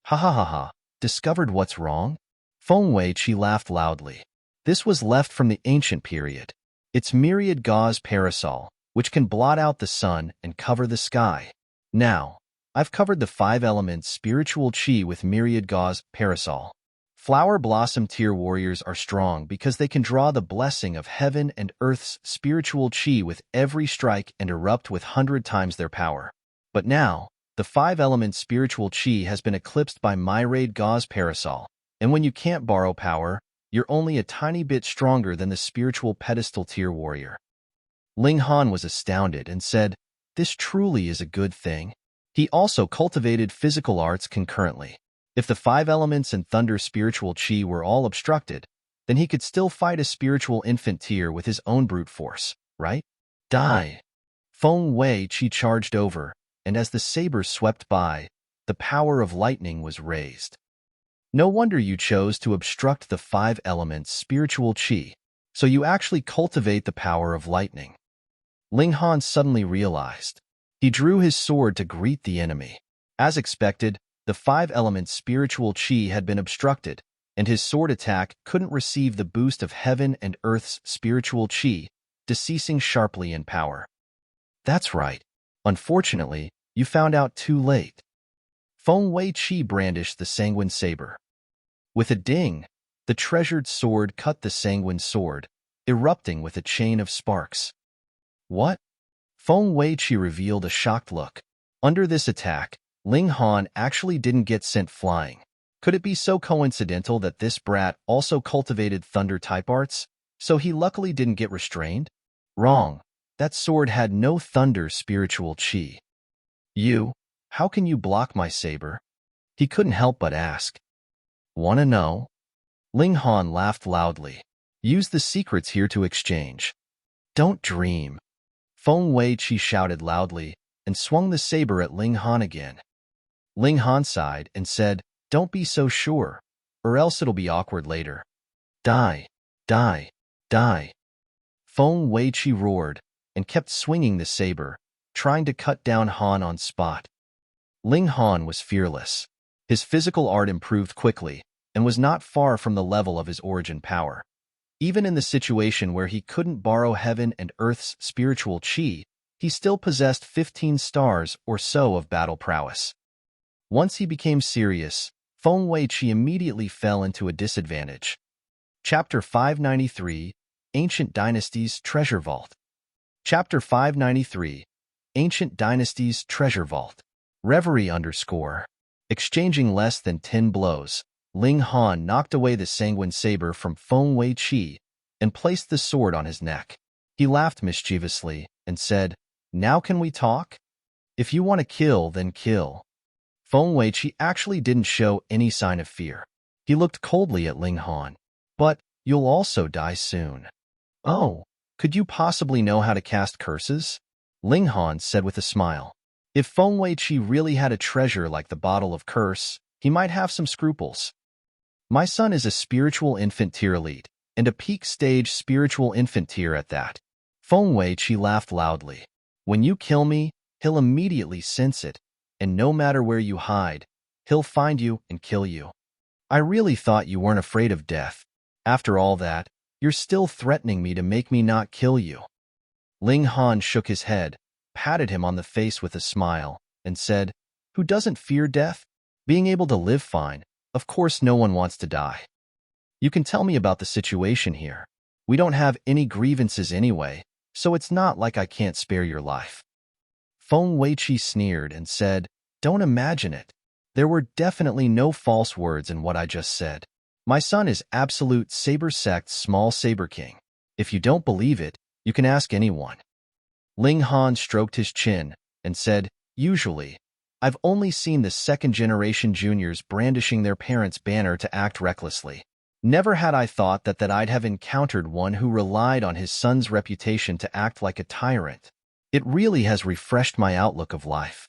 "Ha ha ha ha, discovered what's wrong?" Feng Wei-Chi laughed loudly. This was left from the ancient period. It's Myriad Gauze Parasol, which can blot out the sun and cover the sky. Now, I've covered the 5 elements spiritual qi with Myriad Gauze Parasol. Flower Blossom Tier warriors are strong because they can draw the blessing of heaven and earth's spiritual qi with every strike and erupt with 100 times their power. But now, the 5 elements spiritual qi has been eclipsed by Myriad Gauze Parasol, and when you can't borrow power, you're only a tiny bit stronger than the spiritual pedestal tier warrior. Ling Han was astounded and said, "This truly is a good thing." He also cultivated physical arts concurrently. If the 5 elements and thunder spiritual qi were all obstructed, then he could still fight a spiritual infant tier with his own brute force, right? Die! Feng Wei-Chi charged over, and as the saber swept by, the power of lightning was raised. No wonder you chose to obstruct the 5 elements spiritual qi, so you actually cultivate the power of lightning. Ling Han suddenly realized. He drew his sword to greet the enemy. As expected, the 5 elements spiritual qi had been obstructed, and his sword attack couldn't receive the boost of heaven and earth's spiritual qi, deceasing sharply in power. "That's right. Unfortunately, you found out too late." Feng Wei-Chi brandished the sanguine saber. With a ding, the treasured sword cut the sanguine sword, erupting with a chain of sparks. "What?" Feng Wei-Chi revealed a shocked look. Under this attack, Ling Han actually didn't get sent flying. Could it be so coincidental that this brat also cultivated thunder-type arts, so he luckily didn't get restrained? Wrong. That sword had no thunder spiritual qi. How can you block my saber?" He couldn't help but ask. "Wanna know?" Ling Han laughed loudly. "Use the secrets here to exchange." "Don't dream." Feng Wei-Chi shouted loudly and swung the saber at Ling Han again. Ling Han sighed and said, "Don't be so sure, or else it'll be awkward later." "Die, die, die." Feng Wei-Chi roared and kept swinging the saber, trying to cut down Han on spot. Ling Han was fearless. His physical art improved quickly and was not far from the level of his origin power. Even in the situation where he couldn't borrow heaven and earth's spiritual qi, he still possessed 15 stars or so of battle prowess. Once he became serious, Feng Wei-Chi immediately fell into a disadvantage. Chapter 593, Ancient Dynasties Treasure Vault. Chapter 593, Ancient Dynasties Treasure Vault. Reverie _ Exchanging less than 10 blows, Ling Han knocked away the sanguine saber from Feng Wei-Chi and placed the sword on his neck. He laughed mischievously and said, "Now can we talk? If you want to kill, then kill." Feng Weiqi actually didn't show any sign of fear. He looked coldly at Ling Han. "But you'll also die soon." "Oh, could you possibly know how to cast curses?" Ling Han said with a smile. If Feng Weiqi really had a treasure like the bottle of curse, he might have some scruples. "My son is a spiritual infant tier elite, and a peak stage spiritual infant tier at that." Feng Weiqi laughed loudly. "When you kill me, he'll immediately sense it, and no matter where you hide, he'll find you and kill you. I really thought you weren't afraid of death. After all that, you're still threatening me to make me not kill you." Ling Han shook his head, patted him on the face with a smile, and said, "Who doesn't fear death? Being able to live fine. Of course no one wants to die. You can tell me about the situation here. We don't have any grievances anyway, so it's not like I can't spare your life." Feng Weiqi sneered and said, "Don't imagine it. There were definitely no false words in what I just said. My son is absolute Saber Sect's small Saber King. If you don't believe it, you can ask anyone." Ling Han stroked his chin and said, "Usually, I've only seen the second-generation juniors brandishing their parents' banner to act recklessly. Never had I thought that I'd have encountered one who relied on his son's reputation to act like a tyrant. It really has refreshed my outlook of life."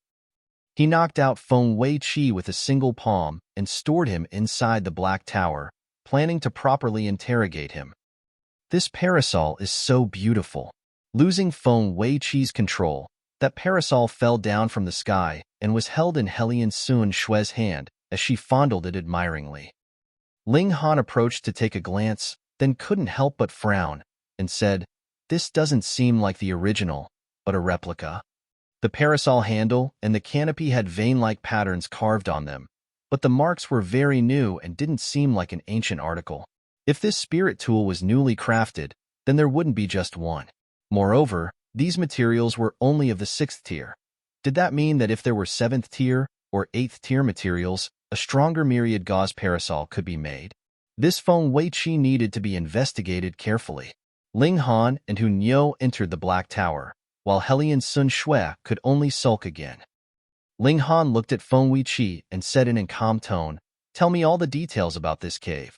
He knocked out Feng Weiqi with a single palm and stored him inside the Black Tower, planning to properly interrogate him. "This parasol is so beautiful." Losing Feng Weiqi's control, that parasol fell down from the sky and was held in Helian Sun Shue's hand as she fondled it admiringly. Ling Han approached to take a glance, then couldn't help but frown, and said, "This doesn't seem like the original, but a replica." The parasol handle and the canopy had vein-like patterns carved on them, but the marks were very new and didn't seem like an ancient article. If this spirit tool was newly crafted, then there wouldn't be just one. Moreover, these materials were only of the 6th tier. Did that mean that if there were 7th tier or 8th tier materials, a stronger Myriad Gauze parasol could be made? This Feng Weiqi needed to be investigated carefully. Ling Han and Hu Niu entered the Black Tower, while Helian Sun Shui could only sulk again. Ling Han looked at Feng Weiqi and said in a calm tone, "Tell me all the details about this cave."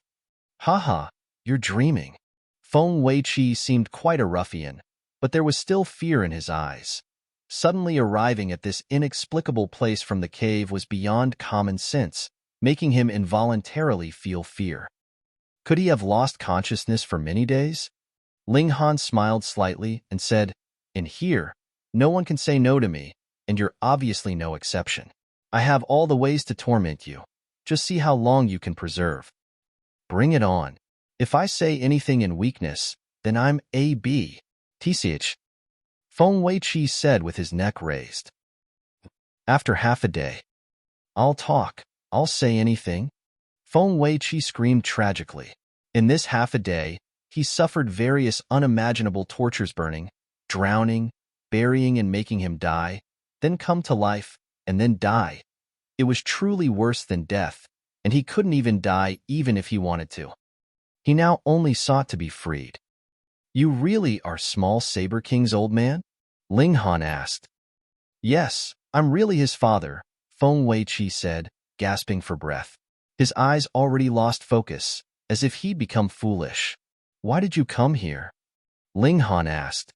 "Haha, you're dreaming." Feng Weiqi seemed quite a ruffian, but there was still fear in his eyes. Suddenly arriving at this inexplicable place from the cave was beyond common sense, making him involuntarily feel fear. Could he have lost consciousness for many days? Ling Han smiled slightly and said, "In here, no one can say no to me, and you're obviously no exception. I have all the ways to torment you. Just see how long you can preserve. Bring it on. If I say anything in weakness, then I'm A.B. TCH." Feng Weiqi said with his neck raised. "After half a day. I'll talk. I'll say anything." Feng Weiqi screamed tragically. In this half a day, he suffered various unimaginable tortures: burning, drowning, burying and making him die, then come to life, and then die. It was truly worse than death, and he couldn't even die even if he wanted to. He now only sought to be freed. "You really are small Saber King's old man?" Ling Han asked. "Yes, I'm really his father," Feng Weiqi said, gasping for breath. His eyes already lost focus, as if he'd become foolish. "Why did you come here?" Ling Han asked.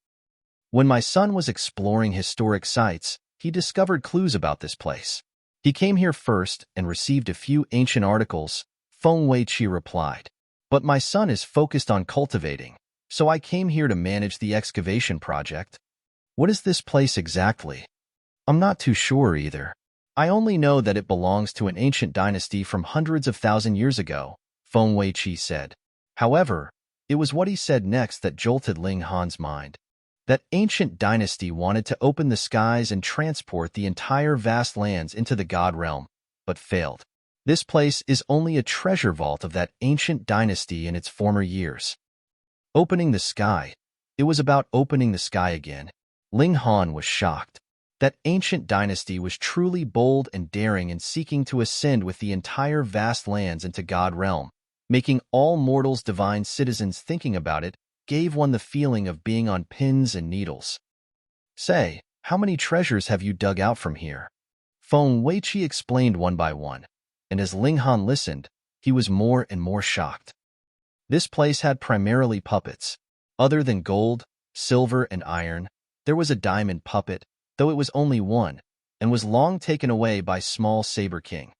"When my son was exploring historic sites, he discovered clues about this place. He came here first and received a few ancient articles," Feng Weiqi replied. "But my son is focused on cultivating, so I came here to manage the excavation project." "What is this place exactly?" "I'm not too sure either. I only know that it belongs to an ancient dynasty from hundreds of thousand years ago," Feng Weiqi said. However, it was what he said next that jolted Ling Han's mind. That ancient dynasty wanted to open the skies and transport the entire vast lands into the God realm, but failed. This place is only a treasure vault of that ancient dynasty in its former years. Opening the sky. It was about opening the sky again. Ling Han was shocked. That ancient dynasty was truly bold and daring in seeking to ascend with the entire vast lands into God realm, making all mortals divine citizens. Thinking about it, gave one the feeling of being on pins and needles. "Say, how many treasures have you dug out from here?" Feng Weiqi explained one by one, and as Ling Han listened, he was more and more shocked. This place had primarily puppets. Other than gold, silver, and iron, there was a diamond puppet, though it was only one, and was long taken away by small Saber King.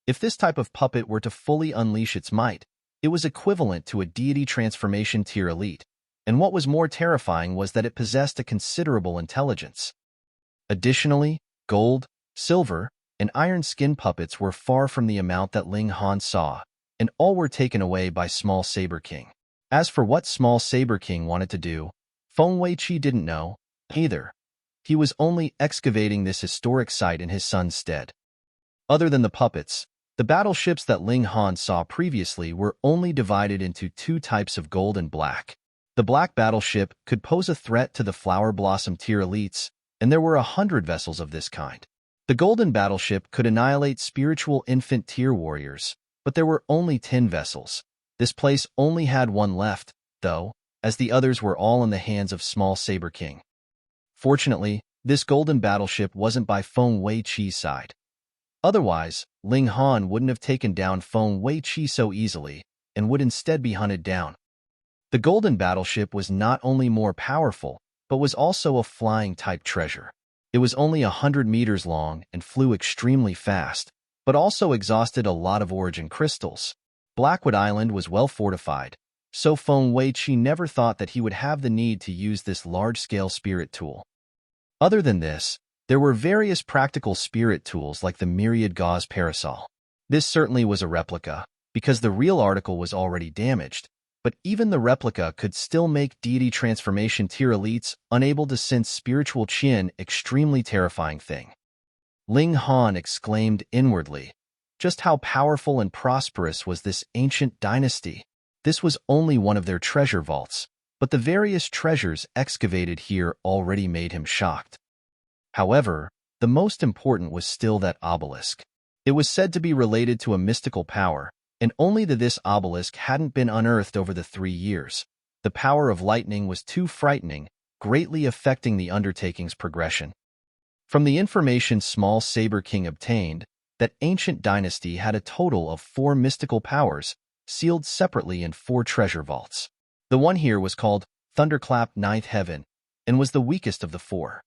If this type of puppet were to fully unleash its might, it was equivalent to a deity transformation tier elite, and what was more terrifying was that it possessed a considerable intelligence. Additionally, gold, silver, and iron skin puppets were far from the amount that Ling Han saw, and all were taken away by small Saber King. As for what small Saber King wanted to do, Feng Weiqi didn't know, either. He was only excavating this historic site in his son's stead. Other than the puppets, the battleships that Ling Han saw previously were only divided into two types of gold and black. The black battleship could pose a threat to the Flower Blossom tier elites, and there were 100 vessels of this kind. The golden battleship could annihilate spiritual infant tier warriors, but there were only 10 vessels. This place only had one left, though, as the others were all in the hands of small Saber King. Fortunately, this golden battleship wasn't by Feng Weiqi's side. Otherwise, Ling Han wouldn't have taken down Feng Weiqi so easily, and would instead be hunted down. The golden battleship was not only more powerful, but was also a flying-type treasure. It was only 100 meters long and flew extremely fast, but also exhausted a lot of origin crystals. Blackwood Island was well fortified, so Feng Weiqi never thought that he would have the need to use this large-scale spirit tool. Other than this, there were various practical spirit tools like the Myriad Gauze Parasol. This certainly was a replica, because the real article was already damaged, but even the replica could still make deity transformation tier elites unable to sense spiritual Qin extremely terrifying thing. Ling Han exclaimed inwardly, just how powerful and prosperous was this ancient dynasty. This was only one of their treasure vaults, but the various treasures excavated here already made him shocked. However, the most important was still that obelisk. It was said to be related to a mystical power, and only that this obelisk hadn't been unearthed over the 3 years. The power of lightning was too frightening, greatly affecting the undertaking's progression. From the information small Saber King obtained, that ancient dynasty had a total of 4 mystical powers, sealed separately in 4 treasure vaults. The one here was called Thunderclap Ninth Heaven, and was the weakest of the 4.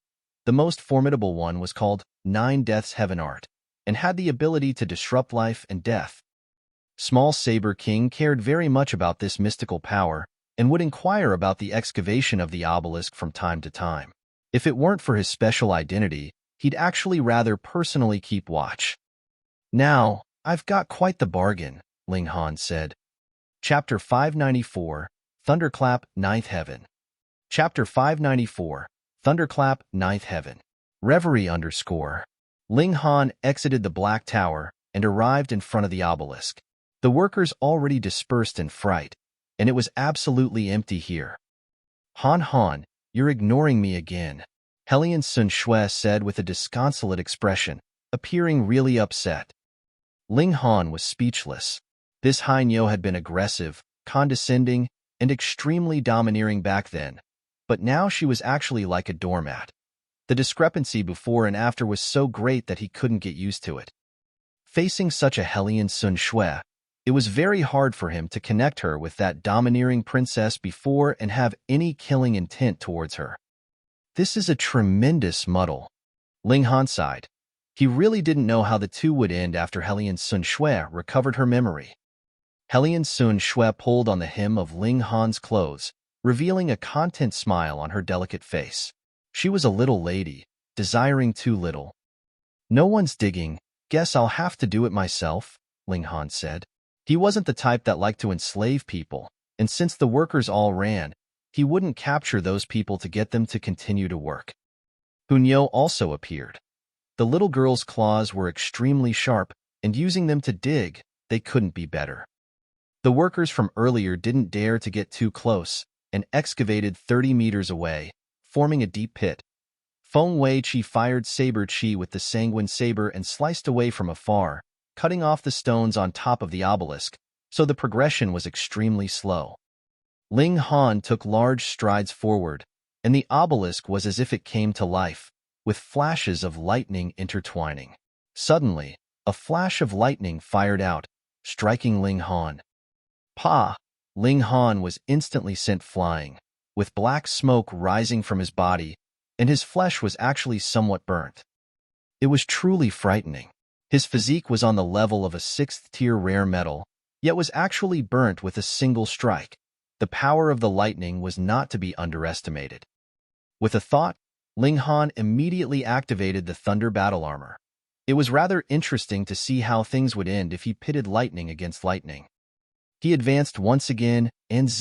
The most formidable one was called 9 Deaths Heaven Art, and had the ability to disrupt life and death. Small Saber King cared very much about this mystical power, and would inquire about the excavation of the obelisk from time to time. If it weren't for his special identity, he'd actually rather personally keep watch. "Now, I've got quite the bargain," Ling Han said. Chapter 594, Thunderclap Ninth Heaven. Chapter 594, Thunderclap Ninth Heaven. Reverie _ Ling Han exited the Black Tower and arrived in front of the obelisk. The workers already dispersed in fright, and it was absolutely empty here. Han, you're ignoring me again," Hellion Sun Shui said with a disconsolate expression, appearing really upset. Ling Han was speechless. This Hainyo had been aggressive, condescending, and extremely domineering back then, but now she was actually like a doormat. The discrepancy before and after was so great that he couldn't get used to it. Facing such a Hellion Sun Shui, it was very hard for him to connect her with that domineering princess before and have any killing intent towards her. This is a tremendous muddle. Ling Han sighed. He really didn't know how the two would end after Hellion Sun Shui recovered her memory. Hellion Sun Shui pulled on the hem of Ling Han's clothes, revealing a content smile on her delicate face. She was a little lady, desiring too little. "No one's digging, guess I'll have to do it myself," Ling Han said. He wasn't the type that liked to enslave people, and since the workers all ran, he wouldn't capture those people to get them to continue to work. Hunyo also appeared. The little girl's claws were extremely sharp, and using them to dig, they couldn't be better. The workers from earlier didn't dare to get too close, and excavated 30 meters away, forming a deep pit. Feng Weiqi fired Saber Chi with the Sanguine Saber and sliced away from afar, cutting off the stones on top of the obelisk, so the progression was extremely slow. Ling Han took large strides forward, and the obelisk was as if it came to life, with flashes of lightning intertwining. Suddenly, a flash of lightning fired out, striking Ling Han. Pa! Ling Han was instantly sent flying, with black smoke rising from his body, and his flesh was actually somewhat burnt. It was truly frightening. His physique was on the level of a 6th-tier rare metal, yet was actually burnt with a single strike. The power of the lightning was not to be underestimated. With a thought, Ling Han immediately activated the Thunder Battle Armor. It was rather interesting to see how things would end if he pitted lightning against lightning. He advanced once again, and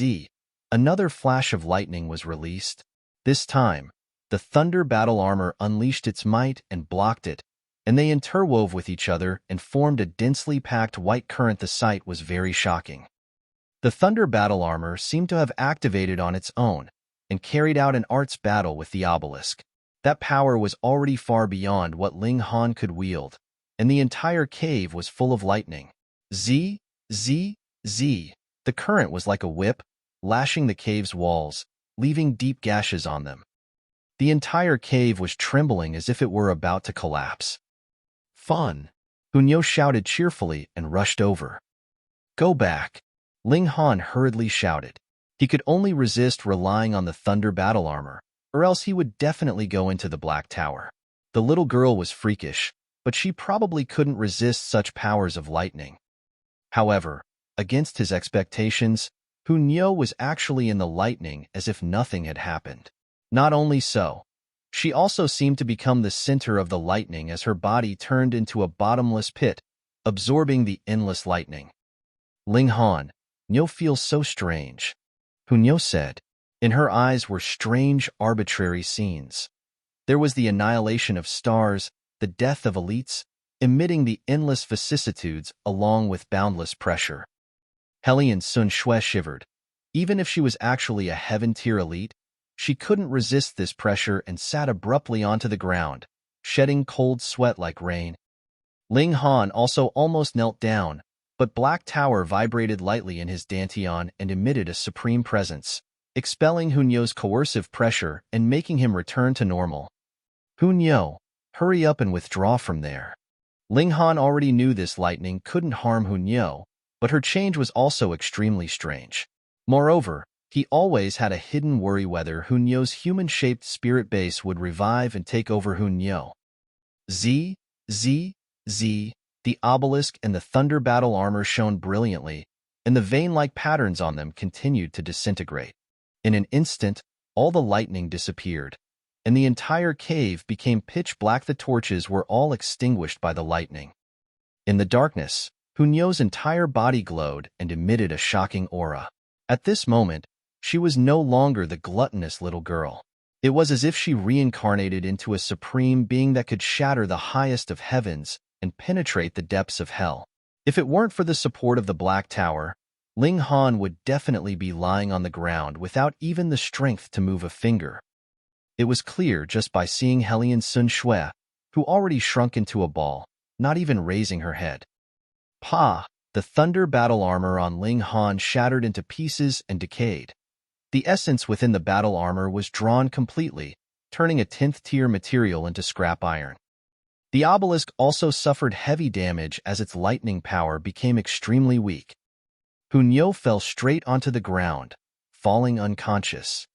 another flash of lightning was released. This time, the Thunder Battle Armor unleashed its might and blocked it, and they interwove with each other and formed a densely packed white current. The sight was very shocking. The Thunder Battle Armor seemed to have activated on its own and carried out an arts battle with the obelisk. That power was already far beyond what Ling Han could wield, and the entire cave was full of lightning. Z. The current was like a whip, lashing the cave's walls, leaving deep gashes on them. The entire cave was trembling as if it were about to collapse. Fun! Niu shouted cheerfully and rushed over. Go back! Ling Han hurriedly shouted. He could only resist relying on the Thunder Battle Armor, or else he would definitely go into the Black Tower. The little girl was freakish, but she probably couldn't resist such powers of lightning. However, against his expectations, Niu was actually in the lightning as if nothing had happened. Not only so, she also seemed to become the center of the lightning as her body turned into a bottomless pit, absorbing the endless lightning. Ling Han, Niu feels so strange, Niu said. In her eyes were strange, arbitrary scenes. There was the annihilation of stars, the death of elites, emitting the endless vicissitudes along with boundless pressure. Hellion Sun Shui shivered. Even if she was actually a heaven-tier elite, she couldn't resist this pressure and sat abruptly onto the ground, shedding cold sweat like rain. Ling Han also almost knelt down, but Black Tower vibrated lightly in his dantian and emitted a supreme presence, expelling Niu's coercive pressure and making him return to normal. Niu, hurry up and withdraw from there. Ling Han already knew this lightning couldn't harm Niu, but her change was also extremely strange. Moreover, he always had a hidden worry whether Niu's human-shaped spirit base would revive and take over Niu. Z, the obelisk and the Thunder Battle Armor shone brilliantly, and the vein-like patterns on them continued to disintegrate. In an instant, all the lightning disappeared, and the entire cave became pitch black. The torches were all extinguished by the lightning. In the darkness, Niu's entire body glowed and emitted a shocking aura. At this moment, she was no longer the gluttonous little girl. It was as if she reincarnated into a supreme being that could shatter the highest of heavens and penetrate the depths of hell. If it weren't for the support of the Black Tower, Ling Han would definitely be lying on the ground without even the strength to move a finger. It was clear just by seeing Hellion Sun Shui, who already shrunk into a ball, not even raising her head. Pa! The Thunder Battle Armor on Ling Han shattered into pieces and decayed. The essence within the battle armor was drawn completely, turning a 10th-tier material into scrap iron. The obelisk also suffered heavy damage as its lightning power became extremely weak. Niu fell straight onto the ground, falling unconscious.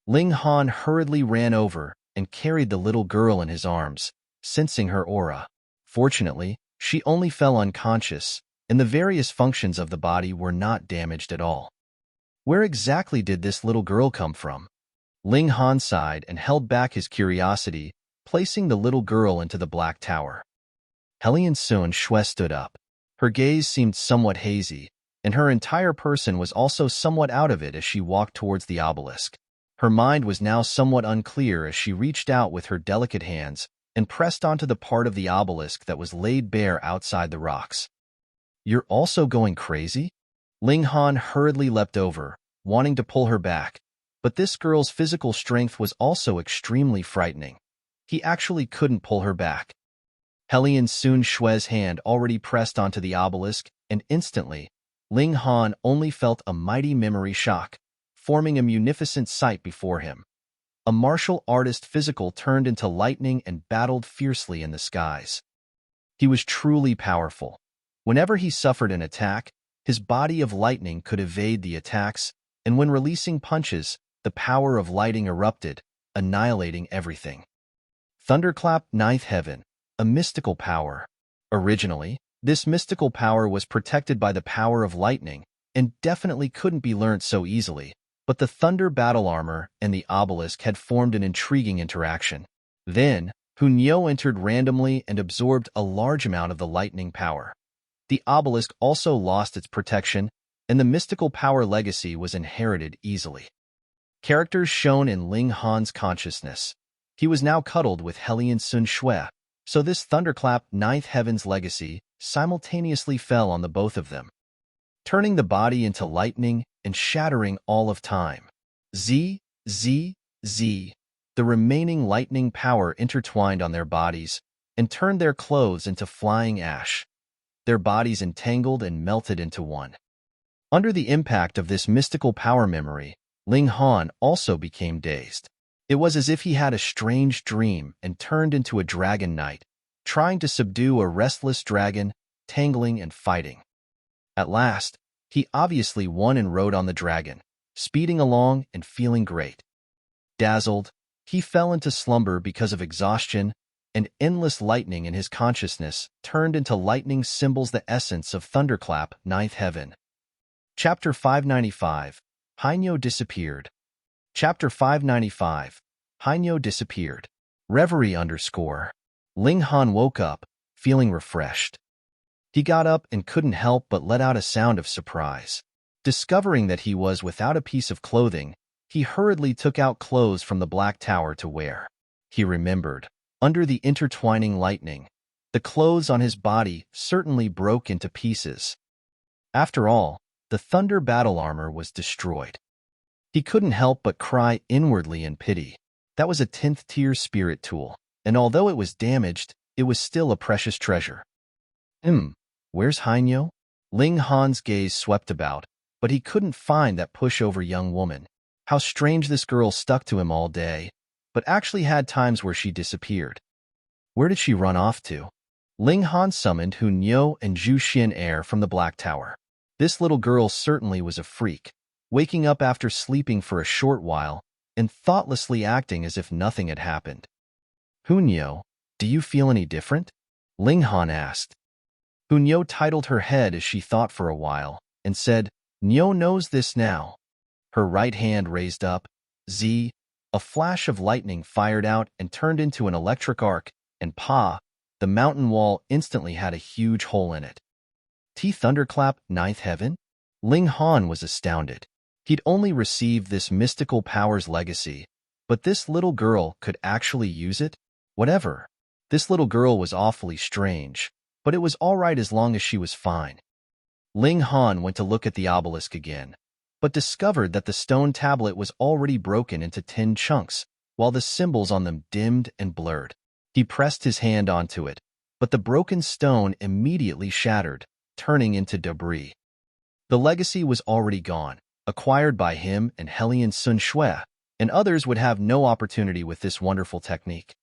Ling Han hurriedly ran over and carried the little girl in his arms, sensing her aura. Fortunately, she only fell unconscious, and the various functions of the body were not damaged at all. Where exactly did this little girl come from? Ling Han sighed and held back his curiosity, placing the little girl into the Black Tower. Hellion Sun Shui stood up. Her gaze seemed somewhat hazy, and her entire person was also somewhat out of it as she walked towards the obelisk. Her mind was now somewhat unclear as she reached out with her delicate hands and pressed onto the part of the obelisk that was laid bare outside the rocks. You're also going crazy? Ling Han hurriedly leapt over, wanting to pull her back, but this girl's physical strength was also extremely frightening. He actually couldn't pull her back. Hellion Sun Shui's hand already pressed onto the obelisk, and instantly, Ling Han only felt a mighty memory shock, forming a munificent sight before him. A martial artist physical turned into lightning and battled fiercely in the skies. He was truly powerful. Whenever he suffered an attack, his body of lightning could evade the attacks, and when releasing punches, the power of lightning erupted, annihilating everything. Thunderclap, Ninth Heaven, a mystical power. Originally, this mystical power was protected by the power of lightning, and definitely couldn't be learnt so easily, but the Thunder battle armor and the obelisk had formed an intriguing interaction. Then, Niu entered randomly and absorbed a large amount of the lightning power. The obelisk also lost its protection, and the mystical power legacy was inherited easily. Characters shown in Ling Han's consciousness. He was now cuddled with Hellion Sun Shui, so this Thunderclap Ninth Heaven's legacy simultaneously fell on the both of them, turning the body into lightning and shattering all of time. Z. The remaining lightning power intertwined on their bodies and turned their clothes into flying ash. Their bodies entangled and melted into one. Under the impact of this mystical power memory, Ling Han also became dazed. It was as if he had a strange dream and turned into a dragon knight, trying to subdue a restless dragon, tangling and fighting. At last, he obviously won and rode on the dragon, speeding along and feeling great. Dazzled, he fell into slumber because of exhaustion, and endless lightning in his consciousness turned into lightning symbols, the essence of Thunderclap, Ninth Heaven. Chapter 595, Niu Disappeared. Chapter 595, Niu Disappeared. Reverie _ Ling Han woke up, feeling refreshed. He got up and couldn't help but let out a sound of surprise. Discovering that he was without a piece of clothing, he hurriedly took out clothes from the Black Tower to wear. He remembered, under the intertwining lightning, the clothes on his body certainly broke into pieces. After all, the Thunder battle armor was destroyed. He couldn't help but cry inwardly in pity. That was a 10th tier spirit tool, and although it was damaged, it was still a precious treasure. Where's Niu? Ling Han's gaze swept about, but he couldn't find that pushover young woman. How strange this girl stuck to him all day, but actually had times where she disappeared. Where did she run off to? Ling Han summoned Niu and Zhu Xin Air from the Black Tower. This little girl certainly was a freak, waking up after sleeping for a short while and thoughtlessly acting as if nothing had happened. Niu, do you feel any different? Ling Han asked. Niu titled her head as she thought for a while and said, Niu knows this now. Her right hand raised up. Z. A flash of lightning fired out and turned into an electric arc, and the mountain wall instantly had a huge hole in it. Thunderclap, Ninth Heaven? Ling Han was astounded. He'd only received this mystical power's legacy, but this little girl could actually use it? Whatever. This little girl was awfully strange, but it was all right as long as she was fine. Ling Han went to look at the obelisk again, but discovered that the stone tablet was already broken into 10 chunks, while the symbols on them dimmed and blurred. He pressed his hand onto it, but the broken stone immediately shattered, turning into debris. The legacy was already gone, acquired by him and Hellion Sun Shui, and others would have no opportunity with this wonderful technique.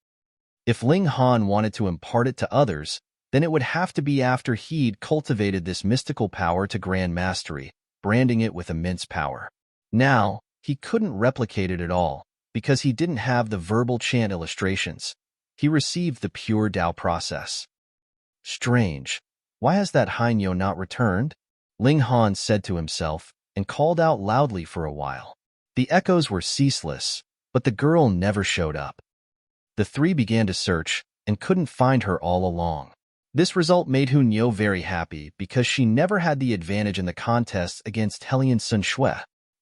If Ling Han wanted to impart it to others, then it would have to be after he'd cultivated this mystical power to grand mastery, branding it with immense power. Now, he couldn't replicate it at all, because he didn't have the verbal chant illustrations. He received the pure Tao process. Strange. Why has that Niu not returned? Ling Han said to himself, and called out loudly for a while. The echoes were ceaseless, but the girl never showed up. The three began to search, and couldn't find her all along. This result made Niu very happy because she never had the advantage in the contests against Hellion Sun Shui.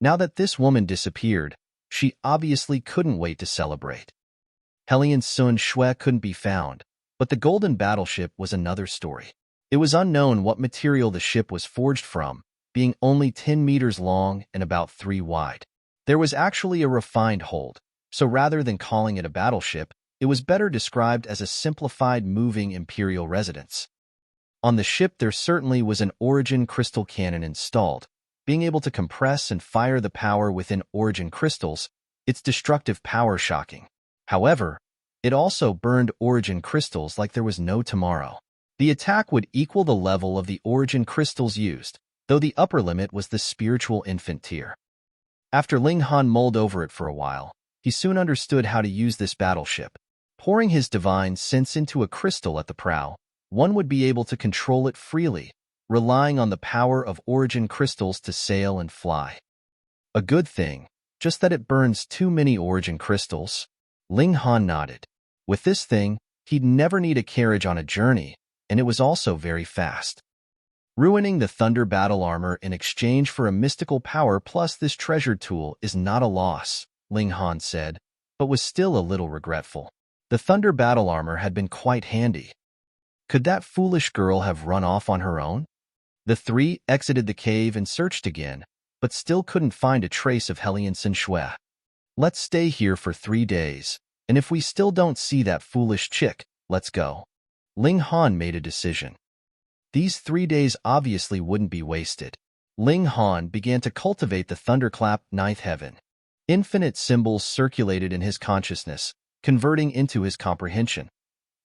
Now that this woman disappeared, she obviously couldn't wait to celebrate. Hellion Sun Shui couldn't be found, but the golden battleship was another story. It was unknown what material the ship was forged from, being only 10 meters long and about 3 wide. There was actually a refined hold, so rather than calling it a battleship, it was better described as a simplified moving imperial residence. On the ship there certainly was an origin crystal cannon installed, being able to compress and fire the power within origin crystals, its destructive power shocking. However, it also burned origin crystals like there was no tomorrow. The attack would equal the level of the origin crystals used, though the upper limit was the spiritual infant tier. After Ling Han mulled over it for a while, he soon understood how to use this battleship. Pouring his divine sense into a crystal at the prow, one would be able to control it freely, relying on the power of origin crystals to sail and fly. A good thing, just that it burns too many origin crystals. Ling Han nodded. With this thing, he'd never need a carriage on a journey, and it was also very fast. Ruining the Thunder battle armor in exchange for a mystical power plus this treasure tool is not a loss, Ling Han said, but was still a little regretful. The Thunder battle armor had been quite handy. Could that foolish girl have run off on her own? The three exited the cave and searched again, but still couldn't find a trace of Hellion Shui. Let's stay here for 3 days, and if we still don't see that foolish chick, let's go. Ling Han made a decision. These 3 days obviously wouldn't be wasted. Ling Han began to cultivate the Thunderclap ninth heaven. Infinite symbols circulated in his consciousness, converting into his comprehension.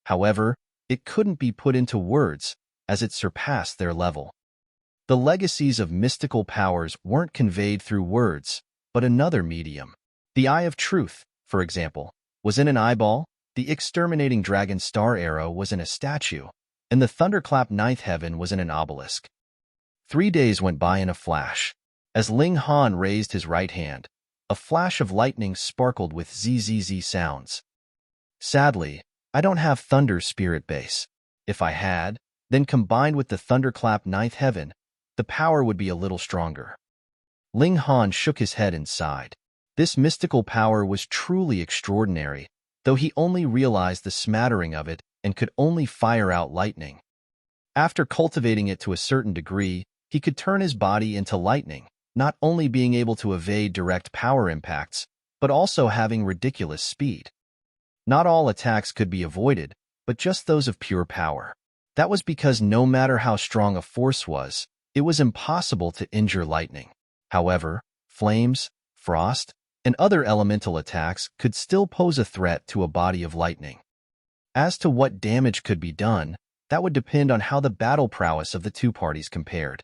However, it couldn't be put into words, as it surpassed their level. The legacies of mystical powers weren't conveyed through words, but another medium. The Eye of Truth, for example, was in an eyeball, the exterminating dragon star arrow was in a statue, and the Thunderclap ninth heaven was in an obelisk. 3 days went by in a flash. As Ling Han raised his right hand, a flash of lightning sparkled with zzz sounds. Sadly, I don't have Thunder Spirit Base. If I had, then combined with the Thunderclap ninth heaven, the power would be a little stronger. Ling Han shook his head and sighed. This mystical power was truly extraordinary, though he only realized the smattering of it and could only fire out lightning. After cultivating it to a certain degree, he could turn his body into lightning, not only being able to evade direct power impacts, but also having ridiculous speed. Not all attacks could be avoided, but just those of pure power. That was because no matter how strong a force was, it was impossible to injure lightning. However, flames, frost, and other elemental attacks could still pose a threat to a body of lightning. As to what damage could be done, that would depend on how the battle prowess of the two parties compared.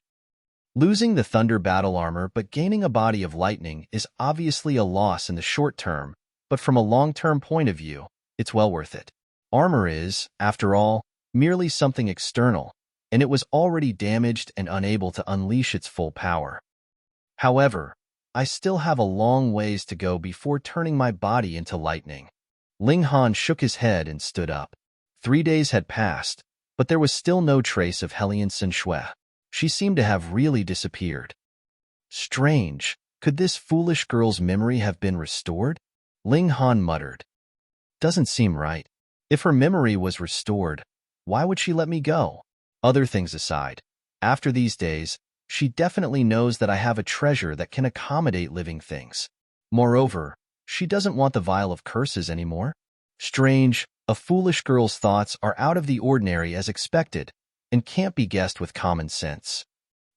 Losing the Thunder battle armor but gaining a body of lightning is obviously a loss in the short term, but from a long-term point of view, it's well worth it. Armor is, after all, merely something external, and it was already damaged and unable to unleash its full power. However, I still have a long ways to go before turning my body into lightning. Ling Han shook his head and stood up. 3 days had passed, but there was still no trace of Hellion Shui. She seemed to have really disappeared. Strange, could this foolish girl's memory have been restored? Ling Han muttered. Doesn't seem right. If her memory was restored, why would she let me go? Other things aside, after these days, she definitely knows that I have a treasure that can accommodate living things. Moreover, she doesn't want the vial of curses anymore. Strange, a foolish girl's thoughts are out of the ordinary as expected, and can't be guessed with common sense.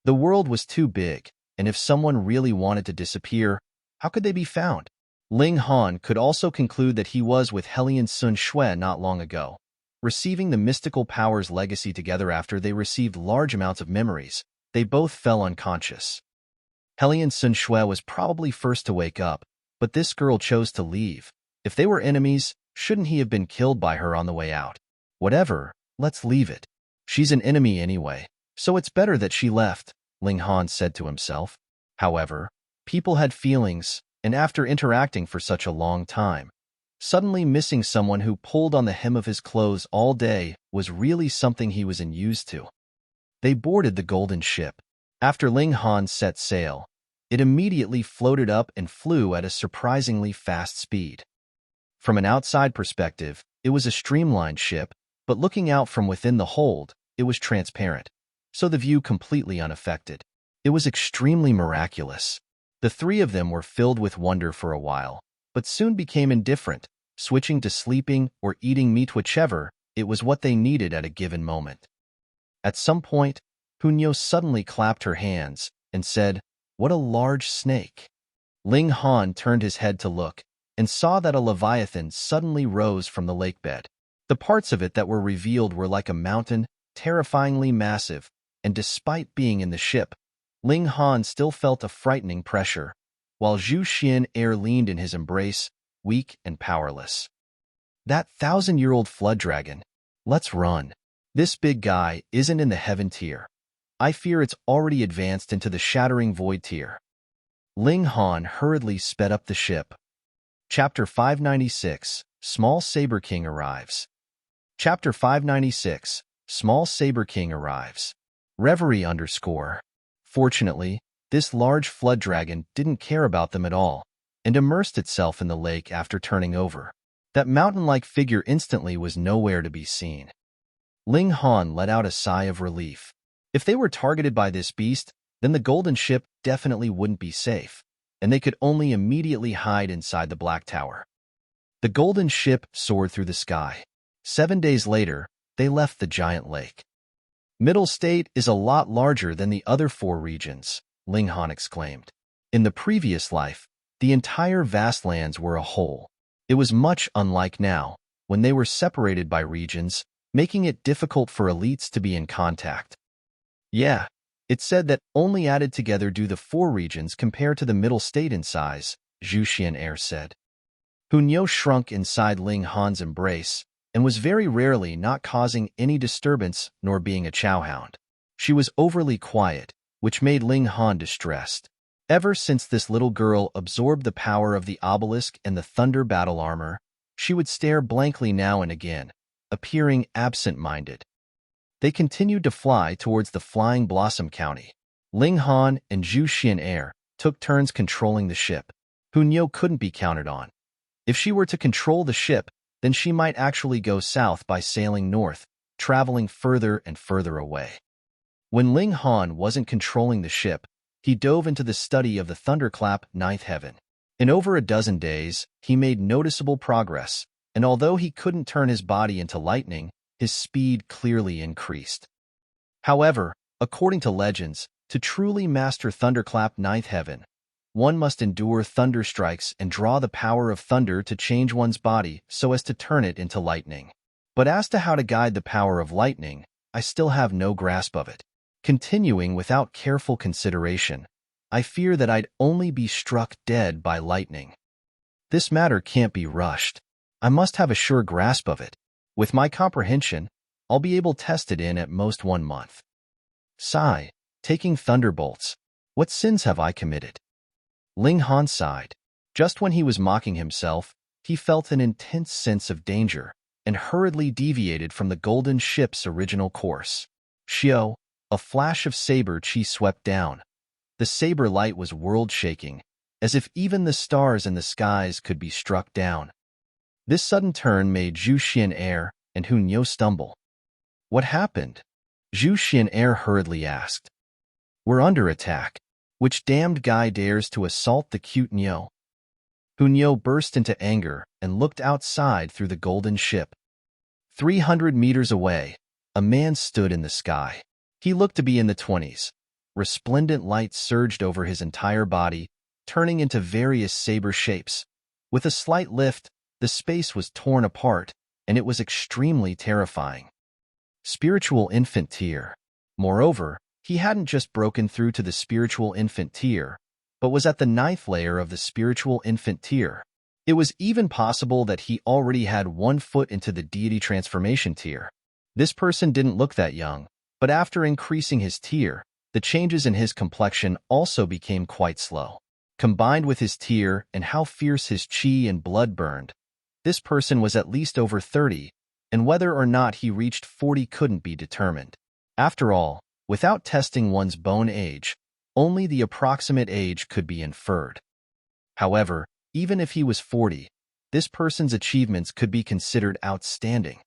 The world was too big, and if someone really wanted to disappear, how could they be found? Ling Han could also conclude that he was with Hellion Shui not long ago, receiving the mystical power's legacy together after they received large amounts of memories. They both fell unconscious. Hellion Shui was probably first to wake up, but this girl chose to leave. If they were enemies, shouldn't he have been killed by her on the way out? Whatever, let's leave it. She's an enemy anyway, so it's better that she left, Ling Han said to himself. However, people had feelings, and after interacting for such a long time, suddenly missing someone who pulled on the hem of his clothes all day was really something he was unused to. They boarded the golden ship. After Ling Han set sail, it immediately floated up and flew at a surprisingly fast speed. From an outside perspective, it was a streamlined ship, but looking out from within the hold, it was transparent, so the view completely unaffected. It was extremely miraculous. The three of them were filled with wonder for a while, but soon became indifferent, switching to sleeping or eating meat, whichever, it was what they needed at a given moment. At some point, Punyo suddenly clapped her hands and said, What a large snake! Ling Han turned his head to look and saw that a leviathan suddenly rose from the lakebed. The parts of it that were revealed were like a mountain, terrifyingly massive, and despite being in the ship, Ling Han still felt a frightening pressure, while Zhu Xian leaned in his embrace, weak and powerless. That 1,000-year-old flood dragon. Let's run. This big guy isn't in the heaven tier. I fear it's already advanced into the shattering void tier. Ling Han hurriedly sped up the ship. Chapter 596, Small Saber King Arrives. Chapter 596, Small Saber King Arrives. Reverie _ Fortunately, this large flood dragon didn't care about them at all, and immersed itself in the lake after turning over. That mountain-like figure instantly was nowhere to be seen. Ling Han let out a sigh of relief. If they were targeted by this beast, then the golden ship definitely wouldn't be safe, and they could only immediately hide inside the Black Tower. The golden ship soared through the sky. 7 days later, they left the giant lake. Middle State is a lot larger than the other 4 regions, Ling Han exclaimed. In the previous life, the entire vast lands were a whole. It was much unlike now, when they were separated by regions, making it difficult for elites to be in contact. Yeah, it said that only added together do the 4 regions compare to the Middle State in size, Zhu Xian said. Hunyo shrunk inside Ling Han's embrace, and was very rarely not causing any disturbance nor being a chowhound. She was overly quiet, which made Ling Han distressed. Ever since this little girl absorbed the power of the obelisk and the thunder battle armor, she would stare blankly now and again, appearing absent-minded. They continued to fly towards the Flying Blossom County. Ling Han and Zhu Xian took turns controlling the ship. Hunyo couldn't be counted on. If she were to control the ship, then she might actually go south by sailing north, traveling further and further away. When Ling Han wasn't controlling the ship, he dove into the study of the Thunderclap 9th heaven. In over a dozen days, he made noticeable progress, and although he couldn't turn his body into lightning, his speed clearly increased. However, according to legends, to truly master Thunderclap 9th heaven, one must endure thunder strikes and draw the power of thunder to change one's body so as to turn it into lightning. But as to how to guide the power of lightning, I still have no grasp of it. Continuing without careful consideration, I fear that I'd only be struck dead by lightning. This matter can't be rushed. I must have a sure grasp of it. With my comprehension, I'll be able to test it in at most 1 month. Sigh, taking thunderbolts. What sins have I committed? Ling Han sighed. Just when he was mocking himself, he felt an intense sense of danger and hurriedly deviated from the golden ship's original course. Xiao, a flash of saber chi swept down. The saber light was world-shaking, as if even the stars in the skies could be struck down. This sudden turn made Zhu Xian and Hunyo stumble. What happened? Zhu Xian hurriedly asked. We're under attack. Which damned guy dares to assault the cute Niu? Hunyo burst into anger and looked outside through the golden ship. 300 meters away, a man stood in the sky. He looked to be in the 20s. Resplendent light surged over his entire body, turning into various saber shapes. With a slight lift, the space was torn apart, and it was extremely terrifying. Spiritual infant tier. Moreover, he hadn't just broken through to the spiritual infant tier, but was at the 9th layer of the spiritual infant tier. It was even possible that he already had 1 foot into the deity transformation tier. This person didn't look that young, but after increasing his tier, the changes in his complexion also became quite slow. Combined with his tier and how fierce his chi and blood burned, this person was at least over 30, and whether or not he reached 40 couldn't be determined. After all, without testing one's bone age, only the approximate age could be inferred. However, even if he was 40, this person's achievements could be considered outstanding.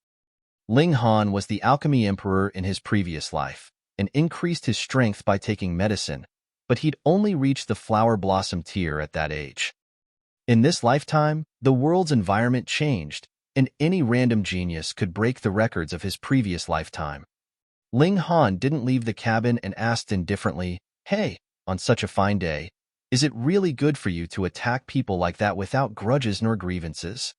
Ling Han was the Alchemy Emperor in his previous life, and increased his strength by taking medicine, but he'd only reached the Flower Blossom tier at that age. In this lifetime, the world's environment changed, and any random genius could break the records of his previous lifetime. Ling Han didn't leave the cabin and asked indifferently, "Hey, on such a fine day, is it really good for you to attack people like that without grudges nor grievances?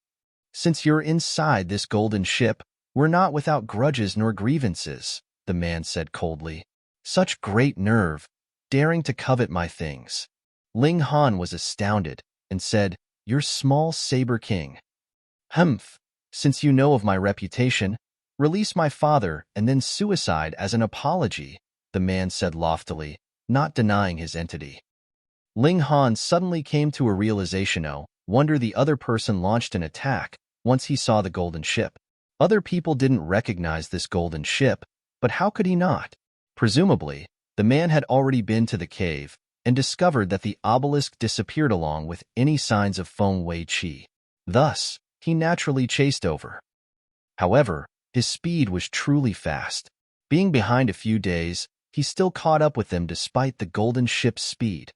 Since you're inside this golden ship, we're not without grudges nor grievances, the man said coldly. Such great nerve, daring to covet my things. Ling Han was astounded and said, You're small Saber King. Humph, since you know of my reputation, release my father and then suicide as an apology, the man said loftily, not denying his entity. Ling Han suddenly came to a realization. No wonder the other person launched an attack once he saw the golden ship. Other people didn't recognize this golden ship, but how could he not? Presumably, the man had already been to the cave and discovered that the obelisk disappeared along with any signs of Feng Wei Qi. Thus, he naturally chased over. However, his speed was truly fast. Being behind a few days, he still caught up with them despite the golden ship's speed.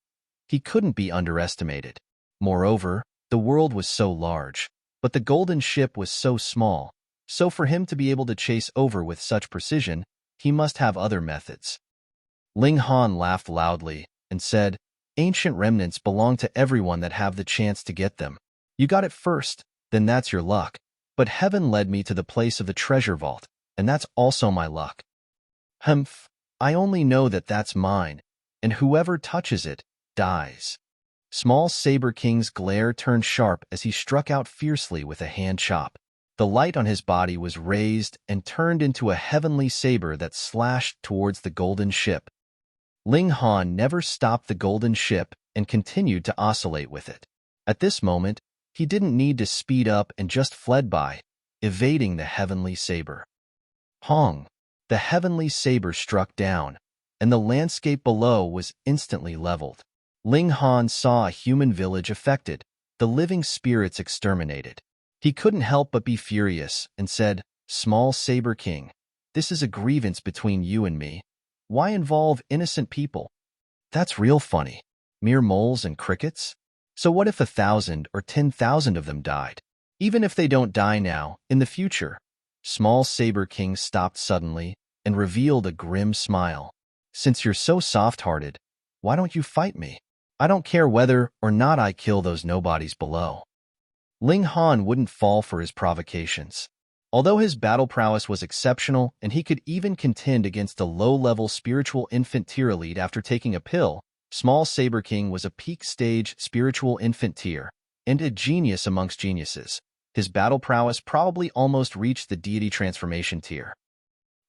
He couldn't be underestimated. Moreover, the world was so large, but the golden ship was so small, so for him to be able to chase over with such precision, he must have other methods. Ling Han laughed loudly and said, Ancient remnants belong to everyone that have the chance to get them. You got it first, then that's your luck. But heaven led me to the place of the treasure vault, and that's also my luck. Humph, I only know that that's mine, and whoever touches it, dies. Small Saber King's glare turned sharp as he struck out fiercely with a hand chop. The light on his body was raised and turned into a heavenly saber that slashed towards the golden ship. Ling Han never stopped the golden ship and continued to oscillate with it. At this moment, he didn't need to speed up and just fled by, evading the heavenly saber. Hong! The heavenly saber struck down, and the landscape below was instantly leveled. Ling Han saw a human village affected, the living spirits exterminated. He couldn't help but be furious and said, Small Saber King, this is a grievance between you and me. Why involve innocent people? That's real funny. Mere moles and crickets? So what if 1,000 or 10,000 of them died? Even if they don't die now, in the future? Small Saber King stopped suddenly and revealed a grim smile. Since you're so soft-hearted, why don't you fight me? I don't care whether or not I kill those nobodies below. Ling Han wouldn't fall for his provocations. Although his battle prowess was exceptional and he could even contend against a low-level spiritual infant tier elite after taking a pill, Small Saber King was a peak-stage spiritual infant tier and a genius amongst geniuses. His battle prowess probably almost reached the deity transformation tier.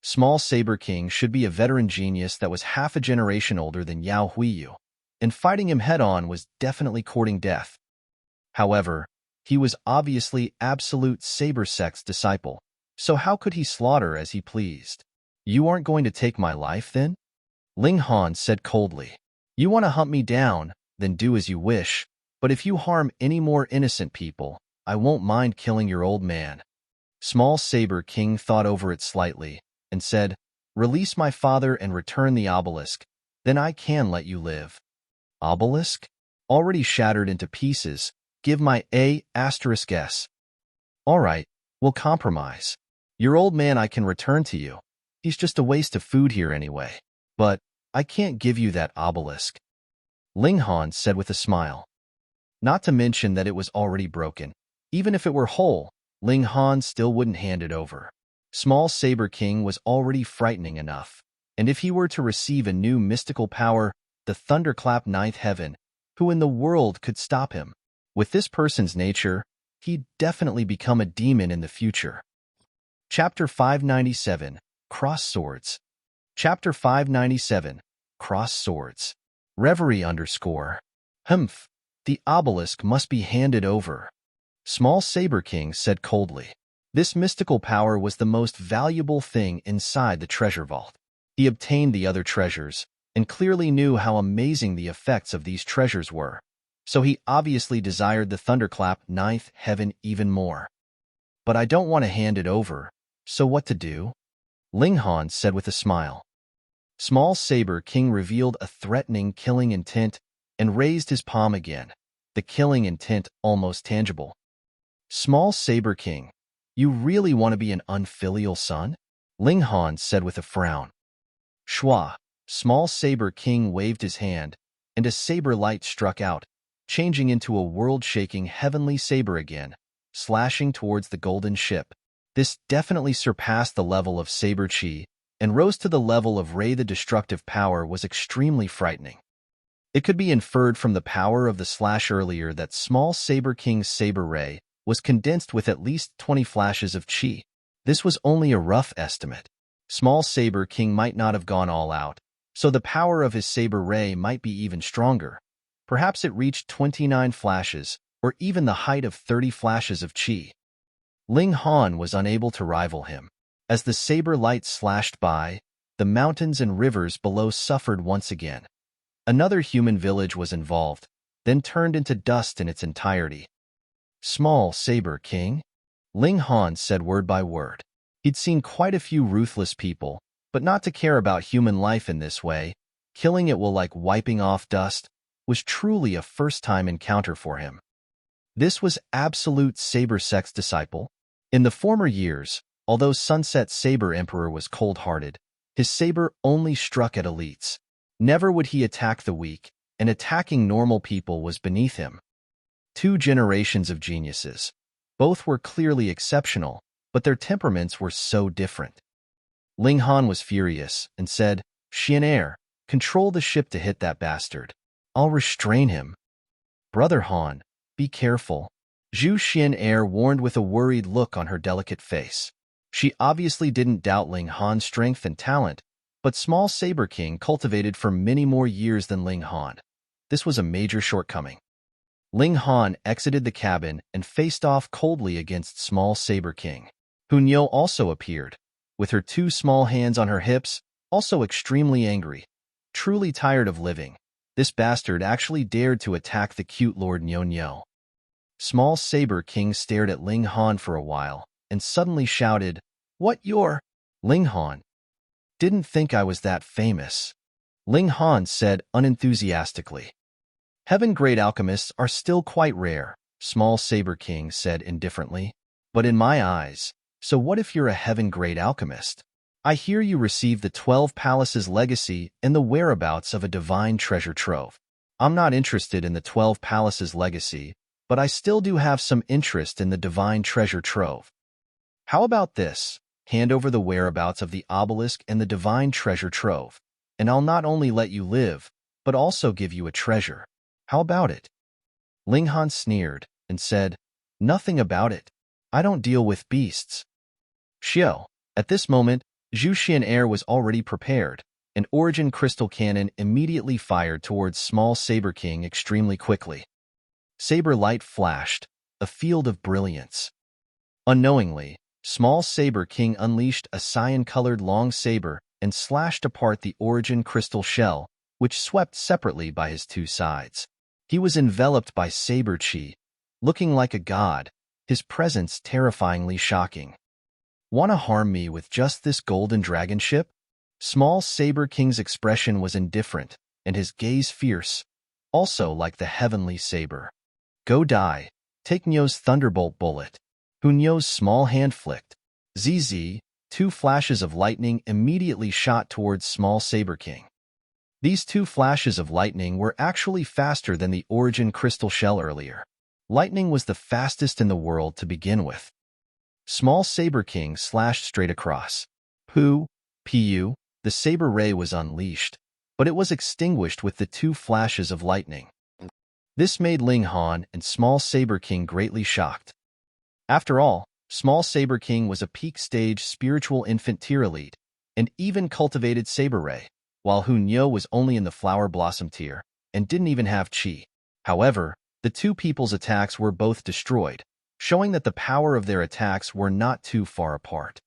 Small Saber King should be a veteran genius that was half a generation older than Yao Huiyu, and fighting him head-on was definitely courting death. However, he was obviously absolute Saber Sect's disciple, so how could he slaughter as he pleased? You aren't going to take my life, then? Ling Han said coldly. You want to hunt me down, then do as you wish, but if you harm any more innocent people, I won't mind killing your old man. Small Saber King thought over it slightly and said, Release my father and return the obelisk, then I can let you live. Obelisk? Already shattered into pieces, give my A*S. All right, we'll compromise. Your old man I can return to you. He's just a waste of food here anyway. But I can't give you that obelisk. Ling Han said with a smile. Not to mention that it was already broken. Even if it were whole, Ling Han still wouldn't hand it over. Small Saber King was already frightening enough, and if he were to receive a new mystical power, the Thunderclap Ninth Heaven, who in the world could stop him? With this person's nature, he'd definitely become a demon in the future. Chapter 597, Cross Swords. Chapter 597, Cross Swords. Reverie _ Humph, the obelisk must be handed over. Small Saber King said coldly. This mystical power was the most valuable thing inside the treasure vault. He obtained the other treasures, and clearly knew how amazing the effects of these treasures were, so he obviously desired the Thunderclap Ninth Heaven even more. But I don't want to hand it over, so what to do? Ling Han said with a smile. Small Saber King revealed a threatening killing intent and raised his palm again, the killing intent almost tangible. Small Saber King, you really want to be an unfilial son? Ling Han said with a frown. Shua, Small Saber King waved his hand and a saber light struck out, changing into a world-shaking heavenly saber again, slashing towards the golden ship. This definitely surpassed the level of saber chi, and rose to the level of Ray. The destructive power was extremely frightening. It could be inferred from the power of the slash earlier that Small Saber King's Saber Ray was condensed with at least 20 flashes of chi. This was only a rough estimate. Small Saber King might not have gone all out, so the power of his Saber Ray might be even stronger. Perhaps it reached 29 flashes, or even the height of 30 flashes of chi. Ling Han was unable to rival him. As the saber light slashed by, the mountains and rivers below suffered once again. Another human village was involved, then turned into dust in its entirety. Small Saber King? Ling Han said word by word. He'd seen quite a few ruthless people, but not to care about human life in this way, killing it while like wiping off dust, was truly a first-time encounter for him. This was absolute Saber Sect's disciple. In the former years, although Sunset Saber Emperor was cold-hearted, his saber only struck at elites. Never would he attack the weak, and attacking normal people was beneath him. 2 generations of geniuses. Both were clearly exceptional, but their temperaments were so different. Ling Han was furious and said, "Xian Air, control the ship to hit that bastard. I'll restrain him." "Brother Han, be careful," Zhu Xian Air warned with a worried look on her delicate face. She obviously didn't doubt Ling Han's strength and talent, but Small Saber King cultivated for many more years than Ling Han. This was a major shortcoming. Ling Han exited the cabin and faced off coldly against Small Saber King. Niu also appeared, with her 2 small hands on her hips, also extremely angry. Truly tired of living, this bastard actually dared to attack the cute Lord Niu. Small Saber King stared at Ling Han for a while, and suddenly shouted, "What your?" Ling Han. "Didn't think I was that famous," Ling Han said unenthusiastically. "Heaven-grade alchemists are still quite rare," Small Saber King said indifferently. "But in my eyes, so what if you're a heaven-grade alchemist? I hear you received the 12 Palaces legacy and the whereabouts of a divine treasure trove. I'm not interested in the 12 Palaces legacy, but I still do have some interest in the divine treasure trove. How about this? Hand over the whereabouts of the obelisk and the divine treasure trove, and I'll not only let you live, but also give you a treasure. How about it?" Ling Han sneered and said, "Nothing about it. I don't deal with beasts." Xiao. At this moment, Zhu Xian Air was already prepared. An origin crystal cannon immediately fired towards Small Saber King extremely quickly. Saber light flashed, a field of brilliance. Unknowingly, Small Saber King unleashed a cyan-colored long saber and slashed apart the origin crystal shell, which swept separately by his 2 sides. He was enveloped by saber chi, looking like a god, his presence terrifyingly shocking. "Wanna harm me with just this golden dragon ship?" Small Saber King's expression was indifferent, and his gaze fierce, also like the heavenly saber. "Go die. Take Niu's thunderbolt bullet." Niu's small hand flicked. ZZ, 2 flashes of lightning immediately shot towards Small Saber King. These 2 flashes of lightning were actually faster than the origin crystal shell earlier. Lightning was the fastest in the world to begin with. Small Saber King slashed straight across. Pu, the saber ray was unleashed, but it was extinguished with the 2 flashes of lightning. This made Ling Han and Small Saber King greatly shocked. After all, Small Saber King was a peak-stage spiritual infant tier elite, and even cultivated Saber Ray, while Niu was only in the Flower Blossom tier, and didn't even have Chi. However, the 2 people's attacks were both destroyed, showing that the power of their attacks were not too far apart.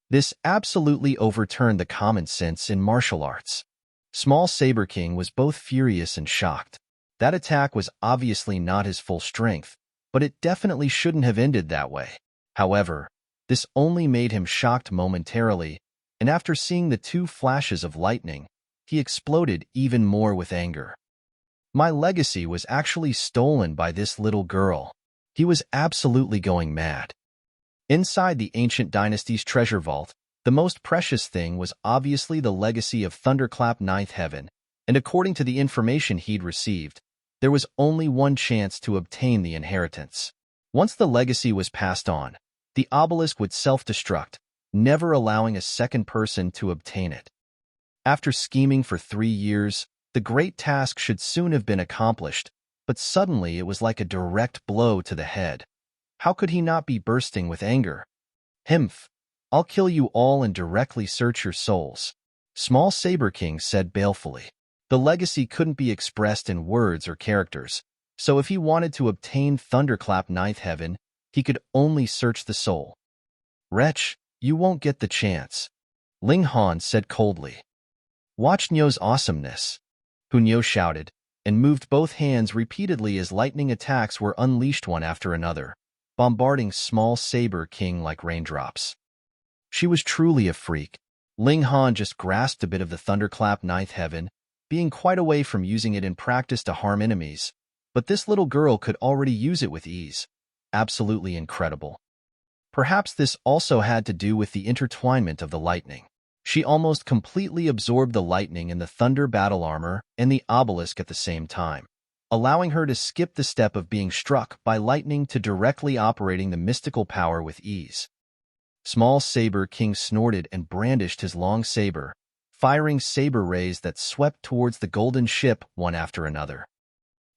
This absolutely overturned the common sense in martial arts. Small Saber King was both furious and shocked. That attack was obviously not his full strength, but it definitely shouldn't have ended that way. However, this only made him shocked momentarily, and after seeing the 2 flashes of lightning, he exploded even more with anger. My legacy was actually stolen by this little girl. He was absolutely going mad. Inside the ancient dynasty's treasure vault, the most precious thing was obviously the legacy of Thunderclap 9th Heaven, and according to the information he'd received, there was only one chance to obtain the inheritance. Once the legacy was passed on, the obelisk would self-destruct, never allowing a second person to obtain it. After scheming for 3 years, the great task should soon have been accomplished, but suddenly it was like a direct blow to the head. How could he not be bursting with anger? "Himph! I'll kill you all and directly search your souls," Small Saber King said balefully. The legacy couldn't be expressed in words or characters, so if he wanted to obtain Thunderclap Ninth Heaven, he could only search the soul. "Wretch, you won't get the chance," Ling Han said coldly. "Watch Niu's awesomeness," Niu shouted, and moved both hands repeatedly as lightning attacks were unleashed one after another, bombarding Small Saber King like raindrops. She was truly a freak. Ling Han just grasped a bit of the Thunderclap Ninth Heaven, being quite away from using it in practice to harm enemies, but this little girl could already use it with ease. Absolutely incredible. Perhaps this also had to do with the intertwinement of the lightning. She almost completely absorbed the lightning and the thunder battle armor and the obelisk at the same time, allowing her to skip the step of being struck by lightning to directly operating the mystical power with ease. Small Saber King snorted and brandished his long saber, firing saber rays that swept towards the golden ship one after another.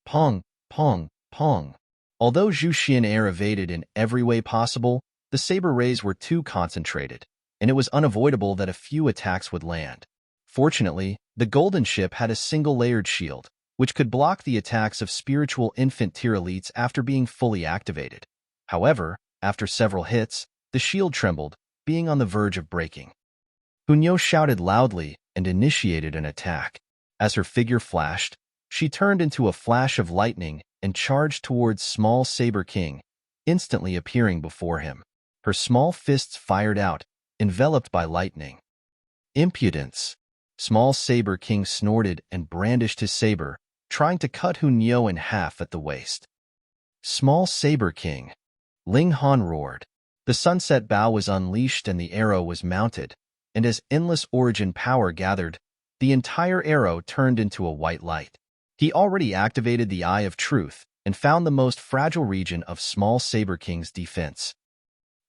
Pong, pong, pong. Although Zhu Xian'er evaded in every way possible, the saber rays were too concentrated, and it was unavoidable that a few attacks would land. Fortunately, the golden ship had a single-layered shield, which could block the attacks of spiritual infant tier elites after being fully activated. However, after several hits, the shield trembled, being on the verge of breaking. Niu shouted loudly and initiated an attack. As her figure flashed, she turned into a flash of lightning and charged towards Small Saber King, instantly appearing before him. Her small fists fired out, enveloped by lightning. Impudence! Small Saber King snorted and brandished his saber, trying to cut Niu in half at the waist. Small Saber King! Ling Han roared. The sunset bow was unleashed and the arrow was mounted, and as endless origin power gathered, the entire arrow turned into a white light. He already activated the Eye of Truth and found the most fragile region of Small Saber King's defense.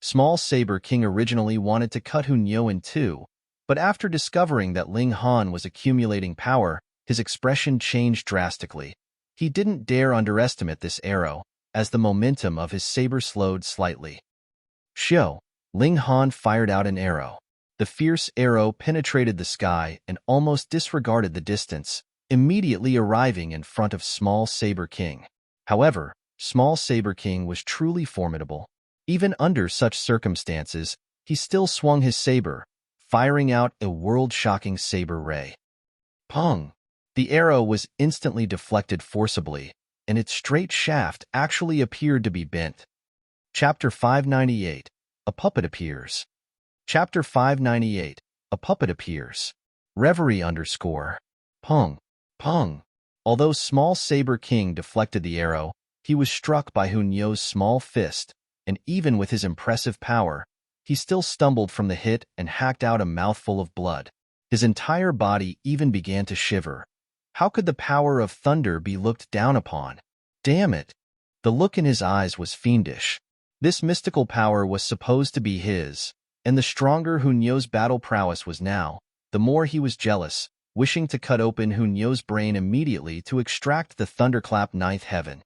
Small Saber King originally wanted to cut Niu in two, but after discovering that Ling Han was accumulating power, his expression changed drastically. He didn't dare underestimate this arrow, as the momentum of his saber slowed slightly. Shio, Ling Han fired out an arrow. The fierce arrow penetrated the sky and almost disregarded the distance, immediately arriving in front of Small Saber King. However, Small Saber King was truly formidable. Even under such circumstances, he still swung his saber, firing out a world-shocking saber ray. Pong! The arrow was instantly deflected forcibly, and its straight shaft actually appeared to be bent. Chapter 598. A Puppet Appears. Chapter 598. A Puppet Appears. Reverie _ Pong. Pong. Although Small Saber King deflected the arrow, he was struck by Niu's small fist, and even with his impressive power, he still stumbled from the hit and hacked out a mouthful of blood. His entire body even began to shiver. How could the power of thunder be looked down upon? Damn it! The look in his eyes was fiendish. This mystical power was supposed to be his, and the stronger Niu's battle prowess was now, the more he was jealous, wishing to cut open Niu's brain immediately to extract the Thunderclap Ninth Heaven.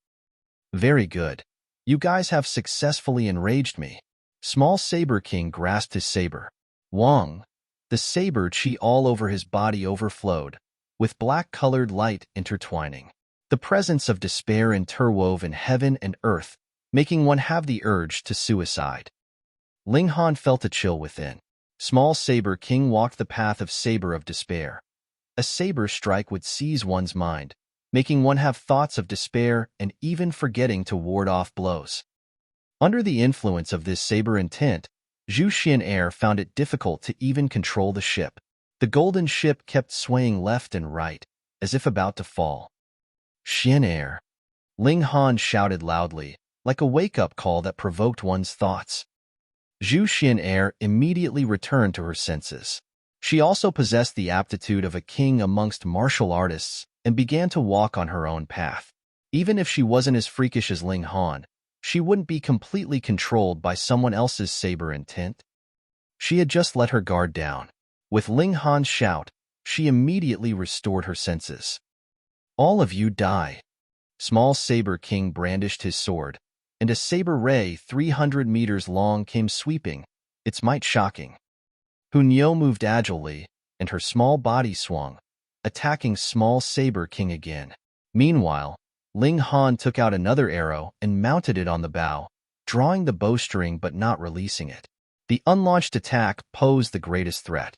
Very good. You guys have successfully enraged me. Small Saber King grasped his saber. Wong! The saber chi all over his body overflowed, with black-colored light intertwining. The presence of despair interwove in heaven and earth, making one have the urge to suicide. Ling Han felt a chill within. Small Saber King walked the path of saber of despair. A saber strike would seize one's mind, making one have thoughts of despair and even forgetting to ward off blows. Under the influence of this saber intent, Zhu Xian'er found it difficult to even control the ship. The golden ship kept swaying left and right, as if about to fall. Xian'er! Ling Han shouted loudly, like a wake-up call that provoked one's thoughts. Zhu Xian'er immediately returned to her senses. She also possessed the aptitude of a king amongst martial artists and began to walk on her own path. Even if she wasn't as freakish as Ling Han, she wouldn't be completely controlled by someone else's saber intent. She had just let her guard down. With Ling Han's shout, she immediately restored her senses. "All of you die." Small Saber King brandished his sword, and a saber ray 300 meters long came sweeping, its might shocking. Hunyo moved agilely, and her small body swung, attacking Small Saber King again. Meanwhile, Ling Han took out another arrow and mounted it on the bow, drawing the bowstring but not releasing it. The unlaunched attack posed the greatest threat.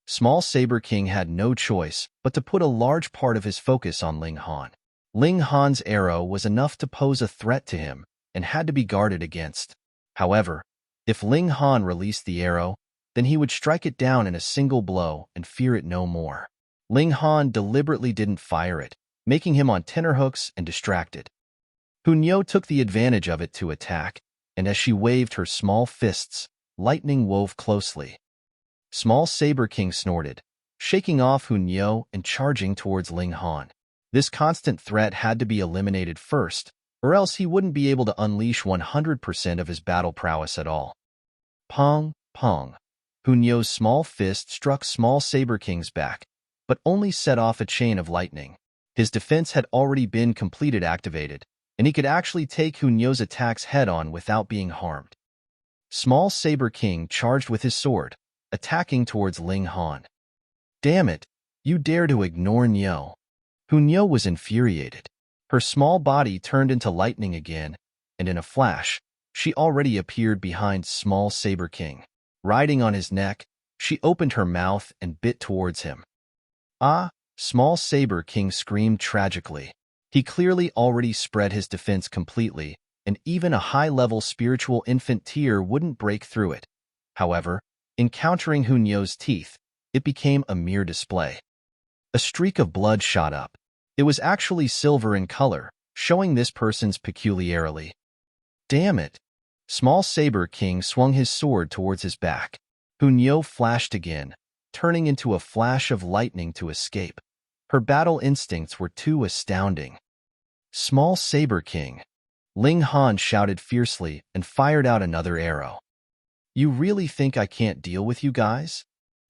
Small Saber King had no choice but to put a large part of his focus on Ling Han. Ling Han's arrow was enough to pose a threat to him and had to be guarded against. However, if Ling Han released the arrow, then he would strike it down in a single blow and fear it no more. Ling Han deliberately didn't fire it, making him on tenterhooks and distracted. Hunyo took the advantage of it to attack, and as she waved her small fists, lightning wove closely. Small Saber King snorted, shaking off Hunyo and charging towards Ling Han. This constant threat had to be eliminated first, or else he wouldn't be able to unleash 100% of his battle prowess at all. Pong, pong. Hunyo's small fist struck Small Saber King's back, but only set off a chain of lightning. His defense had already been completed activated, and he could actually take Hunyo's attacks head-on without being harmed. Small Saber King charged with his sword, attacking towards Ling Han. "Damn it! You dare to ignore Nyo." Hunyo was infuriated. Her small body turned into lightning again, and in a flash, she already appeared behind Small Saber King. Riding on his neck, she opened her mouth and bit towards him. "Ah!" Small Saber King screamed tragically. He clearly already spread his defense completely, and even a high-level spiritual infant tear wouldn't break through it. However, encountering Hunyo's teeth, it became a mere display. A streak of blood shot up. It was actually silver in color, showing this person's peculiarity. "Damn it!" Small Saber King swung his sword towards his back. Hunyo flashed again, turning into a flash of lightning to escape. Her battle instincts were too astounding. "Small Saber King!" Ling Han shouted fiercely and fired out another arrow. "You really think I can't deal with you guys?"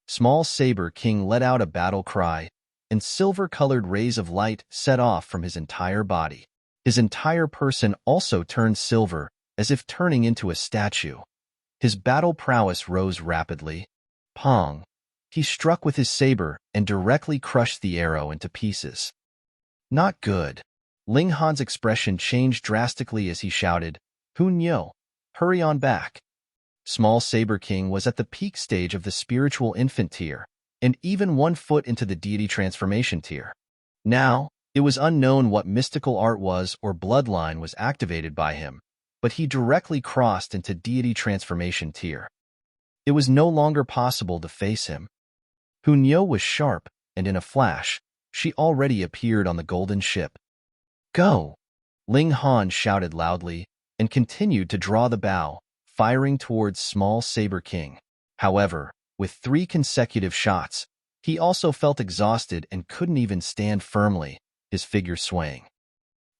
Small Saber King let out a battle cry, and silver-colored rays of light set off from his entire body. His entire person also turned silver, as if turning into a statue. His battle prowess rose rapidly. Pong! He struck with his saber and directly crushed the arrow into pieces. "Not good." Ling Han's expression changed drastically as he shouted, "Hunyo, hurry on back." Small Saber King was at the peak stage of the spiritual infant tier, and even 1 foot into the deity transformation tier. Now, it was unknown what mystical art was or bloodline was activated by him, but he directly crossed into deity transformation tier. It was no longer possible to face him. Hunyo was sharp, and in a flash, she already appeared on the golden ship. "Go!" Ling Han shouted loudly, and continued to draw the bow, firing towards Small Saber King. However, with 3 consecutive shots, he also felt exhausted and couldn't even stand firmly, his figure swaying.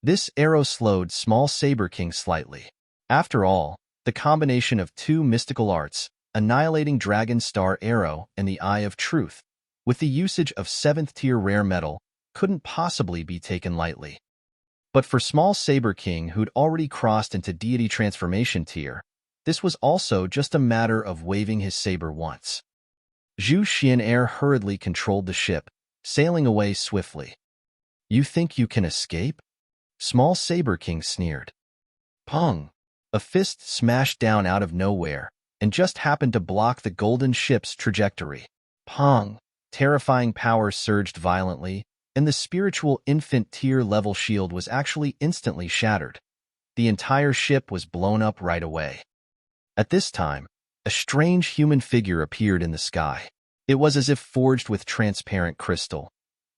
This arrow slowed Small Saber King slightly. After all, the combination of 2 mystical arts, Annihilating Dragon Star Arrow and the Eye of Truth, with the usage of 7th-tier rare metal, couldn't possibly be taken lightly. But for Small Saber King, who'd already crossed into deity transformation tier, this was also just a matter of waving his saber once. Zhu Xian'er hurriedly controlled the ship, sailing away swiftly. "You think you can escape?" Small Saber King sneered. Pong! A fist smashed down out of nowhere, and just happened to block the golden ship's trajectory. Pong! Terrifying power surged violently, and the spiritual infant tier level shield was actually instantly shattered. The entire ship was blown up right away. At this time, a strange human figure appeared in the sky. It was as if forged with transparent crystal.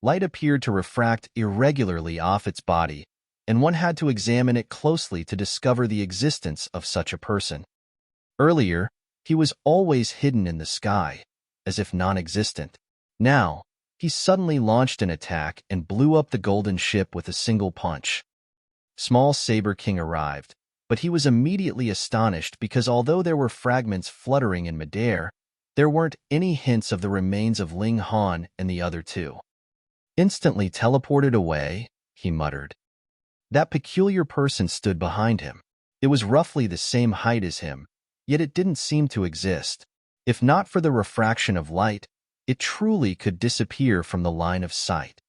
Light appeared to refract irregularly off its body, and one had to examine it closely to discover the existence of such a person. Earlier, he was always hidden in the sky, as if non-existent. Now, he suddenly launched an attack and blew up the golden ship with a single punch. Small Saber King arrived, but he was immediately astonished because although there were fragments fluttering in midair, there weren't any hints of the remains of Ling Han and the other two. Instantly teleported away, he muttered. That peculiar person stood behind him. It was roughly the same height as him, yet it didn't seem to exist. If not for the refraction of light, it truly could disappear from the line of sight.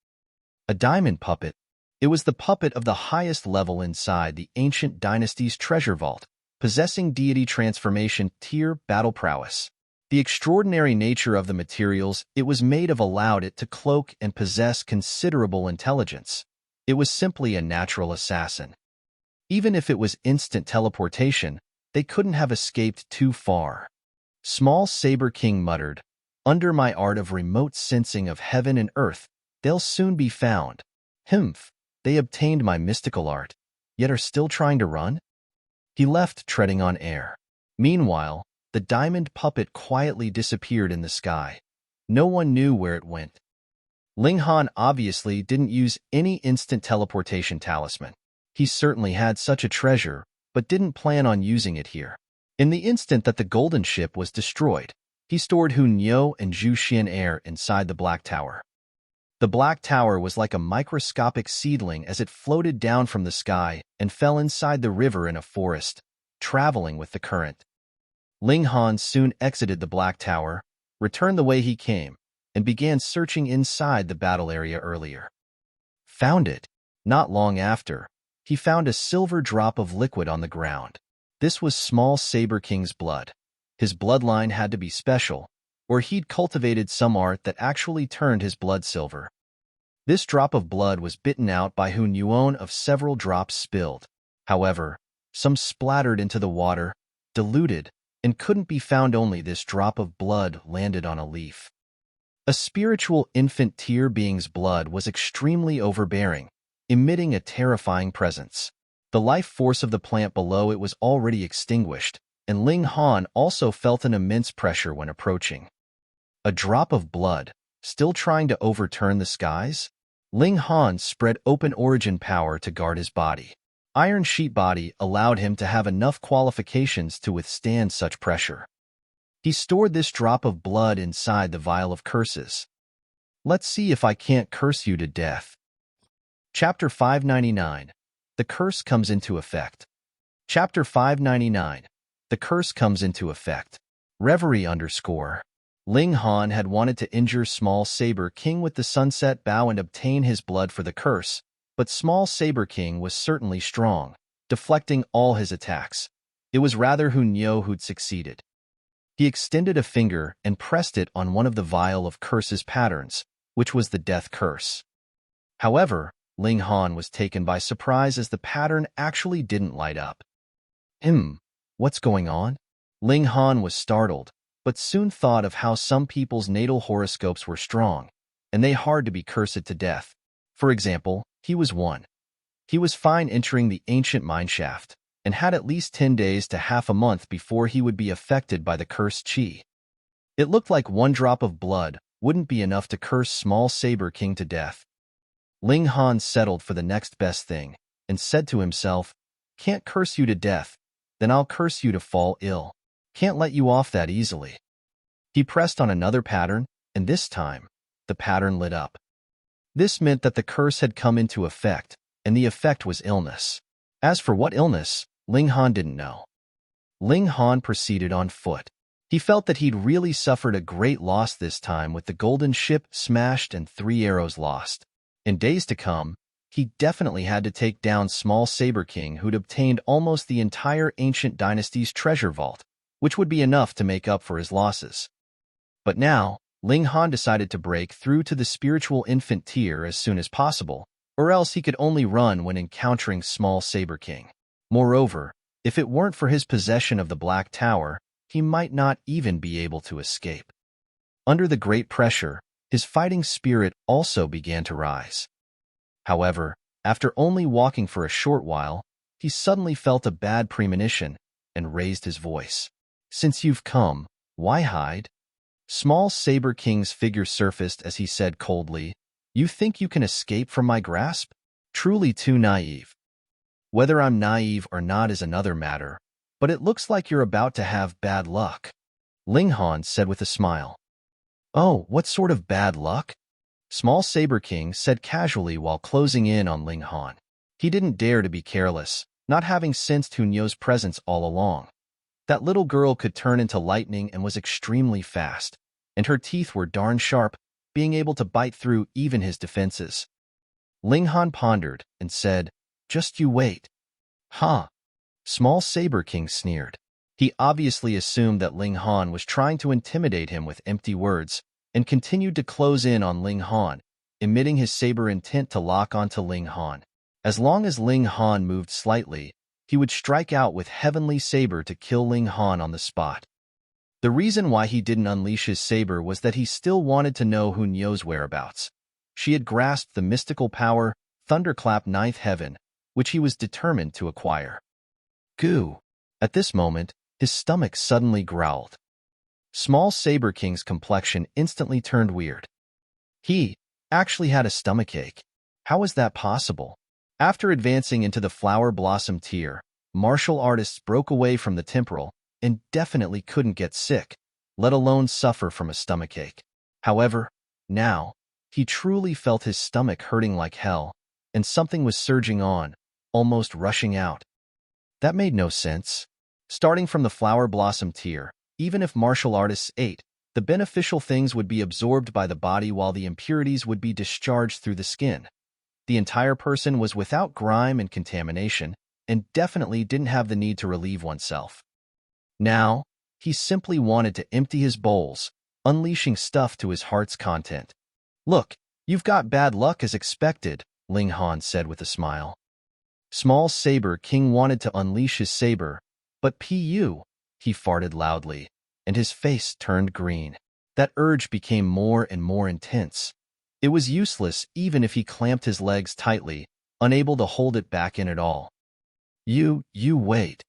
A diamond puppet. It was the puppet of the highest level inside the ancient dynasty's treasure vault, possessing deity transformation tier battle prowess. The extraordinary nature of the materials it was made of allowed it to cloak and possess considerable intelligence. It was simply a natural assassin. Even if it was instant teleportation, they couldn't have escaped too far. Small Saber King muttered, "Under my art of remote sensing of heaven and earth, they'll soon be found. Humph, they obtained my mystical art, yet are still trying to run?" He left, treading on air. Meanwhile, the diamond puppet quietly disappeared in the sky. No one knew where it went. Ling Han obviously didn't use any instant teleportation talisman. He certainly had such a treasure, but didn't plan on using it here. In the instant that the golden ship was destroyed, he stored Hu Niu and Zhu Xian Air inside the Black Tower. The Black Tower was like a microscopic seedling as it floated down from the sky and fell inside the river in a forest, traveling with the current. Ling Han soon exited the Black Tower, returned the way he came, and began searching inside the battle area earlier. Found it. Not long after, he found a silver drop of liquid on the ground. This was Small Saber King's blood. His bloodline had to be special, or he'd cultivated some art that actually turned his blood silver. This drop of blood was bitten out by Hu Nuon of several drops spilled. However, some splattered into the water, diluted, and couldn't be found. Only this drop of blood landed on a leaf. A spiritual infant tier being's blood was extremely overbearing, emitting a terrifying presence. The life force of the plant below it was already extinguished, and Ling Han also felt an immense pressure when approaching. A drop of blood, still trying to overturn the skies? Ling Han spread open origin power to guard his body. Iron Sheet Body allowed him to have enough qualifications to withstand such pressure. He stored this drop of blood inside the vial of curses. Let's see if I can't curse you to death. Chapter 599. The Curse Comes into Effect. Chapter 599. The Curse Comes into Effect. Reverie _ Ling Han had wanted to injure Small Saber King with the Sunset Bow and obtain his blood for the curse, but Small Saber King was certainly strong, deflecting all his attacks. It was rather Hu Niu who'd succeeded. He extended a finger and pressed it on one of the vial of curses patterns, which was the death curse. However, Ling Han was taken by surprise as the pattern actually didn't light up. What's going on? Ling Han was startled, but soon thought of how some people's natal horoscopes were strong, and they hard to be cursed to death. For example, he was one. He was fine entering the ancient mineshaft, and had at least 10 days to half a month before he would be affected by the cursed chi. It looked like one drop of blood wouldn't be enough to curse Small Saber King to death. Ling Han settled for the next best thing, and said to himself, "Can't curse you to death, then I'll curse you to fall ill. Can't let you off that easily." He pressed on another pattern, and this time, the pattern lit up. This meant that the curse had come into effect, and the effect was illness. As for what illness, Ling Han didn't know. Ling Han proceeded on foot. He felt that he'd really suffered a great loss this time with the golden ship smashed and 3 arrows lost. In days to come, he definitely had to take down Small Saber King who'd obtained almost the entire ancient dynasty's treasure vault, which would be enough to make up for his losses. But now, Ling Han decided to break through to the spiritual infant tier as soon as possible, or else he could only run when encountering Small Saber King. Moreover, if it weren't for his possession of the Black Tower, he might not even be able to escape. Under the great pressure, his fighting spirit also began to rise. However, after only walking for a short while, he suddenly felt a bad premonition and raised his voice. "Since you've come, why hide?" Small Saber King's figure surfaced as he said coldly, "You think you can escape from my grasp? Truly too naive." "Whether I'm naive or not is another matter, but it looks like you're about to have bad luck," Ling Han said with a smile. "Oh, what sort of bad luck?" Small Saber King said casually while closing in on Ling Han. He didn't dare to be careless, not having sensed Hunyo's presence all along. That little girl could turn into lightning and was extremely fast, and her teeth were darn sharp, being able to bite through even his defenses. Ling Han pondered and said, "Just you wait." "Huh?" Small Saber King sneered. He obviously assumed that Ling Han was trying to intimidate him with empty words, and continued to close in on Ling Han, emitting his saber intent to lock onto Ling Han. As long as Ling Han moved slightly, he would strike out with Heavenly Saber to kill Ling Han on the spot. The reason why he didn't unleash his saber was that he still wanted to know Hunyo's whereabouts. She had grasped the mystical power, Thunderclap Ninth Heaven, which he was determined to acquire. Goo! At this moment, his stomach suddenly growled. Small Saber King's complexion instantly turned weird. He actually had a stomachache. How was that possible? After advancing into the flower blossom tier, martial artists broke away from the temporal and definitely couldn't get sick, let alone suffer from a stomachache. However, now, he truly felt his stomach hurting like hell, and something was surging on, almost rushing out. That made no sense. Starting from the flower blossom tier, even if martial artists ate, the beneficial things would be absorbed by the body while the impurities would be discharged through the skin. The entire person was without grime and contamination, and definitely didn't have the need to relieve oneself. Now, he simply wanted to empty his bowls, unleashing stuff to his heart's content. "Look, you've got bad luck as expected," Ling Han said with a smile. Small Saber King wanted to unleash his saber, but Pu, he farted loudly, and his face turned green. That urge became more and more intense. It was useless even if he clamped his legs tightly, unable to hold it back in at all. You wait.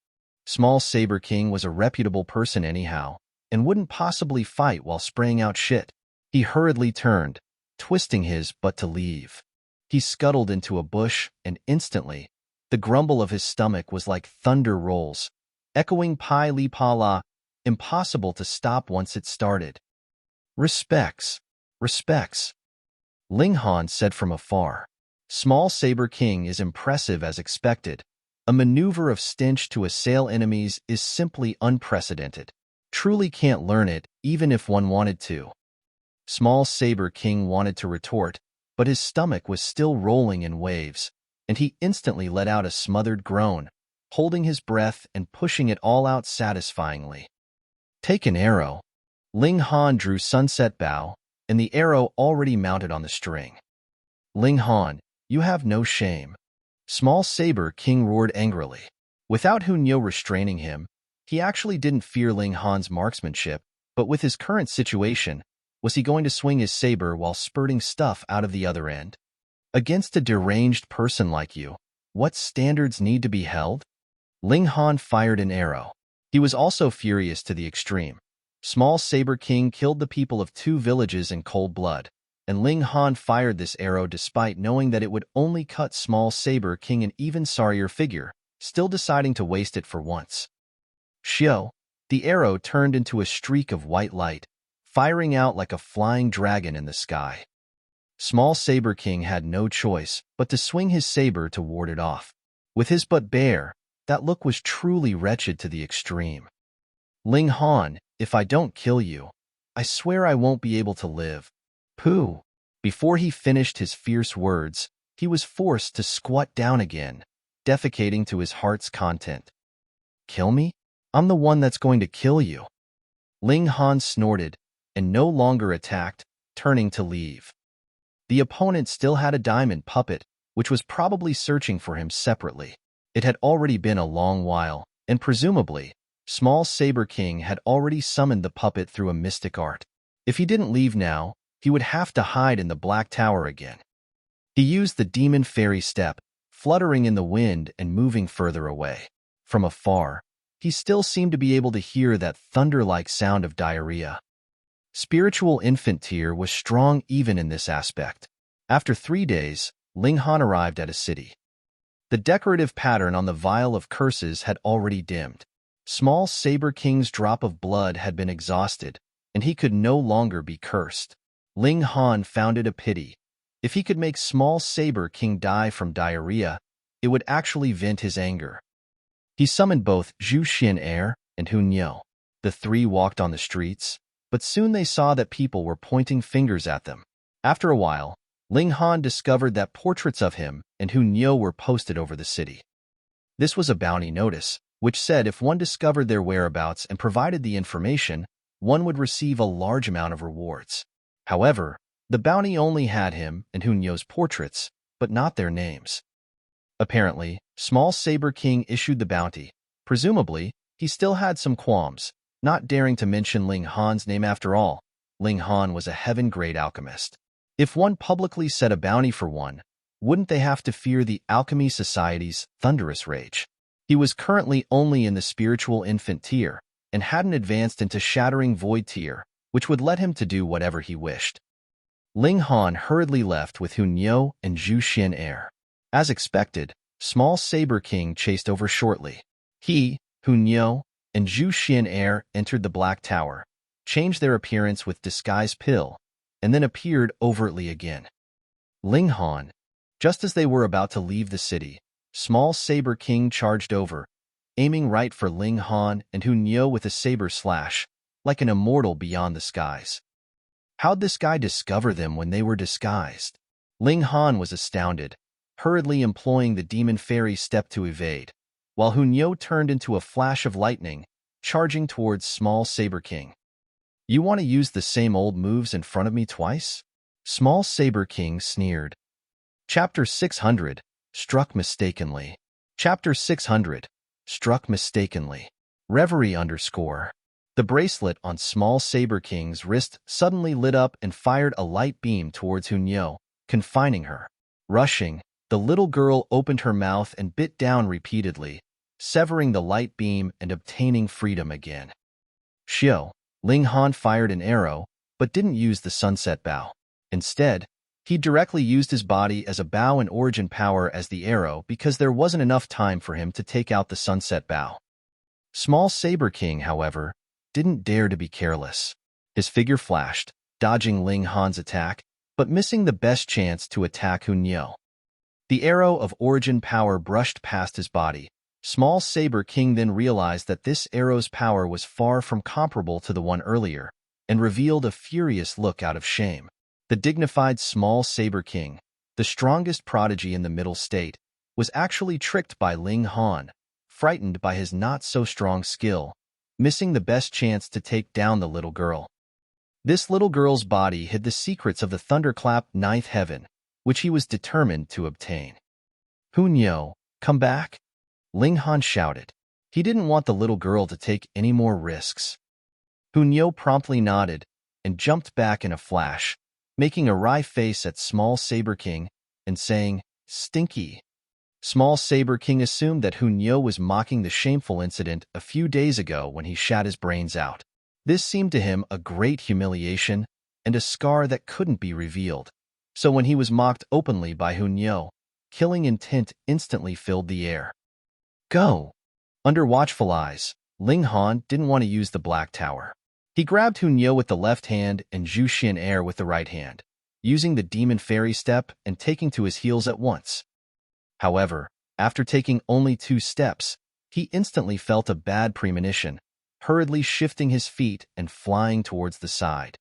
Small Saber King was a reputable person anyhow, and wouldn't possibly fight while spraying out shit. He hurriedly turned, twisting his butt to leave. He scuttled into a bush, and instantly, the grumble of his stomach was like thunder rolls, echoing pi li pa la, impossible to stop once it started. Respects. Ling Han said from afar. Small Saber King is impressive as expected. A maneuver of stench to assail enemies is simply unprecedented. Truly can't learn it, even if one wanted to. Small Saber King wanted to retort, but his stomach was still rolling in waves, and he instantly let out a smothered groan, holding his breath and pushing it all out satisfyingly. Take an arrow. Ling Han drew Sunset Bow, and the arrow already mounted on the string. Ling Han, you have no shame. Small Saber King roared angrily. Without Hunyo restraining him, he actually didn't fear Ling Han's marksmanship, but with his current situation, was he going to swing his saber while spurting stuff out of the other end? Against a deranged person like you, what standards need to be held? Ling Han fired an arrow. He was also furious to the extreme. Small Saber King killed the people of 2 villages in cold blood, and Ling Han fired this arrow despite knowing that it would only cut Small Saber King an even sorrier figure, still deciding to waste it for once. Shio, the arrow turned into a streak of white light, firing out like a flying dragon in the sky. Small Saber King had no choice but to swing his saber to ward it off. With his butt bare, that look was truly wretched to the extreme. Ling Han, if I don't kill you, I swear I won't be able to live. Pooh. Before he finished his fierce words, he was forced to squat down again, defecating to his heart's content. Kill me? I'm the one that's going to kill you. Ling Han snorted, and no longer attacked, turning to leave. The opponent still had a diamond puppet, which was probably searching for him separately. It had already been a long while, and presumably, Small Saber King had already summoned the puppet through a mystic art. If he didn't leave now, he would have to hide in the Black Tower again. He used the Demon Fairy Step, fluttering in the wind and moving further away. From afar, he still seemed to be able to hear that thunder-like sound of diarrhea. Spiritual infant tier was strong even in this aspect. After 3 days, Ling Han arrived at a city. The decorative pattern on the vial of curses had already dimmed. Small Saber King's drop of blood had been exhausted, and he could no longer be cursed. Ling Han found it a pity. If he could make Small Saber King die from diarrhea, it would actually vent his anger. He summoned both Zhu Xian and Hu Niu. The three walked on the streets, but soon they saw that people were pointing fingers at them. After a while, Ling Han discovered that portraits of him and Hu Niu were posted over the city. This was a bounty notice, which said if one discovered their whereabouts and provided the information, one would receive a large amount of rewards. However, the bounty only had him and Hu Niu's portraits, but not their names. Apparently, Small Saber King issued the bounty. Presumably, he still had some qualms, not daring to mention Ling Han's name after all. Ling Han was a heaven-grade alchemist. If one publicly set a bounty for one, wouldn't they have to fear the Alchemy Society's thunderous rage? He was currently only in the spiritual infant tier, and hadn't advanced into shattering void tier, which would let him to do whatever he wished. Ling Han hurriedly left with Hu Niu and Zhu Xian. As expected, Small Saber King chased over shortly. He, Hu Niu, and Zhu Xian entered the Black Tower, changed their appearance with Disguise Pill, and then appeared overtly again. Ling Han, just as they were about to leave the city, Small Saber King charged over, aiming right for Ling Han and Hu Niu with a saber slash, like an immortal beyond the skies. How'd this guy discover them when they were disguised? Ling Han was astounded, hurriedly employing the Demon Fairy step to evade, while Hu Niu turned into a flash of lightning, charging towards Small Saber King. You want to use the same old moves in front of me twice? Small Saber King sneered. Chapter 600, Struck Mistakenly. Chapter 600, Struck Mistakenly. Reverie _ The bracelet on Small Saber King's wrist suddenly lit up and fired a light beam towards Hu Niu, confining her. Rushing, the little girl opened her mouth and bit down repeatedly, severing the light beam and obtaining freedom again. Xiao, Ling Han fired an arrow, but didn't use the sunset bow. Instead, he directly used his body as a bow and origin power as the arrow because there wasn't enough time for him to take out the sunset bow. Small Saber King, however, didn't dare to be careless. His figure flashed, dodging Ling Han's attack, but missing the best chance to attack Hu Niu. The arrow of origin power brushed past his body. Small Saber King then realized that this arrow's power was far from comparable to the one earlier, and revealed a furious look out of shame. The dignified Small Saber King, the strongest prodigy in the Middle State, was actually tricked by Ling Han, frightened by his not-so-strong skill, missing the best chance to take down the little girl. This little girl's body hid the secrets of the Thunderclap Ninth Heaven, which he was determined to obtain. Hu Niu, come back? Ling Han shouted. He didn't want the little girl to take any more risks. Hu Niu promptly nodded and jumped back in a flash, making a wry face at Small Saber King and saying, "Stinky." Small Saber King assumed that Hu Niu was mocking the shameful incident a few days ago when he shat his brains out. This seemed to him a great humiliation and a scar that couldn't be revealed. So when he was mocked openly by Hu Niu, killing intent instantly filled the air. Go! Under watchful eyes, Ling Han didn't want to use the Black Tower. He grabbed Hu Niu with the left hand and Zhu Xian with the right hand, using the Demon Fairy step and taking to his heels at once. However, after taking only 2 steps, he instantly felt a bad premonition, hurriedly shifting his feet and flying towards the side.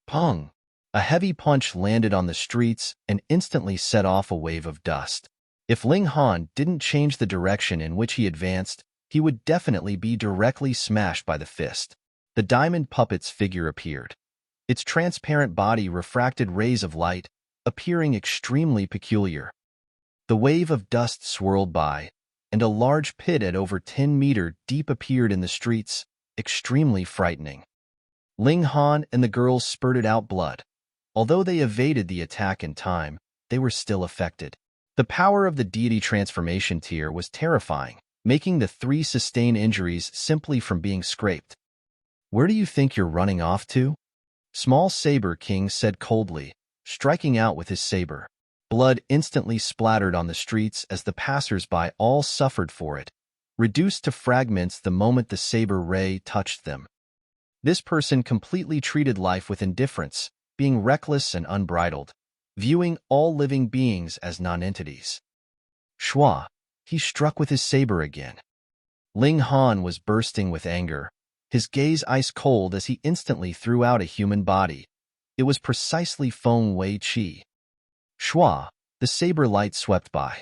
Pong! A heavy punch landed on the streets and instantly set off a wave of dust. If Ling Han didn't change the direction in which he advanced, he would definitely be directly smashed by the fist. The diamond puppet's figure appeared. Its transparent body refracted rays of light, appearing extremely peculiar. The wave of dust swirled by, and a large pit at over 10 meters deep appeared in the streets, extremely frightening. Ling Han and the girls spurted out blood. Although they evaded the attack in time, they were still affected. The power of the deity transformation tier was terrifying, making the 3 sustain injuries simply from being scraped. Where do you think you're running off to? Small Saber King said coldly, striking out with his saber. Blood instantly splattered on the streets as the passers-by all suffered for it, reduced to fragments the moment the saber ray touched them. This person completely treated life with indifference, being reckless and unbridled, viewing all living beings as non-entities. Shua, he struck with his saber again. Ling Han was bursting with anger, his gaze ice-cold as he instantly threw out a human body. It was precisely Feng Wei-Qi. Shua, the saber light swept by.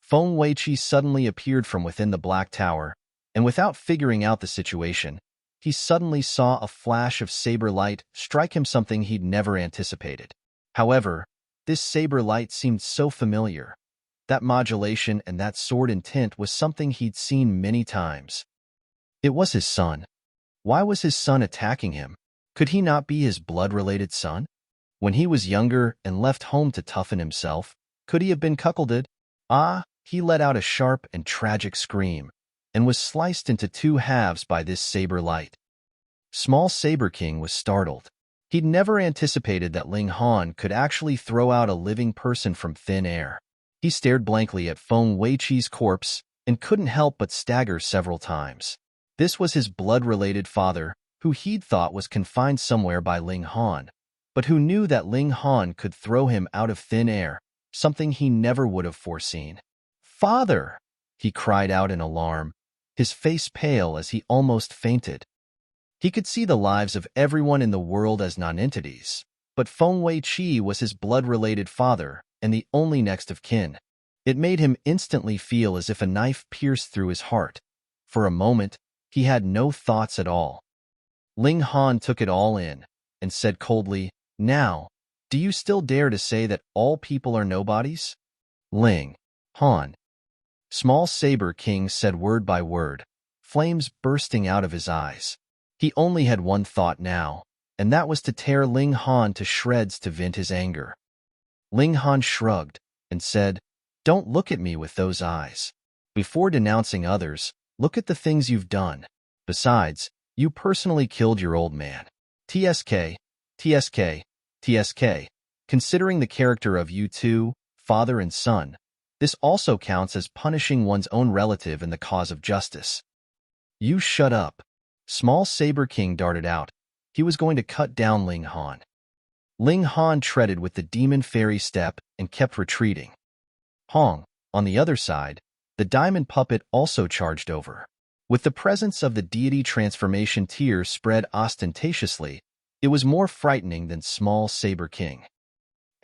Feng Wei-Qi suddenly appeared from within the Black Tower, and without figuring out the situation, he suddenly saw a flash of saber light strike him, something he'd never anticipated. However, this saber light seemed so familiar. That modulation and that sword intent was something he'd seen many times. It was his son. Why was his son attacking him? Could he not be his blood-related son? When he was younger and left home to toughen himself, could he have been cuckolded? Ah, he let out a sharp and tragic scream, and was sliced into two halves by this saber light. Small Saber King was startled. He'd never anticipated that Ling Han could actually throw out a living person from thin air. He stared blankly at Feng Wei-Qi's corpse and couldn't help but stagger several times. This was his blood-related father, who he'd thought was confined somewhere by Ling Han, but who knew that Ling Han could throw him out of thin air, something he never would have foreseen. "Father!" he cried out in alarm, his face pale as he almost fainted. He could see the lives of everyone in the world as non-entities, but Feng Wei-Qi was his blood-related father and the only next of kin. It made him instantly feel as if a knife pierced through his heart. For a moment, he had no thoughts at all. Ling Han took it all in and said coldly, "Now, do you still dare to say that all people are nobodies?" Ling Han. Small Saber King said word by word, flames bursting out of his eyes. He only had one thought now, and that was to tear Ling Han to shreds to vent his anger. Ling Han shrugged and said, "Don't look at me with those eyes. Before denouncing others, look at the things you've done. Besides, you personally killed your old man. TSK, TSK, TSK. Considering the character of you two, father and son, this also counts as punishing one's own relative in the cause of justice." "You shut up." Small Saber King darted out. He was going to cut down Ling Han. Ling Han treaded with the demon fairy step and kept retreating. Hong, on the other side, the diamond puppet also charged over. With the presence of the deity transformation tier spread ostentatiously, it was more frightening than Small Saber King.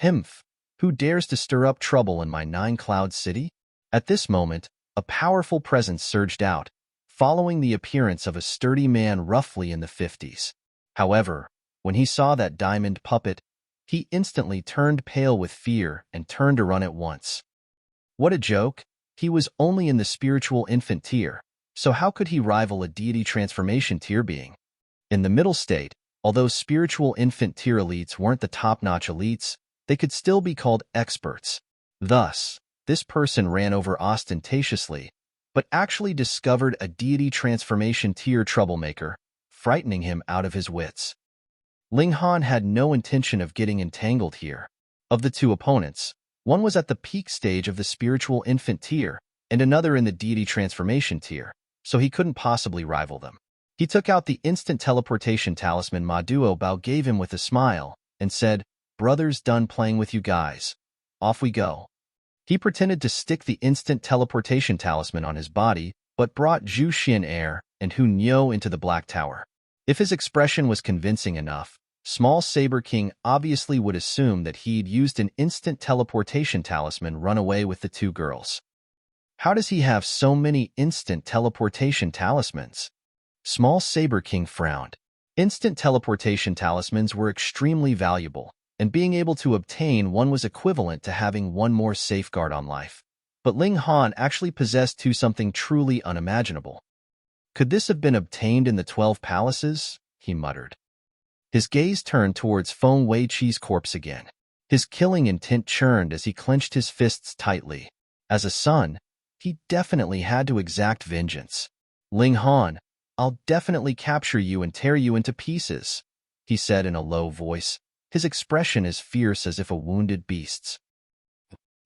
"Himph, who dares to stir up trouble in my nine-cloud city?" At this moment, a powerful presence surged out, following the appearance of a sturdy man roughly in the 50s. However, when he saw that diamond puppet, he instantly turned pale with fear and turned to run at once. What a joke! He was only in the spiritual infant tier, so how could he rival a deity transformation tier being? In the middle state, although spiritual infant tier elites weren't the top-notch elites, they could still be called experts. Thus, this person ran over ostentatiously, but actually discovered a deity transformation tier troublemaker, frightening him out of his wits. Ling Han had no intention of getting entangled here. Of the two opponents, one was at the peak stage of the spiritual infant tier, and another in the deity transformation tier, so he couldn't possibly rival them. He took out the instant teleportation talisman Ma Duo Bao gave him with a smile, and said, "Brother's done playing with you guys. Off we go." He pretended to stick the instant teleportation talisman on his body, but brought Zhu Xian Air and Hu Niu into the Black Tower. If his expression was convincing enough, Small Saber King obviously would assume that he'd used an instant teleportation talisman run away with the two girls. How does he have so many instant teleportation talismans? Small Saber King frowned. Instant teleportation talismans were extremely valuable, and being able to obtain one was equivalent to having one more safeguard on life. But Ling Han actually possessed two, something truly unimaginable. Could this have been obtained in the 12 palaces? He muttered. His gaze turned towards Feng Wei-Qi's corpse again. His killing intent churned as he clenched his fists tightly. As a son, he definitely had to exact vengeance. "Ling Han, I'll definitely capture you and tear you into pieces." he said in a low voice, his expression as fierce as if a wounded beast's.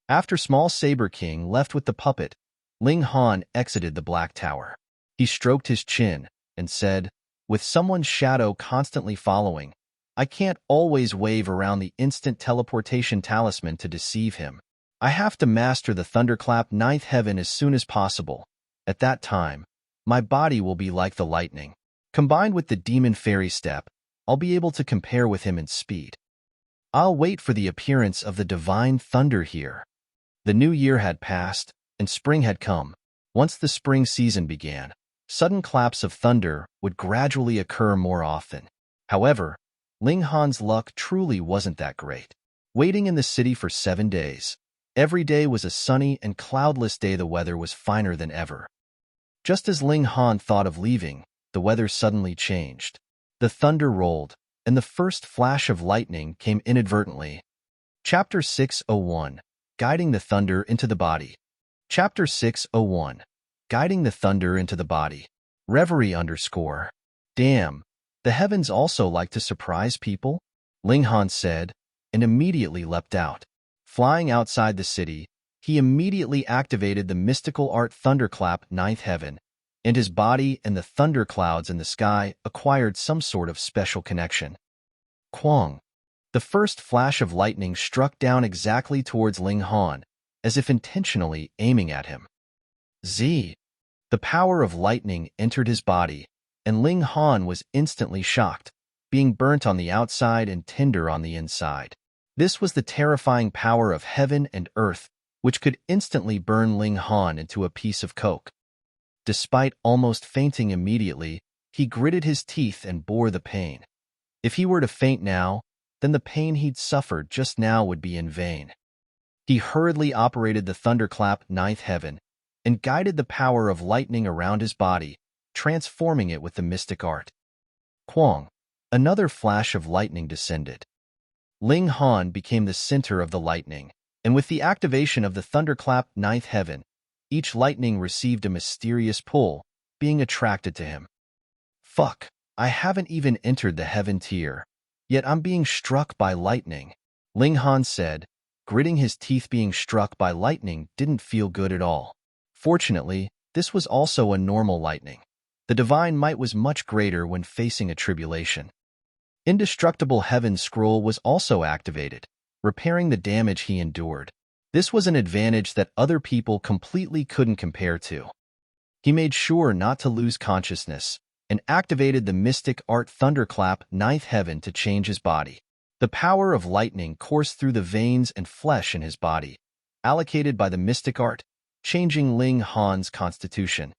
After small Saber King left with the puppet, Ling Han exited the Black Tower. He stroked his chin and said, with someone's shadow constantly following, I can't always wave around the instant teleportation talisman to deceive him. I have to master the Thunderclap ninth heaven as soon as possible. At that time, my body will be like the lightning. Combined with the demon fairy step, I'll be able to compare with him in speed. I'll wait for the appearance of the divine thunder here. The new year had passed, and spring had come. Once the spring season began, sudden claps of thunder would gradually occur more often. However, Ling Han's luck truly wasn't that great. Waiting in the city for 7 days, every day was a sunny and cloudless day. The weather was finer than ever. Just as Ling Han thought of leaving, the weather suddenly changed. The thunder rolled, and the first flash of lightning came inadvertently. Chapter 601, Guiding the Thunder into the Body. Chapter 601, Guiding the Thunder into the Body. Reverie _ Damn, the heavens also like to surprise people? Ling Han said, and immediately leapt out. Flying outside the city, he immediately activated the mystical art Thunderclap ninth heaven, and his body and the thunderclouds in the sky acquired some sort of special connection. Quang. The first flash of lightning struck down exactly towards Ling Han, as if intentionally aiming at him. Z. The power of lightning entered his body, and Ling Han was instantly shocked, being burnt on the outside and tender on the inside. This was the terrifying power of heaven and earth, which could instantly burn Ling Han into a piece of coke. Despite almost fainting immediately, he gritted his teeth and bore the pain. If he were to faint now, then the pain he'd suffered just now would be in vain. He hurriedly operated the Thunderclap ninth heaven and guided the power of lightning around his body, transforming it with the mystic art. Quang. Another flash of lightning descended. Ling Han became the center of the lightning, and with the activation of the Thunderclap ninth heaven, each lightning received a mysterious pull, being attracted to him. Fuck, I haven't even entered the heaven tier, yet I'm being struck by lightning, Ling Han said, gritting his teeth. Being struck by lightning didn't feel good at all. Fortunately, this was also a normal lightning. The divine might was much greater when facing a tribulation. Indestructible Heaven Scroll was also activated, repairing the damage he endured. This was an advantage that other people completely couldn't compare to. He made sure not to lose consciousness, and activated the mystic art Thunderclap ninth heaven to change his body. The power of lightning coursed through the veins and flesh in his body, allocated by the mystic art, changing Ling Han's constitution.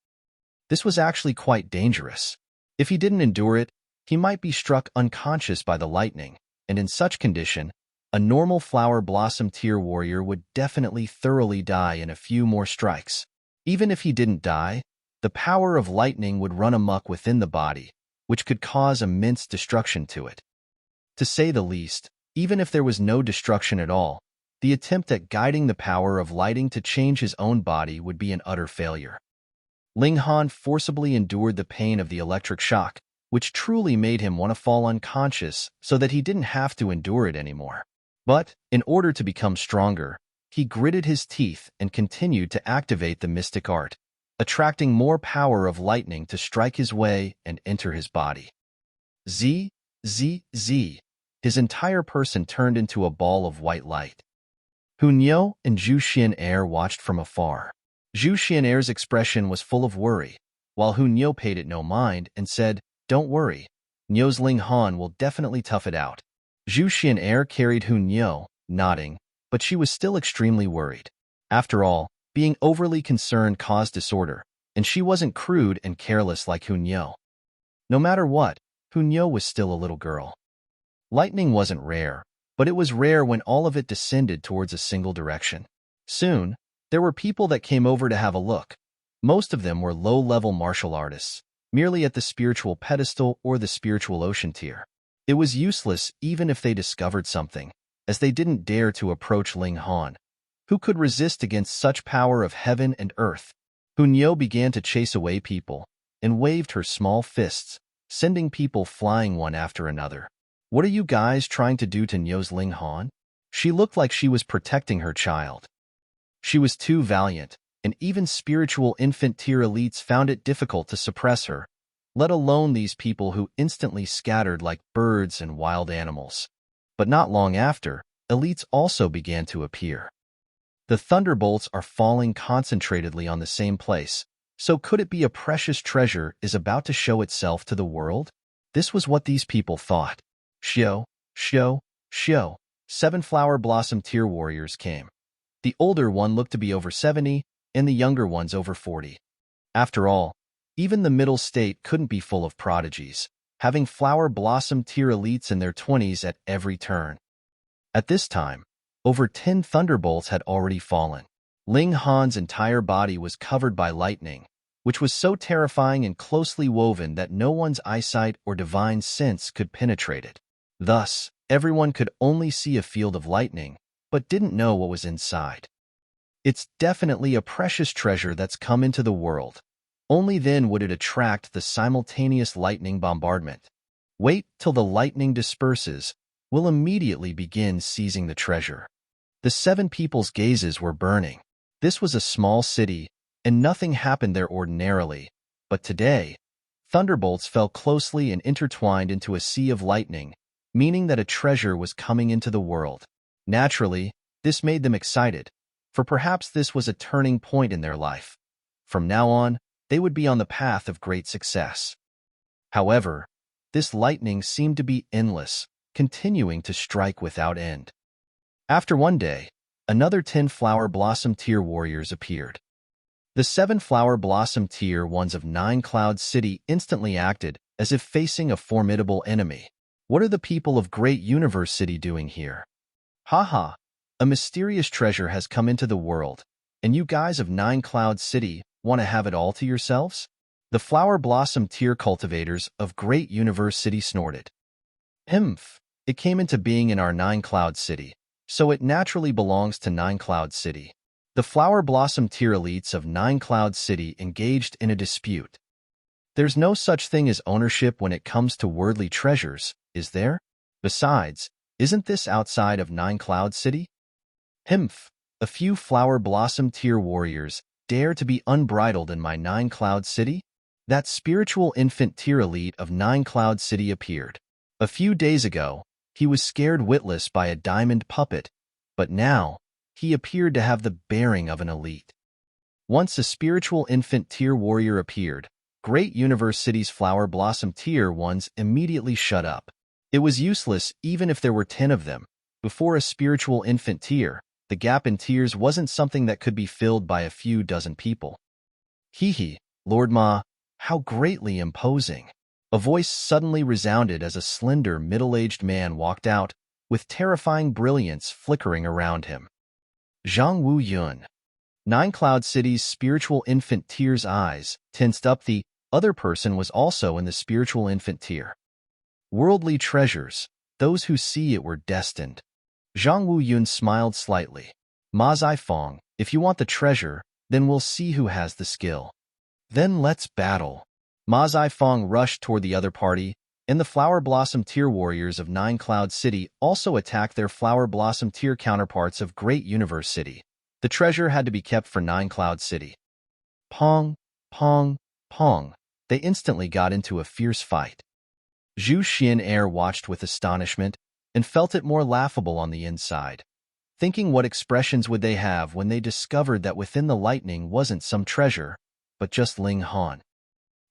This was actually quite dangerous. If he didn't endure it, he might be struck unconscious by the lightning, and in such condition, a normal flower blossom tier warrior would definitely thoroughly die in a few more strikes. Even if he didn't die, the power of lightning would run amok within the body, which could cause immense destruction to it. To say the least, even if there was no destruction at all, the attempt at guiding the power of lighting to change his own body would be an utter failure. Ling Han forcibly endured the pain of the electric shock, which truly made him want to fall unconscious so that he didn't have to endure it anymore. But, in order to become stronger, he gritted his teeth and continued to activate the mystic art, attracting more power of lightning to strike his way and enter his body. Z. His entire person turned into a ball of white light. Hunyeo and Zhu Xian'er watched from afar. Zhu Xian'er's expression was full of worry, while Hunyeo paid it no mind and said, "Don't worry, Nyo's Ling Han will definitely tough it out." Zhu Xian'er carried Hunyeo, nodding, but she was still extremely worried. After all, being overly concerned caused disorder, and she wasn't crude and careless like Hunyeo. No matter what, Hunyeo was still a little girl. Lightning wasn't rare, but it was rare when all of it descended towards a single direction. Soon, there were people that came over to have a look. Most of them were low-level martial artists, merely at the spiritual pedestal or the spiritual ocean tier. It was useless even if they discovered something, as they didn't dare to approach Ling Han, who could resist against such power of heaven and earth. Hunyeo began to chase away people, and waved her small fists, sending people flying one after another. What are you guys trying to do to Niu's Ling Han? She looked like she was protecting her child. She was too valiant, and even spiritual infant-tier elites found it difficult to suppress her, let alone these people who instantly scattered like birds and wild animals. But not long after, elites also began to appear. The thunderbolts are falling concentratedly on the same place, so could it be a precious treasure is about to show itself to the world? This was what these people thought. Shio, Shio, Shio. 7 flower blossom tier warriors came. The older one looked to be over 70, and the younger ones over 40. After all, even the middle state couldn't be full of prodigies, having flower blossom tier elites in their 20s at every turn. At this time, over 10 thunderbolts had already fallen. Ling Han's entire body was covered by lightning, which was so terrifying and closely woven that no one's eyesight or divine sense could penetrate it. Thus, everyone could only see a field of lightning, but didn't know what was inside. It's definitely a precious treasure that's come into the world. Only then would it attract the simultaneous lightning bombardment. Wait till the lightning disperses. We'll immediately begin seizing the treasure. The 7 people's gazes were burning. This was a small city, and nothing happened there ordinarily. But today, thunderbolts fell closely and intertwined into a sea of lightning, meaning that a treasure was coming into the world. Naturally, this made them excited, for perhaps this was a turning point in their life. From now on, they would be on the path of great success. However, this lightning seemed to be endless, continuing to strike without end. After one day, another 10 flower blossom tier warriors appeared. The 7 flower blossom tier ones of 9 Cloud City instantly acted as if facing a formidable enemy. What are the people of Great Universe City doing here? Haha, a mysterious treasure has come into the world, and you guys of 9 Cloud City want to have it all to yourselves? The flower blossom tier cultivators of Great Universe City snorted. It came into being in our 9 Cloud City, so it naturally belongs to 9 Cloud City. The flower blossom tier elites of 9 Cloud City engaged in a dispute. There's no such thing as ownership when it comes to worldly treasures, is there? Besides, isn't this outside of 9 Cloud City? A few flower blossom tier warriors dare to be unbridled in my 9 Cloud City? That spiritual infant tier elite of 9 Cloud City appeared. A few days ago, he was scared witless by a diamond puppet, but now, he appeared to have the bearing of an elite. Once a spiritual infant tier warrior appeared, Great Universe City's flower blossom tier ones immediately shut up. It was useless even if there were 10 of them. Before a spiritual infant tier, the gap in tiers wasn't something that could be filled by a few dozen people. Hee, Lord Ma, how greatly imposing. A voice suddenly resounded as a slender, middle-aged man walked out, with terrifying brilliance flickering around him. Zhang Wu Yun. 9 Cloud City's spiritual infant tier's eyes tensed up. The other person was also in the spiritual infant tier. Worldly treasures, those who see it were destined. Zhang Wu Yun smiled slightly. Ma Zifeng, if you want the treasure, then we'll see who has the skill. Then let's battle. Ma Zifeng rushed toward the other party, and the Flower Blossom tier warriors of 9 Cloud City also attacked their Flower Blossom tier counterparts of Great Universe City. The treasure had to be kept for 9 Cloud City. Pong, pong, pong. They instantly got into a fierce fight. Zhu Xian watched with astonishment and felt it more laughable on the inside, thinking what expressions would they have when they discovered that within the lightning wasn't some treasure, but just Ling Han.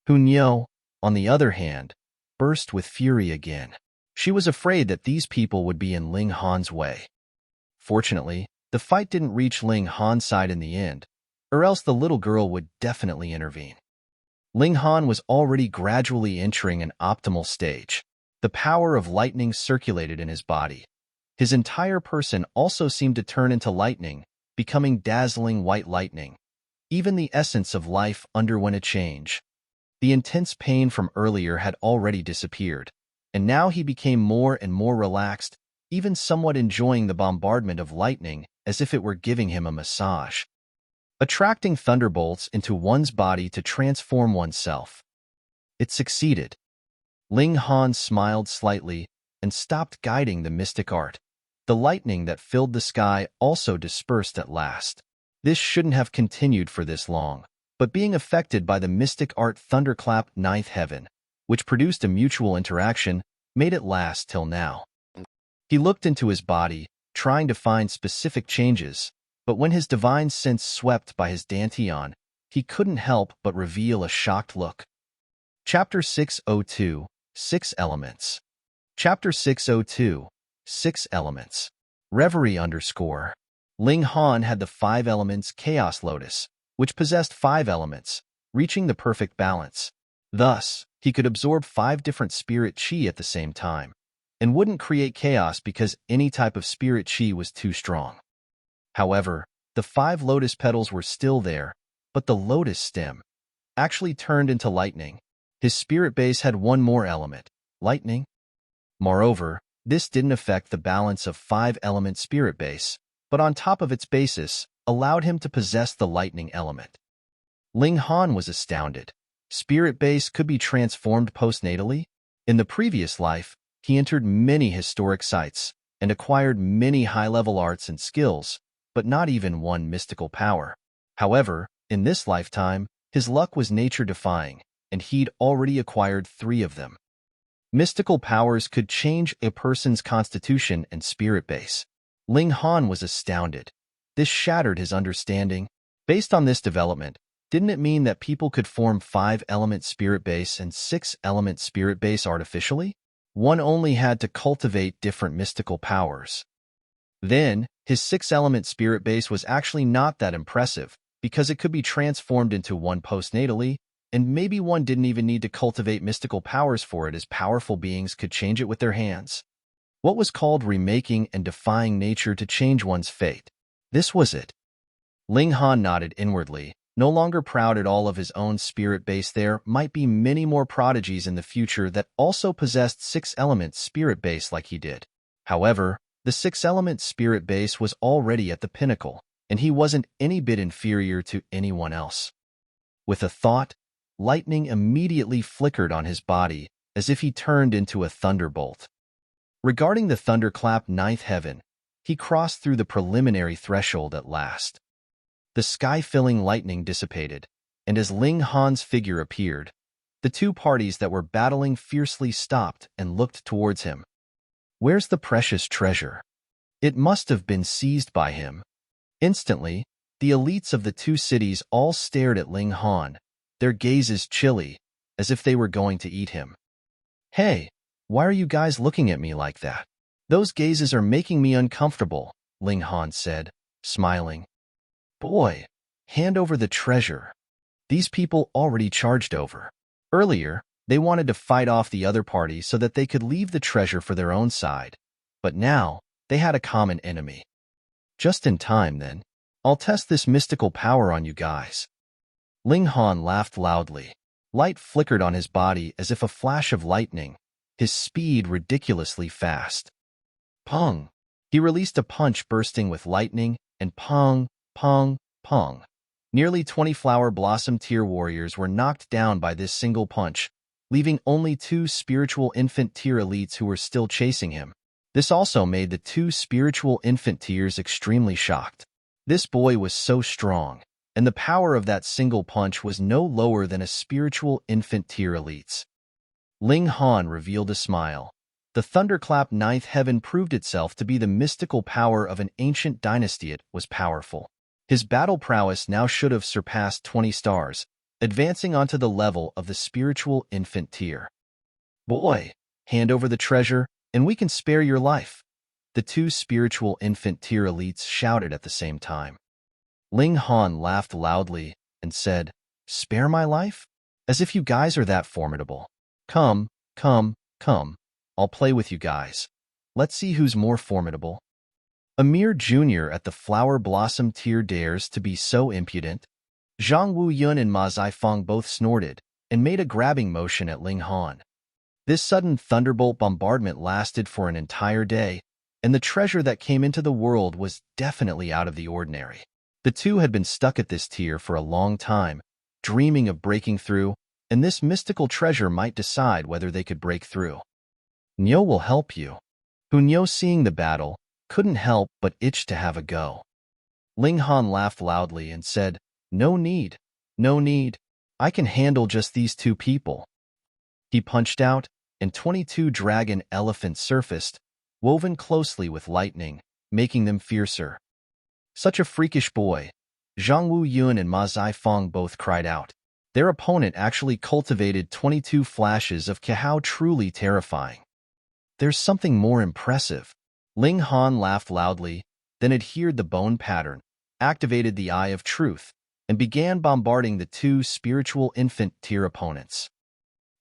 Niu, on the other hand, burst with fury again. She was afraid that these people would be in Ling Han's way. Fortunately, the fight didn't reach Ling Han's side in the end, or else the little girl would definitely intervene. Ling Han was already gradually entering an optimal stage. The power of lightning circulated in his body. His entire person also seemed to turn into lightning, becoming dazzling white lightning. Even the essence of life underwent a change. The intense pain from earlier had already disappeared, and now he became more and more relaxed, even somewhat enjoying the bombardment of lightning as if it were giving him a massage. Attracting thunderbolts into one's body to transform oneself. It succeeded. Ling Han smiled slightly and stopped guiding the mystic art. The lightning that filled the sky also dispersed at last. This shouldn't have continued for this long, but being affected by the mystic art Thunderclap Ninth Heaven, which produced a mutual interaction, made it last till now. He looked into his body, trying to find specific changes, but when his divine sense swept by his dantian, he couldn't help but reveal a shocked look. Chapter 602, 6 Elements. Chapter 602, 6 Elements. Reverie _ Ling Han had the 5 elements Chaos Lotus, which possessed 5 elements, reaching the perfect balance. Thus, he could absorb 5 different spirit chi at the same time, and wouldn't create chaos because any type of spirit chi was too strong. However, the 5 lotus petals were still there, but the lotus stem actually turned into lightning. His spirit base had one more element, lightning. Moreover, this didn't affect the balance of 5-element spirit base, but on top of its basis, allowed him to possess the lightning element. Ling Han was astounded. Spirit base could be transformed postnatally? In the previous life, he entered many historic sites and acquired many high-level arts and skills, but not even one mystical power. However, in this lifetime, his luck was nature-defying, and he'd already acquired 3 of them. Mystical powers could change a person's constitution and spirit base. Ling Han was astounded. This shattered his understanding. Based on this development, didn't it mean that people could form 5-element spirit base and 6-element spirit base artificially? One only had to cultivate different mystical powers. Then, his 6-element spirit base was actually not that impressive, because it could be transformed into one postnatally, and maybe one didn't even need to cultivate mystical powers for it, as powerful beings could change it with their hands. What was called remaking and defying nature to change one's fate? This was it. Ling Han nodded inwardly, no longer proud at all of his own spirit base. There might be many more prodigies in the future that also possessed 6-element spirit base like he did. However, the 6-element spirit base was already at the pinnacle, and he wasn't any bit inferior to anyone else. With a thought, lightning immediately flickered on his body, as if he turned into a thunderbolt. Regarding the Thunderclap Ninth Heaven, he crossed through the preliminary threshold at last. The sky-filling lightning dissipated, and as Ling Han's figure appeared, the 2 parties that were battling fiercely stopped and looked towards him. Where's the precious treasure? It must have been seized by him. Instantly, the elites of the 2 cities all stared at Ling Han, their gazes chilly, as if they were going to eat him. Hey, why are you guys looking at me like that? Those gazes are making me uncomfortable, Ling Han said, smiling. Boy, hand over the treasure. These people already charged over. Earlier, they wanted to fight off the other party so that they could leave the treasure for their own side, but now they had a common enemy. Just in time, then. I'll test this mystical power on you guys. Ling Han laughed loudly. Light flickered on his body as if a flash of lightning, his speed ridiculously fast. Pong! He released a punch bursting with lightning, and pong, pong, pong. Nearly 20 flower blossom tier warriors were knocked down by this single punch, leaving only 2 spiritual infant tier elites who were still chasing him. This also made the 2 spiritual infant tiers extremely shocked. This boy was so strong, and the power of that single punch was no lower than a spiritual infant tier elites. Ling Han revealed a smile. The Thunderclap Ninth Heaven proved itself to be the mystical power of an ancient dynasty. It was powerful. His battle prowess now should have surpassed 20 stars, advancing onto the level of the spiritual infant tier. Boy, hand over the treasure, and we can spare your life, the 2 spiritual infant tier elites shouted at the same time. Ling Han laughed loudly and said, Spare my life? As if you guys are that formidable. Come, come, come. I'll play with you guys. Let's see who's more formidable. Amir Jr. at the Flower Blossom tier dares to be so impudent. Zhang Wu-yun and Ma Zifeng both snorted and made a grabbing motion at Ling Han. This sudden thunderbolt bombardment lasted for an entire day, and the treasure that came into the world was definitely out of the ordinary. The 2 had been stuck at this tier for a long time, dreaming of breaking through, and this mystical treasure might decide whether they could break through. Niu will help you. Niu, seeing the battle, couldn't help but itch to have a go. Ling Han laughed loudly and said, "No need. No need. I can handle just these two people." He punched out, and 22 dragon elephants surfaced, woven closely with lightning, making them fiercer. Such a freakish boy. Zhang Wu Yun and Ma Zifeng both cried out. Their opponent actually cultivated 22 flashes of Kahao, truly terrifying. There's something more impressive. Ling Han laughed loudly, then adhered the bone pattern, activated the Eye of Truth, and began bombarding the two spiritual infant tier opponents.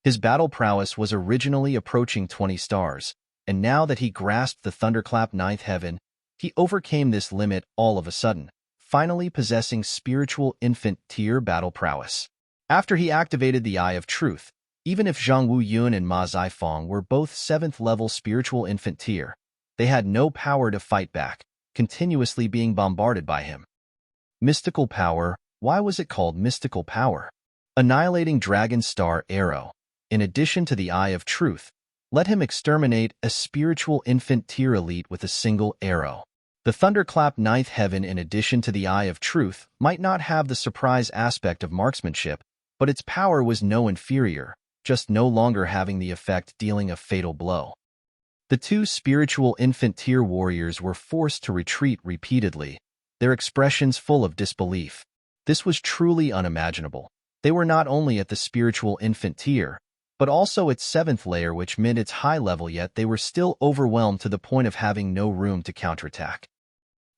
His battle prowess was originally approaching 20 stars, and now that he grasped the Thunderclap 9th heaven, he overcame this limit all of a sudden, finally possessing spiritual infant tier battle prowess. After he activated the Eye of Truth, even if Zhang Wu Yun and Ma Zifeng were both 7th level spiritual infant tier, they had no power to fight back, continuously being bombarded by him. Mystical power. Why was it called mystical power? Annihilating Dragon Star Arrow, in addition to the Eye of Truth, let him exterminate a spiritual infant tier elite with a single arrow. The Thunderclap 9th heaven, in addition to the Eye of Truth, might not have the surprise aspect of marksmanship, but its power was no inferior, just no longer having the effect dealing a fatal blow. The two spiritual infant tier warriors were forced to retreat repeatedly, their expressions full of disbelief. This was truly unimaginable. They were not only at the spiritual infant tier, but also its 7th layer, which meant its high level, yet they were still overwhelmed to the point of having no room to counterattack.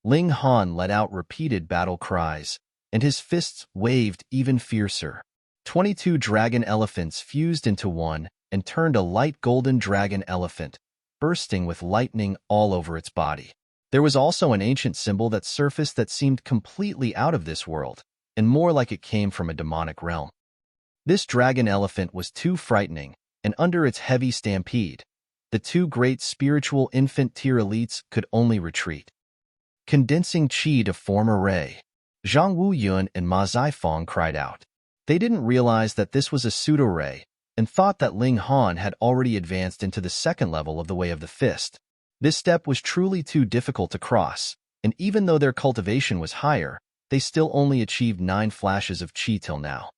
Ling Han let out repeated battle cries, and his fists waved even fiercer. 22 dragon elephants fused into one and turned a light golden dragon elephant, bursting with lightning all over its body. There was also an ancient symbol that surfaced that seemed completely out of this world, and more like it came from a demonic realm. This dragon elephant was too frightening, and under its heavy stampede, the two great spiritual infant tier elites could only retreat. Condensing chi to form a ray. Zhang Wu Yun and Ma Zifeng cried out. They didn't realize that this was a pseudo-ray, and thought that Ling Han had already advanced into the 2nd level of the Way of the Fist. This step was truly too difficult to cross, and even though their cultivation was higher, they still only achieved 9 flashes of chi till now.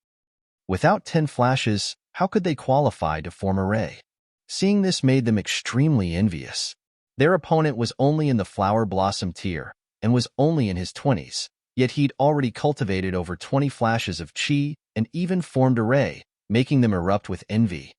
Without 10 flashes, how could they qualify to form a ray? Seeing this made them extremely envious. Their opponent was only in the flower blossom tier, and was only in his 20s, yet he'd already cultivated over 20 flashes of chi and even formed a ray, making them erupt with envy.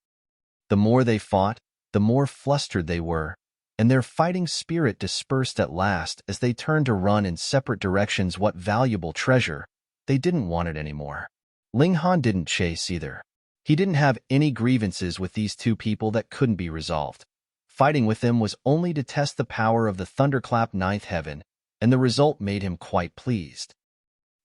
The more they fought, the more flustered they were, and their fighting spirit dispersed at last as they turned to run in separate directions. What valuable treasure! They didn't want it anymore. Ling Han didn't chase either. He didn't have any grievances with these two people that couldn't be resolved. Fighting with them was only to test the power of the Thunderclap 9th heaven, and the result made him quite pleased.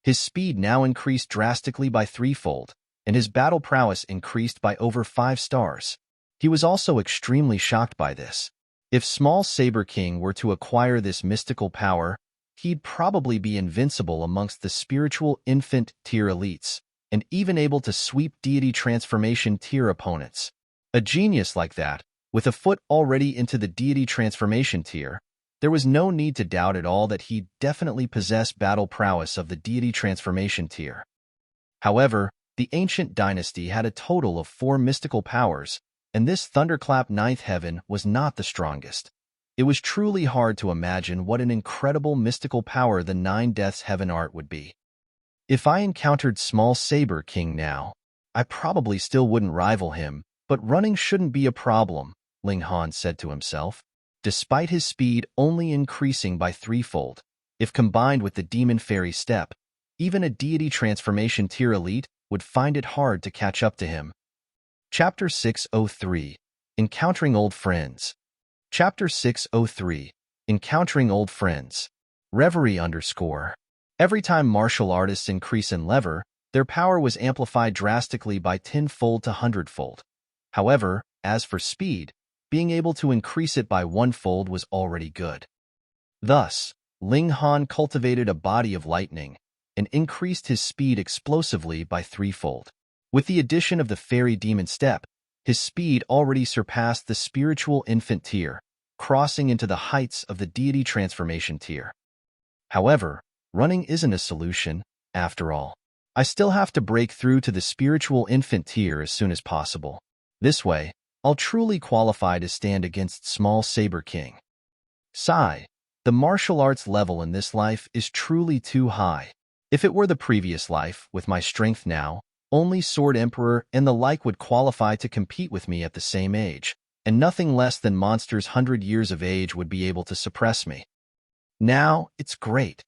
His speed now increased drastically by 3-fold, and his battle prowess increased by over 5 stars. He was also extremely shocked by this. If small Saber King were to acquire this mystical power, he'd probably be invincible amongst the spiritual infant tier elites, and even able to sweep deity transformation tier opponents. A genius like that, with a foot already into the deity transformation tier, there was no need to doubt at all that he'd definitely possess battle prowess of the deity transformation tier. However, the ancient dynasty had a total of 4 mystical powers, and this Thunderclap 9th heaven was not the strongest. It was truly hard to imagine what an incredible mystical power the 9 Deaths Heaven art would be. If I encountered small Saber King now, I probably still wouldn't rival him, but running shouldn't be a problem, Ling Han said to himself. Despite his speed only increasing by 3-fold, if combined with the Demon Fairy step, even a deity transformation tier elite would find it hard to catch up to him. Chapter 603, Encountering Old Friends. Chapter 603, Encountering Old Friends. Reverie _ Every time martial artists increase in lever, their power was amplified drastically by 10-fold to 100-fold. However, as for speed, being able to increase it by 1-fold was already good. Thus, Ling Han cultivated a body of lightning and increased his speed explosively by 3-fold. With the addition of the Fairy Demon Step, His speed already surpassed the spiritual infant tier, crossing into the heights of the deity transformation tier. However, running isn't a solution, after all. I still have to break through to the spiritual infant tier as soon as possible. This way, I'll truly qualify to stand against small Saber King. Sigh. The martial arts level in this life is truly too high. If it were the previous life, with my strength now, only Sword Emperor and the like would qualify to compete with me at the same age, and nothing less than monsters 100 years of age would be able to suppress me. Now, it's great.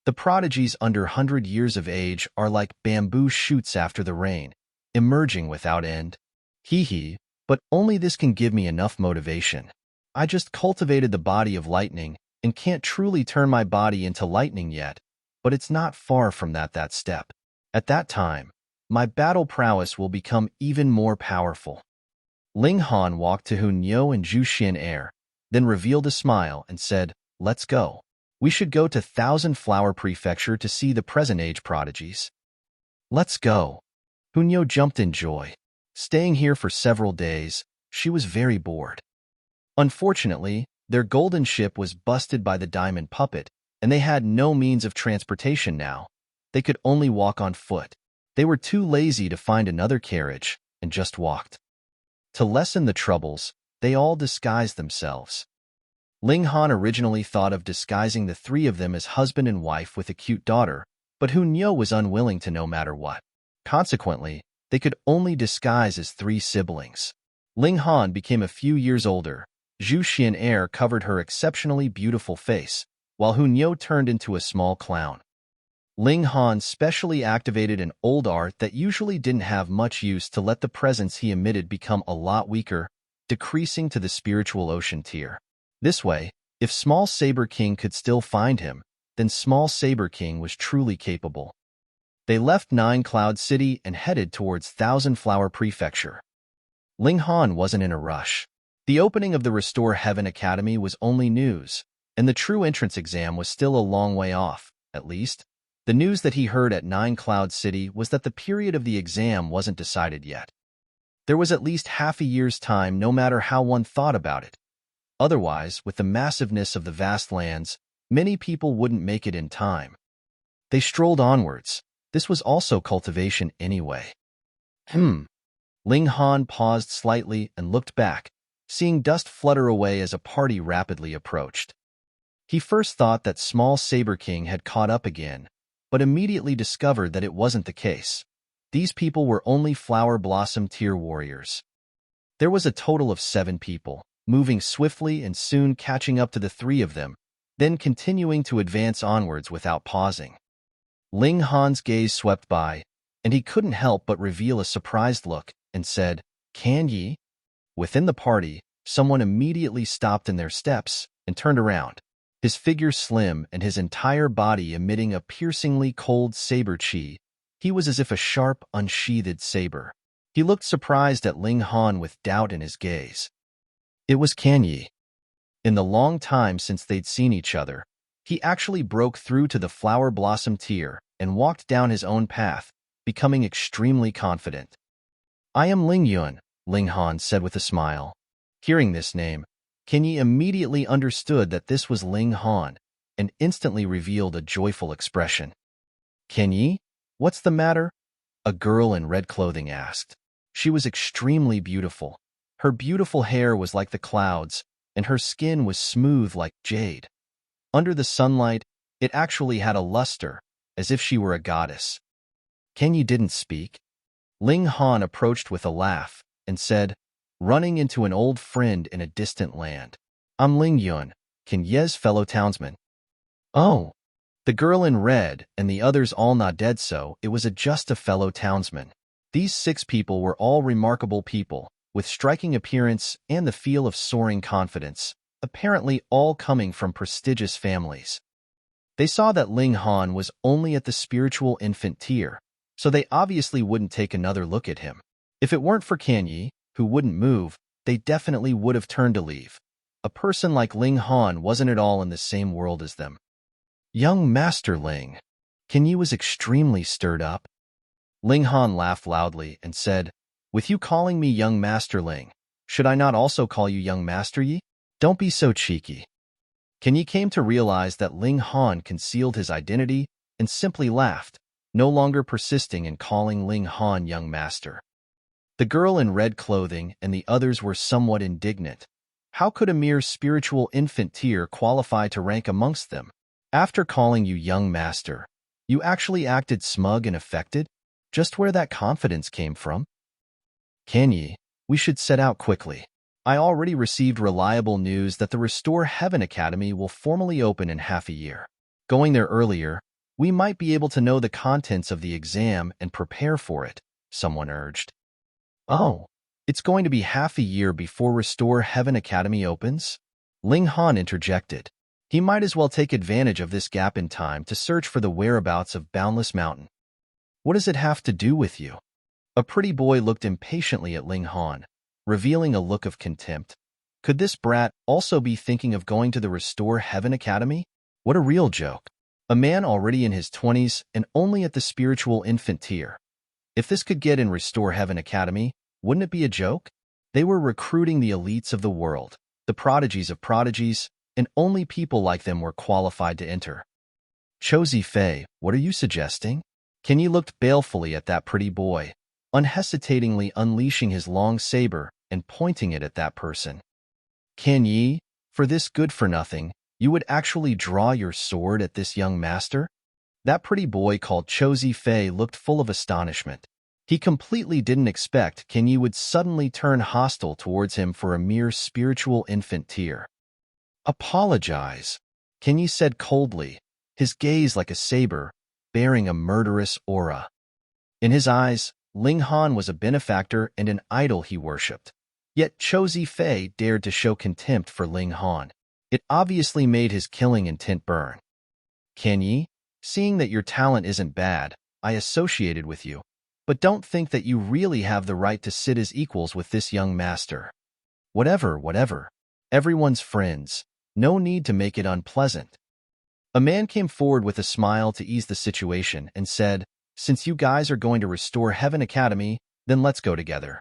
The prodigies under 100 years of age are like bamboo shoots after the rain, emerging without end. Hee hee, but only this can give me enough motivation. I just cultivated the body of lightning and can't truly turn my body into lightning yet, but it's not far from that step. At that time, my battle prowess will become even more powerful. Ling Han walked to Hun Yo and Zhu Xian, then revealed a smile and said, "Let's go. We should go to Thousand Flower Prefecture to see the present-age prodigies." "Let's go." Hun Yo jumped in joy. Staying here for several days, she was very bored. Unfortunately, their golden ship was busted by the diamond puppet, and they had no means of transportation now. They could only walk on foot. They were too lazy to find another carriage, and just walked. To lessen the troubles, they all disguised themselves. Ling Han originally thought of disguising the three of them as husband and wife with a cute daughter, but Hun Yo was unwilling to no matter what. Consequently, they could only disguise as three siblings. Ling Han became a few years older. Zhu Xian covered her exceptionally beautiful face, while Hun Yo turned into a small clown. Ling Han specially activated an old art that usually didn't have much use to let the presence he emitted become a lot weaker, decreasing to the spiritual ocean tier. This way, if Small Saber King could still find him, then Small Saber King was truly capable. They left Nine Cloud City and headed towards Thousand Flower Prefecture. Ling Han wasn't in a rush. The opening of the Restore Heaven Academy was only news, and the true entrance exam was still a long way off, at least. The news that he heard at Nine Cloud City was that the period of the exam wasn't decided yet. There was at least half a year's time no matter how one thought about it. Otherwise, with the massiveness of the vast lands, many people wouldn't make it in time. They strolled onwards. This was also cultivation anyway. Ling Han paused slightly and looked back, seeing dust flutter away as a party rapidly approached. He first thought that Small Saber King had caught up again, but immediately discovered that it wasn't the case. These people were only Flower Blossom tier warriors. There was a total of 7 people, moving swiftly and soon catching up to the 3 of them, then continuing to advance onwards without pausing. Ling Han's gaze swept by, and he couldn't help but reveal a surprised look and said, "Can ye?" Within the party, someone immediately stopped in their steps and turned around. His figure slim and his entire body emitting a piercingly cold saber chi. He was as if a sharp, unsheathed saber. He looked surprised at Ling Han with doubt in his gaze. It was Can Yi. In the long time since they'd seen each other, he actually broke through to the Flower Blossom tier and walked down his own path, becoming extremely confident. "I am Ling Yun," Ling Han said with a smile. Hearing this name, Can Yi immediately understood that this was Ling Han and instantly revealed a joyful expression. "Can Yi? What's the matter?" a girl in red clothing asked. She was extremely beautiful. Her beautiful hair was like the clouds, and her skin was smooth like jade. Under the sunlight, it actually had a luster, as if she were a goddess. Can Yi didn't speak. Ling Han approached with a laugh and said, running into an old friend in a distant land, "I'm Ling Yun, Can Ye's fellow townsman." "Oh." The girl in red and the others all nodded, so it was just a fellow townsman. These 6 people were all remarkable people, with striking appearance and the feel of soaring confidence, apparently all coming from prestigious families. They saw that Ling Han was only at the spiritual infant tier, so they obviously wouldn't take another look at him. If it weren't for Can Yi, who wouldn't move, they definitely would have turned to leave. A person like Ling Han wasn't at all in the same world as them. "Young Master Ling." Can Yi was extremely stirred up. Ling Han laughed loudly and said, With you calling me young Master Ling, should I not also call you young Master Yi? Don't be so cheeky. Ken Yi came to realize that Ling Han concealed his identity and simply laughed, no longer persisting in calling Ling Han young master. The girl in red clothing and the others were somewhat indignant. How could a mere spiritual infant tier qualify to rank amongst them? After calling you young master, you actually acted smug and affected? Just where that confidence came from? Ken Yi, we should set out quickly. I already received reliable news that the Restore Heaven Academy will formally open in half a year. Going there earlier, we might be able to know the contents of the exam and prepare for it, someone urged. Oh, it's going to be half a year before Restore Heaven Academy opens? Ling Han interjected. He might as well take advantage of this gap in time to search for the whereabouts of Boundless Mountain. What does it have to do with you? A pretty boy looked impatiently at Ling Han, revealing a look of contempt. Could this brat also be thinking of going to the Restore Heaven Academy? What a real joke. A man already in his 20s and only at the spiritual infant tier. If this could get in Restore Heaven Academy, wouldn't it be a joke? They were recruiting the elites of the world, the prodigies of prodigies, and only people like them were qualified to enter. Chou Zifei, what are you suggesting? Ken Yi looked balefully at that pretty boy, unhesitatingly unleashing his long saber and pointing it at that person. Ken Yi, for this good-for-nothing, you would actually draw your sword at this young master? That pretty boy called Chou Zifei looked full of astonishment. He completely didn't expect Ken Yi would suddenly turn hostile towards him for a mere spiritual infant tier. Apologize, Ken Yi said coldly, his gaze like a saber, bearing a murderous aura. In his eyes, Ling Han was a benefactor and an idol he worshipped. Yet Chou Zifei dared to show contempt for Ling Han. It obviously made his killing intent burn. Ken Yi, seeing that your talent isn't bad, I associated with you, but don't think that you really have the right to sit as equals with this young master. Whatever. Everyone's friends. No need to make it unpleasant. A man came forward with a smile to ease the situation and said, since you guys are going to Restore Heaven Academy, then let's go together.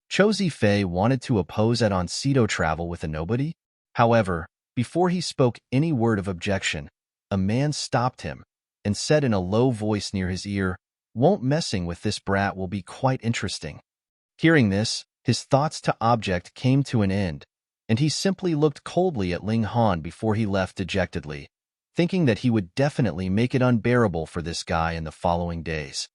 Chou Zifei wanted to oppose add-on pseudo travel with a nobody. However, before he spoke any word of objection, a man stopped him and said in a low voice near his ear, won't messing with this brat will be quite interesting. Hearing this, his thoughts to object came to an end, and he simply looked coldly at Ling Han before he left dejectedly, thinking that he would definitely make it unbearable for this guy in the following days.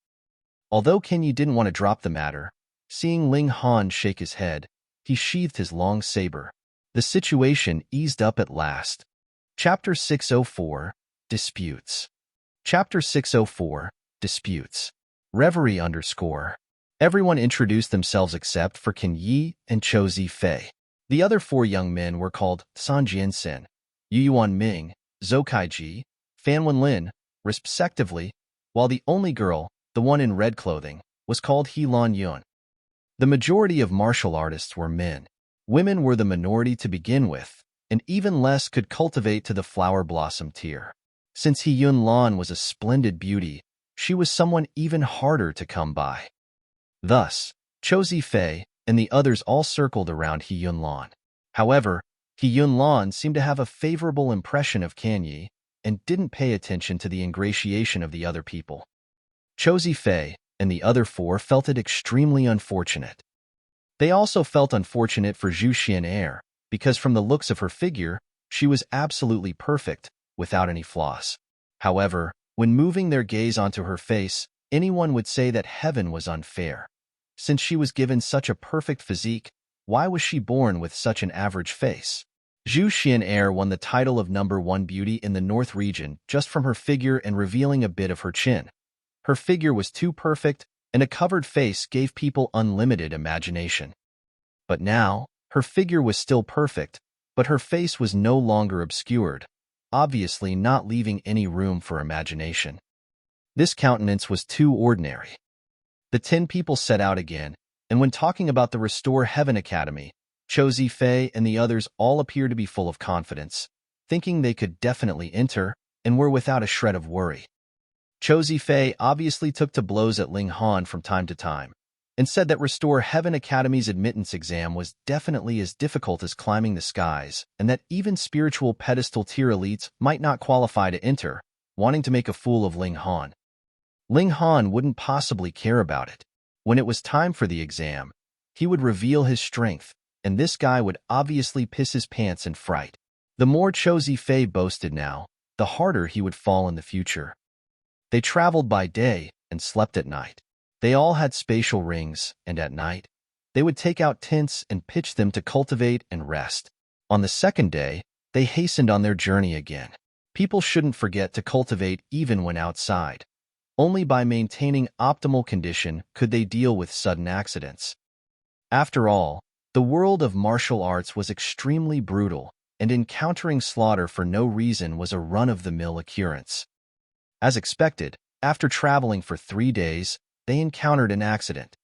Although Ken Yi didn't want to drop the matter, seeing Ling Han shake his head, he sheathed his long saber. The situation eased up at last. Chapter 604, Disputes. Chapter 604, Disputes. Reverie _ Everyone introduced themselves except for Ken Yi and Chou Zifei. The other four young men were called San Jiansen, Yu Yuan Ming, Zhou Kaiji, Fan Wenlin, respectively, while the only girl, the one in red clothing, was called He Lan Yun. The majority of martial artists were men. Women were the minority to begin with, and even less could cultivate to the flower blossom tier. Since He Yun Lan was a splendid beauty, she was someone even harder to come by. Thus, Chou Zifei and the others all circled around He Yun Lan. However, He Yun Lan seemed to have a favorable impression of Ken Yi and didn't pay attention to the ingratiation of the other people. Chou Zifei and the other four felt it extremely unfortunate. They also felt unfortunate for Zhu Xian'er, because from the looks of her figure, she was absolutely perfect, without any flaws. However, when moving their gaze onto her face, anyone would say that heaven was unfair. Since she was given such a perfect physique, why was she born with such an average face? Zhu Xian'er won the title of #1 beauty in the North region just from her figure and revealing a bit of her chin. Her figure was too perfect, and a covered face gave people unlimited imagination. But now, her figure was still perfect, but her face was no longer obscured, obviously not leaving any room for imagination. This countenance was too ordinary. The 10 people set out again, and when talking about the Restore Heaven Academy, Chou Zifei and the others all appeared to be full of confidence, thinking they could definitely enter, and were without a shred of worry. Chou Zifei obviously took to blows at Ling Han from time to time, and said that Restore Heaven Academy's admittance exam was definitely as difficult as climbing the skies, and that even spiritual pedestal tier elites might not qualify to enter, wanting to make a fool of Ling Han. Ling Han wouldn't possibly care about it. When it was time for the exam, he would reveal his strength, and this guy would obviously piss his pants in fright. The more Chou Fei boasted now, the harder he would fall in the future. They traveled by day and slept at night. They all had spatial rings, and at night, they would take out tents and pitch them to cultivate and rest. On the second day, they hastened on their journey again. People shouldn't forget to cultivate even when outside. Only by maintaining optimal condition could they deal with sudden accidents. After all, the world of martial arts was extremely brutal, and encountering slaughter for no reason was a run-of-the-mill occurrence. As expected, after traveling for 3 days, they encountered an accident.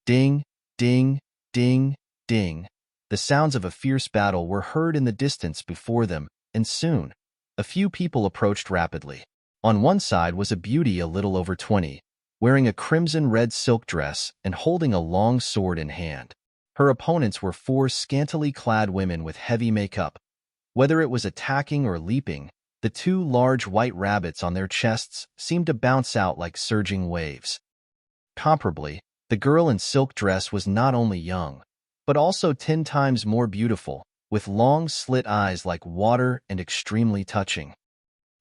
Ding, ding, ding, ding. The sounds of a fierce battle were heard in the distance before them, and soon, a few people approached rapidly. On one side was a beauty a little over 20, wearing a crimson-red silk dress and holding a long sword in hand. Her opponents were 4 scantily clad women with heavy makeup. Whether it was attacking or leaping, the 2 large white rabbits on their chests seemed to bounce out like surging waves. Comparably, the girl in silk dress was not only young, but also 10 times more beautiful, with long slit eyes like water and extremely touching.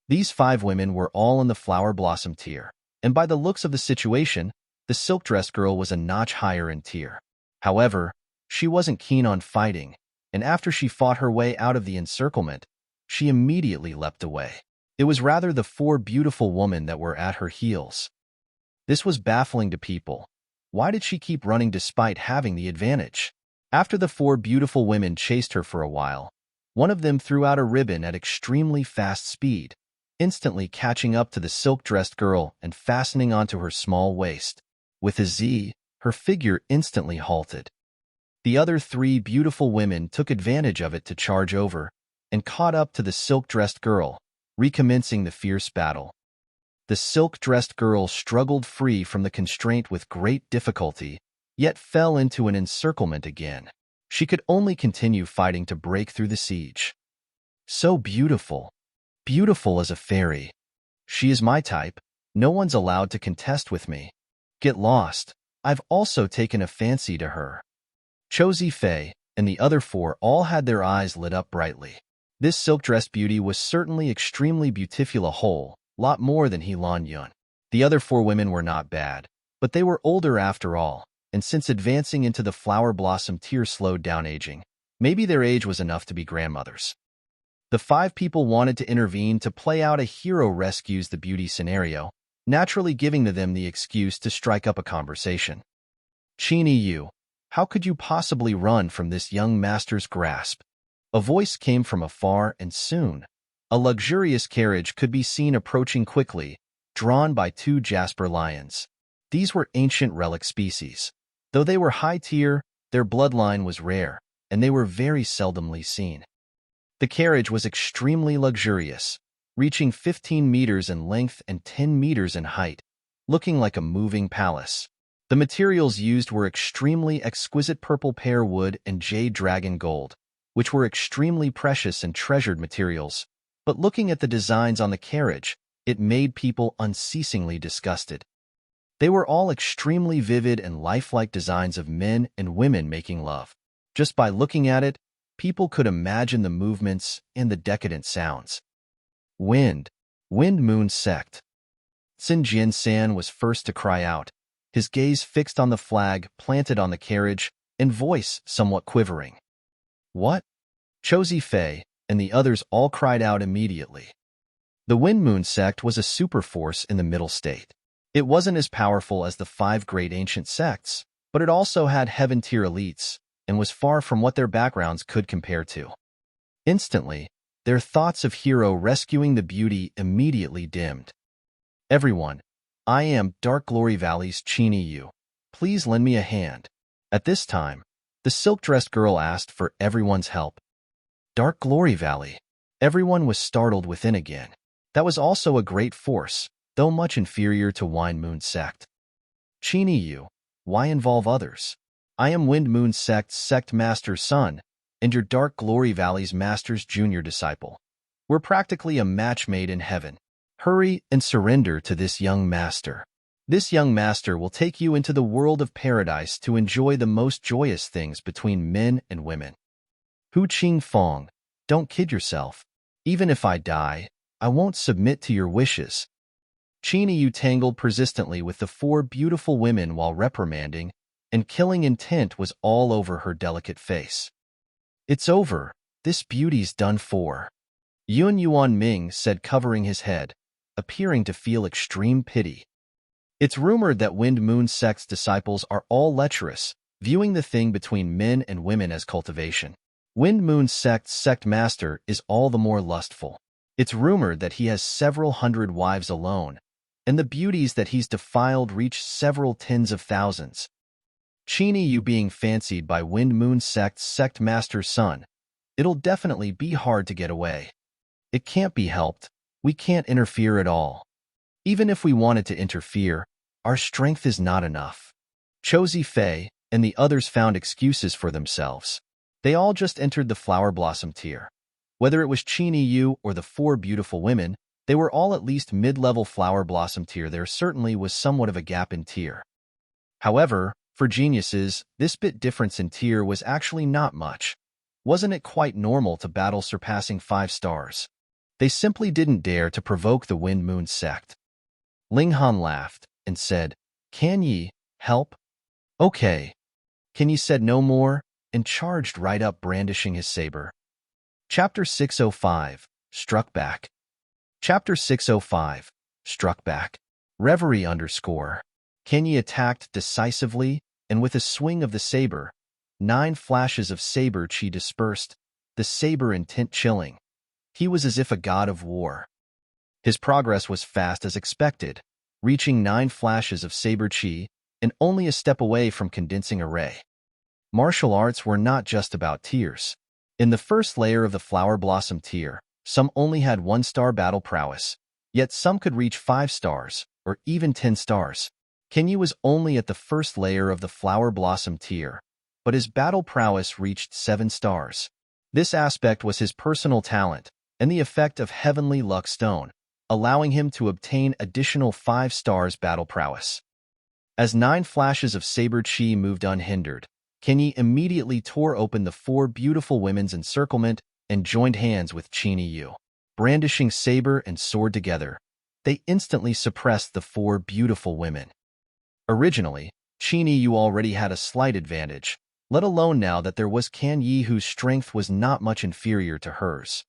These 5 women were all in the flower blossom tier, and by the looks of the situation, the silk dress girl was a notch higher in tier. However, she wasn't keen on fighting, and after she fought her way out of the encirclement, she immediately leapt away. It was rather the 4 beautiful women that were at her heels. This was baffling to people. Why did she keep running despite having the advantage? After the 4 beautiful women chased her for a while, one of them threw out a ribbon at extremely fast speed, instantly catching up to the silk-dressed girl and fastening onto her small waist. With a Z, her figure instantly halted. The other 3 beautiful women took advantage of it to charge over and caught up to the silk-dressed girl, recommencing the fierce battle. The silk-dressed girl struggled free from the constraint with great difficulty, yet fell into an encirclement again. She could only continue fighting to break through the siege. So beautiful. Beautiful as a fairy. She is my type. No one's allowed to contest with me. Get lost. I've also taken a fancy to her. Chou Fei and the other 4 all had their eyes lit up brightly. This silk-dressed beauty was certainly extremely beautiful, a whole lot more than He Lan Yun. The other 4 women were not bad, but they were older after all, and since advancing into the flower blossom tier slowed down aging, maybe their age was enough to be grandmothers. The 5 people wanted to intervene to play out a hero rescues the beauty scenario, naturally giving them the excuse to strike up a conversation. Qini Yu, how could you possibly run from this young master's grasp? A voice came from afar, and soon, a luxurious carriage could be seen approaching quickly, drawn by 2 jasper lions. These were ancient relic species. Though they were high tier, their bloodline was rare, and they were very seldomly seen. The carriage was extremely luxurious, reaching 15 meters in length and 10 meters in height, looking like a moving palace. The materials used were extremely exquisite purple pear wood and jade dragon gold, which were extremely precious and treasured materials. But looking at the designs on the carriage, it made people unceasingly disgusted. They were all extremely vivid and lifelike designs of men and women making love. Just by looking at it, people could imagine the movements and the decadent sounds. Wind Moon sect. Xin Jian-san was first to cry out, his gaze fixed on the flag planted on the carriage and voice somewhat quivering. What? Chou Fei and the others all cried out immediately. The Wind Moon sect was a superforce in the Middle State. It wasn't as powerful as the 5 great ancient sects, but it also had heaven-tier elites, and was far from what their backgrounds could compare to. Instantly, their thoughts of hero rescuing the beauty immediately dimmed. Everyone, I am Dark Glory Valley's Qini Yu. Please lend me a hand. At this time, the silk-dressed girl asked for everyone's help. Dark Glory Valley. Everyone was startled within again. That was also a great force, though much inferior to Wind Moon sect. Qini Yu, Why involve others? I am Wind Moon Sect's Sect Master's son, and your Dark Glory Valley's Master's junior disciple. We're practically a match made in heaven. Hurry and surrender to this young master. This young master will take you into the world of paradise to enjoy the most joyous things between men and women. Hu Qingfang, don't kid yourself. Even if I die, I won't submit to your wishes. Qini Yu tangled persistently with the 4 beautiful women while reprimanding, and killing intent was all over her delicate face. It's over. This beauty's done for. Yun Yuan Ming said, covering his head, appearing to feel extreme pity. It's rumored that Wind Moon Sect's disciples are all lecherous, viewing the thing between men and women as cultivation. Wind Moon Sect's sect master is all the more lustful. It's rumored that he has several hundred wives alone, and the beauties that he's defiled reach several tens of thousands. Qini Yu being fancied by Wind Moon Sect's sect master's son, it'll definitely be hard to get away. It can't be helped. We can't interfere at all. Even if we wanted to interfere, our strength is not enough. Chou Zifei and the others found excuses for themselves. They all just entered the flower blossom tier. Whether it was Qini Yu or the 4 beautiful women, they were all at least mid-level flower blossom tier. There certainly was somewhat of a gap in tier. However, for geniuses, this bit difference in tier was actually not much. Wasn't it quite normal to battle surpassing 5 stars? They simply didn't dare to provoke the Wind Moon sect. Ling Han laughed and said, "Can ye help?" "Okay." Can Yi said no more and charged right up, brandishing his saber. Chapter 605, Struck Back. Chapter 605, Struck Back. Reverie _ Can Yi attacked decisively, and with a swing of the saber, 9 flashes of saber chi dispersed, the saber intent chilling. He was as if a god of war. His progress was fast as expected, reaching 9 flashes of saber chi, and only a step away from condensing a ray. Martial arts were not just about tiers. In the first layer of the flower blossom tier, some only had 1-star battle prowess, yet some could reach 5 stars, or even 10 stars. Kenyu was only at the first layer of the flower blossom tier, but his battle prowess reached 7 stars. This aspect was his personal talent, and the effect of Heavenly Luck Stone, allowing him to obtain additional 5 stars battle prowess. As 9 flashes of saber chi moved unhindered, Kenyi immediately tore open the 4 beautiful women's encirclement and joined hands with Qini Yu. Brandishing saber and sword together, they instantly suppressed the 4 beautiful women. Originally, Qini Yu already had a slight advantage, let alone now that there was Kan Yi whose strength was not much inferior to hers.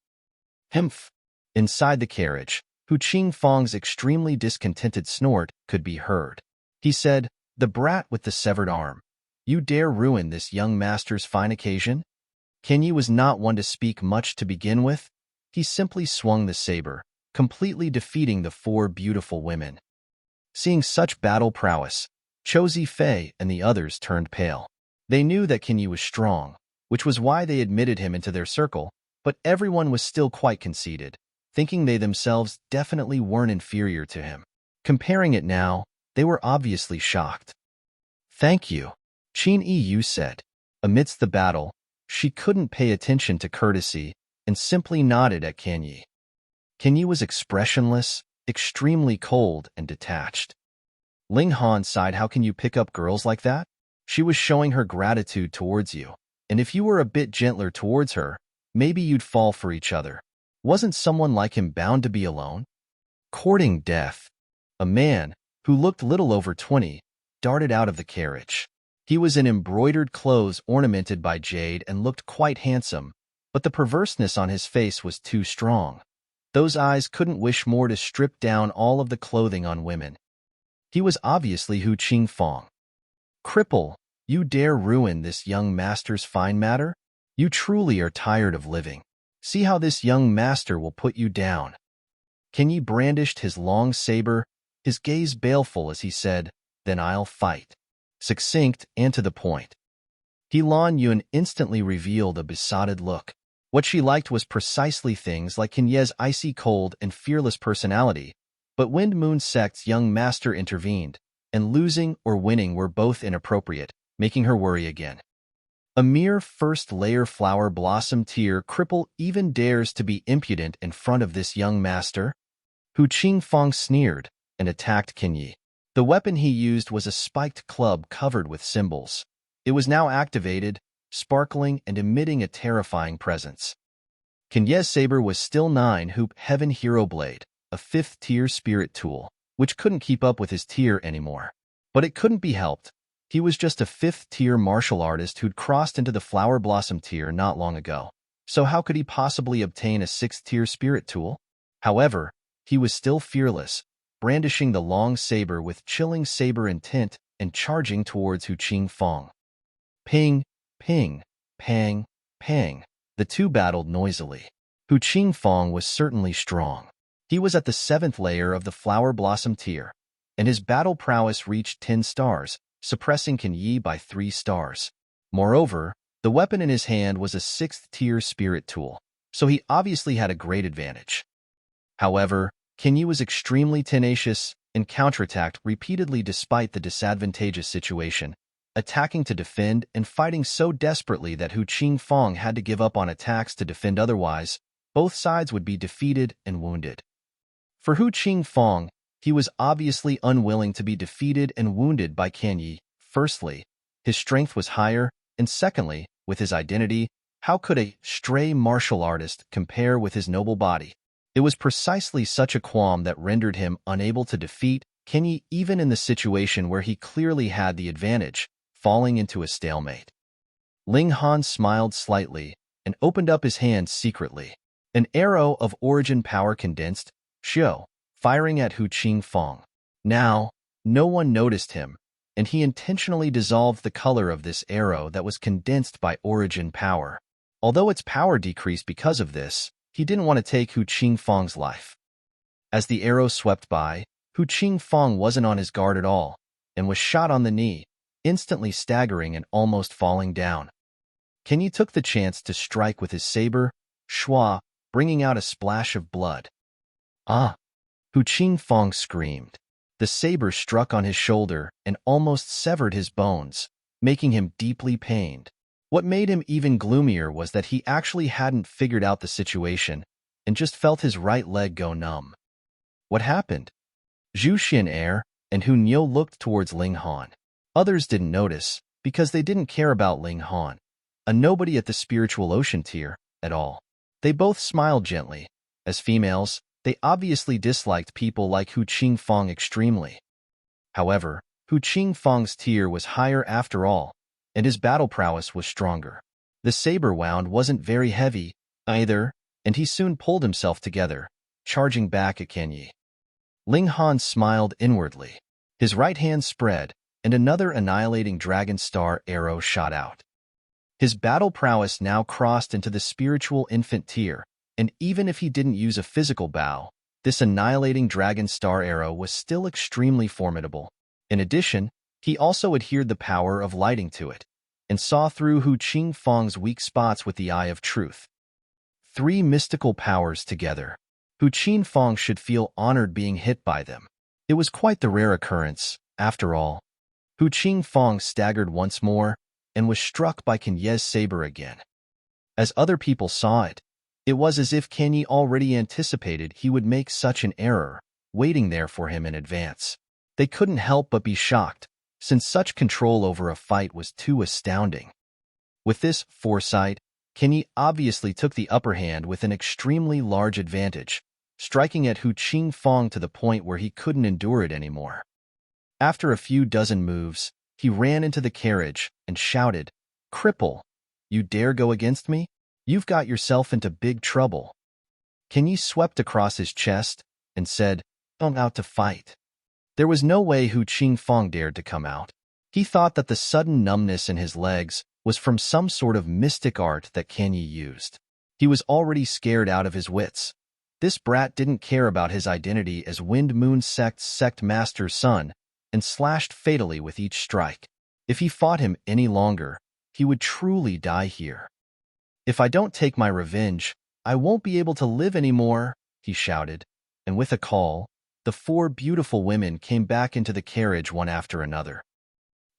Himph! Inside the carriage, Hu Qingfang's extremely discontented snort could be heard. He said, "The brat with the severed arm. You dare ruin this young master's fine occasion?" Kenyi was not one to speak much to begin with. He simply swung the saber, completely defeating the 4 beautiful women. Seeing such battle prowess, Chou Zifei and the others turned pale. They knew that Kenyi was strong, which was why they admitted him into their circle, but everyone was still quite conceited, thinking they themselves definitely weren't inferior to him. Comparing it now, they were obviously shocked. "Thank you," Qin Yu said. Amidst the battle, she couldn't pay attention to courtesy and simply nodded at Kenyi. Kenyi was expressionless, extremely cold and detached. Ling Han sighed. "How can you pick up girls like that? She was showing her gratitude towards you, and if you were a bit gentler towards her, maybe you'd fall for each other. Wasn't someone like him bound to be alone?" Courting death. A man, who looked little over 20, darted out of the carriage. He was in embroidered clothes ornamented by jade and looked quite handsome, but the perverseness on his face was too strong. Those eyes couldn't wish more to strip down all of the clothing on women. He was obviously Hu Qingfang. "Cripple, you dare ruin this young master's fine matter? You truly are tired of living. See how this young master will put you down." Kenyi brandished his long saber, his gaze baleful as he said, "Then I'll fight." Succinct and to the point. Helan Yun instantly revealed a besotted look. What she liked was precisely things like Kenye's icy cold and fearless personality, but Wind Moon Sect's young master intervened, and losing or winning were both inappropriate, making her worry again. A mere first-layer flower blossom tear cripple even dares to be impudent in front of this young master? Hu Qingfang sneered and attacked Qinyi. The weapon he used was a spiked club covered with symbols. It was now activated, sparkling and emitting a terrifying presence. Qinyi's saber was still 9-hoop Heaven Hero Blade, a 5th-tier spirit tool, which couldn't keep up with his tier anymore. But it couldn't be helped. He was just a 5th-tier martial artist who'd crossed into the Flower Blossom tier not long ago. So how could he possibly obtain a 6th-tier spirit tool? However, he was still fearless, brandishing the long saber with chilling saber intent and charging towards Hu Qingfang. Ping, ping, pang, pang. The two battled noisily. Hu Qingfang was certainly strong. He was at the 7th layer of the Flower Blossom tier, and his battle prowess reached 10 stars, suppressing Qinyi by 3 stars. Moreover, the weapon in his hand was a 6th-tier spirit tool, so he obviously had a great advantage. However, Qinyi was extremely tenacious and counterattacked repeatedly despite the disadvantageous situation, attacking to defend and fighting so desperately that Hu Qingfang had to give up on attacks to defend, otherwise, both sides would be defeated and wounded. For Hu Qingfang, he was obviously unwilling to be defeated and wounded by Qinyi. Firstly, his strength was higher, and secondly, with his identity, how could a stray martial artist compare with his noble body? It was precisely such a qualm that rendered him unable to defeat Qinyi even in the situation where he clearly had the advantage, falling into a stalemate. Ling Han smiled slightly and opened up his hand secretly. An arrow of origin power condensed, Xiao, firing at Hu Qingfang. Now, no one noticed him, and he intentionally dissolved the color of this arrow that was condensed by origin power. Although its power decreased because of this, he didn't want to take Hu Qingfang's life. As the arrow swept by, Hu Qingfang wasn't on his guard at all, and was shot on the knee, instantly staggering and almost falling down. Qinyi took the chance to strike with his saber, Shua, bringing out a splash of blood. Ah! Hu Qingfang screamed. The saber struck on his shoulder and almost severed his bones, making him deeply pained. What made him even gloomier was that he actually hadn't figured out the situation and just felt his right leg go numb. What happened? Zhu Xin and Hu Niu looked towards Ling Han. Others didn't notice because they didn't care about Ling Han, a nobody at the spiritual ocean tier, at all. They both smiled gently. As females, they obviously disliked people like Hu Qingfang extremely. However, Hu Qingfang's tier was higher after all, and his battle prowess was stronger. The saber wound wasn't very heavy, either, and he soon pulled himself together, charging back at Qinyi. Ling Han smiled inwardly. His right hand spread, and another annihilating dragon star arrow shot out. His battle prowess now crossed into the spiritual infant tier, and even if he didn't use a physical bow, this annihilating dragon star arrow was still extremely formidable. In addition, he also adhered the power of lighting to it, and saw through Hu Qingfang's weak spots with the eye of truth. 3 mystical powers together. Hu Qingfang should feel honored being hit by them. It was quite the rare occurrence, after all. Hu Qingfang staggered once more, and was struck by Qinyi's saber again. As other people saw it, it was as if Qinyi already anticipated he would make such an error, waiting there for him in advance. They couldn't help but be shocked, since such control over a fight was too astounding. With this foresight, Qinyi obviously took the upper hand with an extremely large advantage, striking at Hu Qingfang to the point where he couldn't endure it anymore. After a few dozen moves, he ran into the carriage and shouted, "Cripple! You dare go against me? You've got yourself into big trouble." Qinyi swept across his chest and said, "I'm out to fight." There was no way Hu Qingfang dared to come out. He thought that the sudden numbness in his legs was from some sort of mystic art that Qinyi used. He was already scared out of his wits. This brat didn't care about his identity as Wind Moon Sect's sect master's son, and slashed fatally with each strike. If he fought him any longer, he would truly die here. "If I don't take my revenge, I won't be able to live anymore," he shouted, and with a call, the 4 beautiful women came back into the carriage one after another.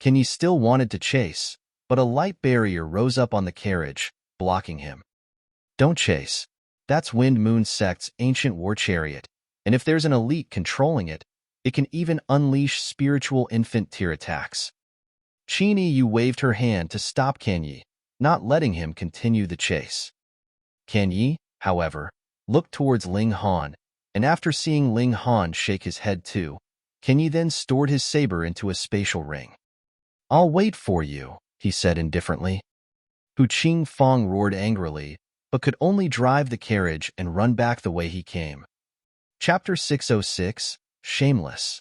Kenyi still wanted to chase, but a light barrier rose up on the carriage, blocking him. Don't chase. That's Wind Moon Sect's ancient war chariot, and if there's an elite controlling it, it can even unleash spiritual infant tier attacks. Niu waved her hand to stop Kenyi, not letting him continue the chase. Kenyi, however, looked towards Ling Han, and after seeing Ling Han shake his head too, Kenyi then stored his saber into a spatial ring. I'll wait for you, he said indifferently. Hu Qingfang roared angrily, but could only drive the carriage and run back the way he came. Chapter 606, Shameless.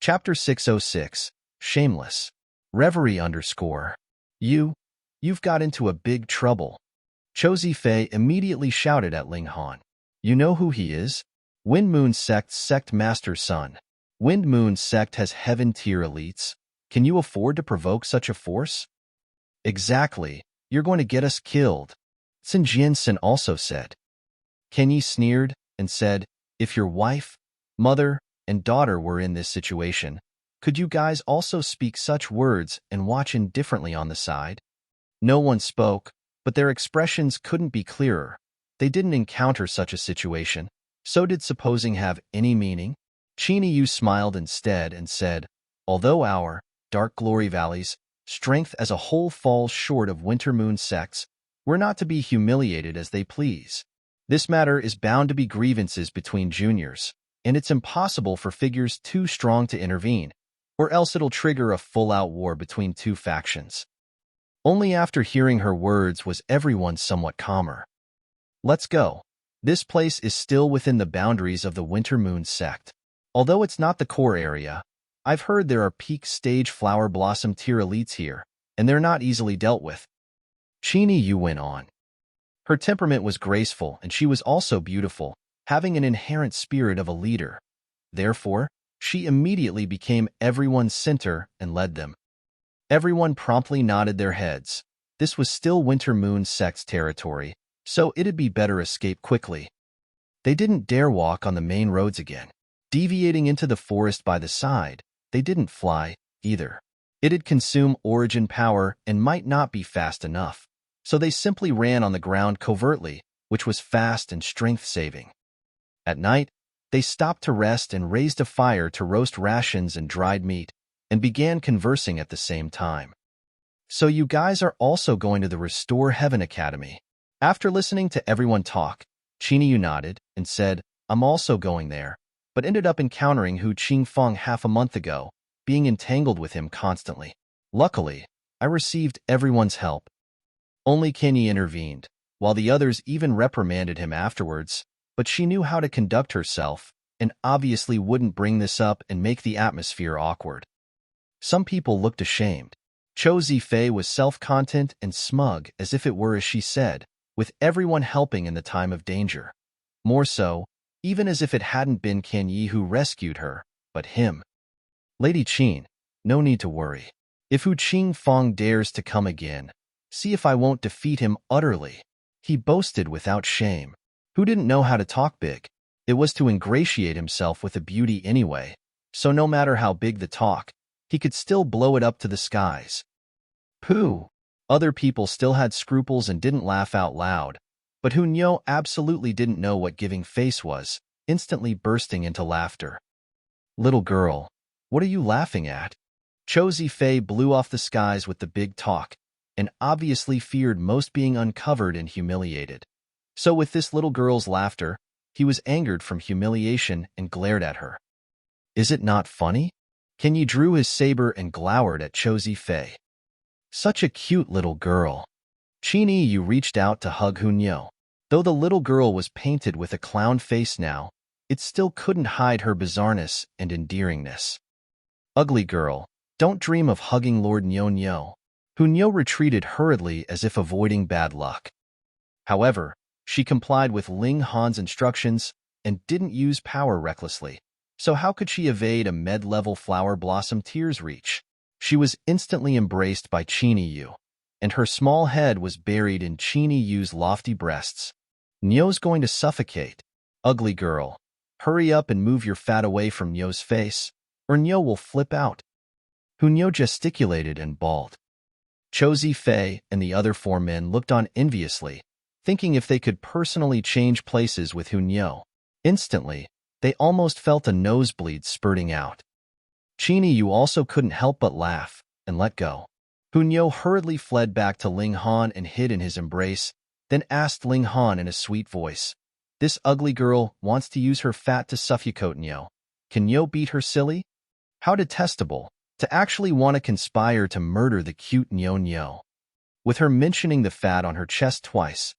Chapter 606, Shameless. Reverie _ You've got into a big trouble. Chou Zifei immediately shouted at Ling Han. You know who he is? Wind Moon Sect's sect master's son. Wind Moon Sect has heaven tier elites. Can you afford to provoke such a force? Exactly. You're going to get us killed. Sun Jiansen also said. Kenyi sneered and said, if your wife, mother, and daughter were in this situation, could you guys also speak such words and watch indifferently on the side? No one spoke, but their expressions couldn't be clearer. They didn't encounter such a situation, so did supposing have any meaning? Niu smiled instead and said, although our Dark Glory Valley's strength as a whole falls short of Winter Moon Sect's, we're not to be humiliated as they please. This matter is bound to be grievances between juniors, and it's impossible for figures too strong to intervene, or else it'll trigger a full-out war between 2 factions. Only after hearing her words was everyone somewhat calmer. Let's go. This place is still within the boundaries of the Winter Moon Sect. Although it's not the core area, I've heard there are peak stage flower blossom tier elites here, and they're not easily dealt with. Niu went on. Her temperament was graceful and she was also beautiful, having an inherent spirit of a leader. Therefore, she immediately became everyone's center and led them. Everyone promptly nodded their heads. This was still Winter Moon Sect's territory, so it'd be better escape quickly. They didn't dare walk on the main roads again. Deviating into the forest by the side, they didn't fly, either. It'd consume origin power and might not be fast enough, so they simply ran on the ground covertly, which was fast and strength-saving. At night, they stopped to rest and raised a fire to roast rations and dried meat, and began conversing at the same time. So you guys are also going to the Restore Heaven Academy? After listening to everyone talk, Niu nodded and said, I'm also going there, but ended up encountering Hu Qingfang half a month ago, being entangled with him constantly. Luckily, I received everyone's help. Only Kenyi intervened, while the others even reprimanded him afterwards, but she knew how to conduct herself, and obviously wouldn't bring this up and make the atmosphere awkward. Some people looked ashamed. Chou Zifei was self-content and smug as if it were as she said, with everyone helping in the time of danger. More so, even as if it hadn't been Kenyi who rescued her, but him. Lady Qin, no need to worry. If Hu Qingfang dares to come again, see if I won't defeat him utterly. He boasted without shame. Who didn't know how to talk big? It was to ingratiate himself with a beauty anyway, so no matter how big the talk, he could still blow it up to the skies. Pooh! Other people still had scruples and didn't laugh out loud, but Hu Nyo absolutely didn't know what giving face was, instantly bursting into laughter. Little girl, what are you laughing at? Chou Zifei blew off the skies with the big talk, and obviously feared most being uncovered and humiliated. So with this little girl's laughter, he was angered from humiliation and glared at her. Is it not funny? Kenyi drew his saber and glowered at Chou Zifei. Such a cute little girl. Niu reached out to hug Hu Nyo. Though the little girl was painted with a clown face now, it still couldn't hide her bizarreness and endearingness. Ugly girl, don't dream of hugging Lord Nyo Nyo. Hu Nyo retreated hurriedly as if avoiding bad luck. However, she complied with Ling Han's instructions and didn't use power recklessly, so how could she evade a med-level flower blossom tier's reach? She was instantly embraced by Niu, and her small head was buried in Niu's lofty breasts. Nyo's going to suffocate. Ugly girl, Hurry up and move your fat away from Niu's face, or Niu will flip out. Niu gesticulated and bawled. Chou Fei and the other 4 men looked on enviously, thinking if they could personally change places with Niu. Instantly, they almost felt a nosebleed spurting out. Niu also couldn't help but laugh and let go. Niu hurriedly fled back to Ling Han and hid in his embrace, then asked Ling Han in a sweet voice, "This ugly girl wants to use her fat to suffocate Niu. Can Niu beat her silly? How detestable, to actually want to conspire to murder the cute Niu." With her mentioning the fat on her chest twice,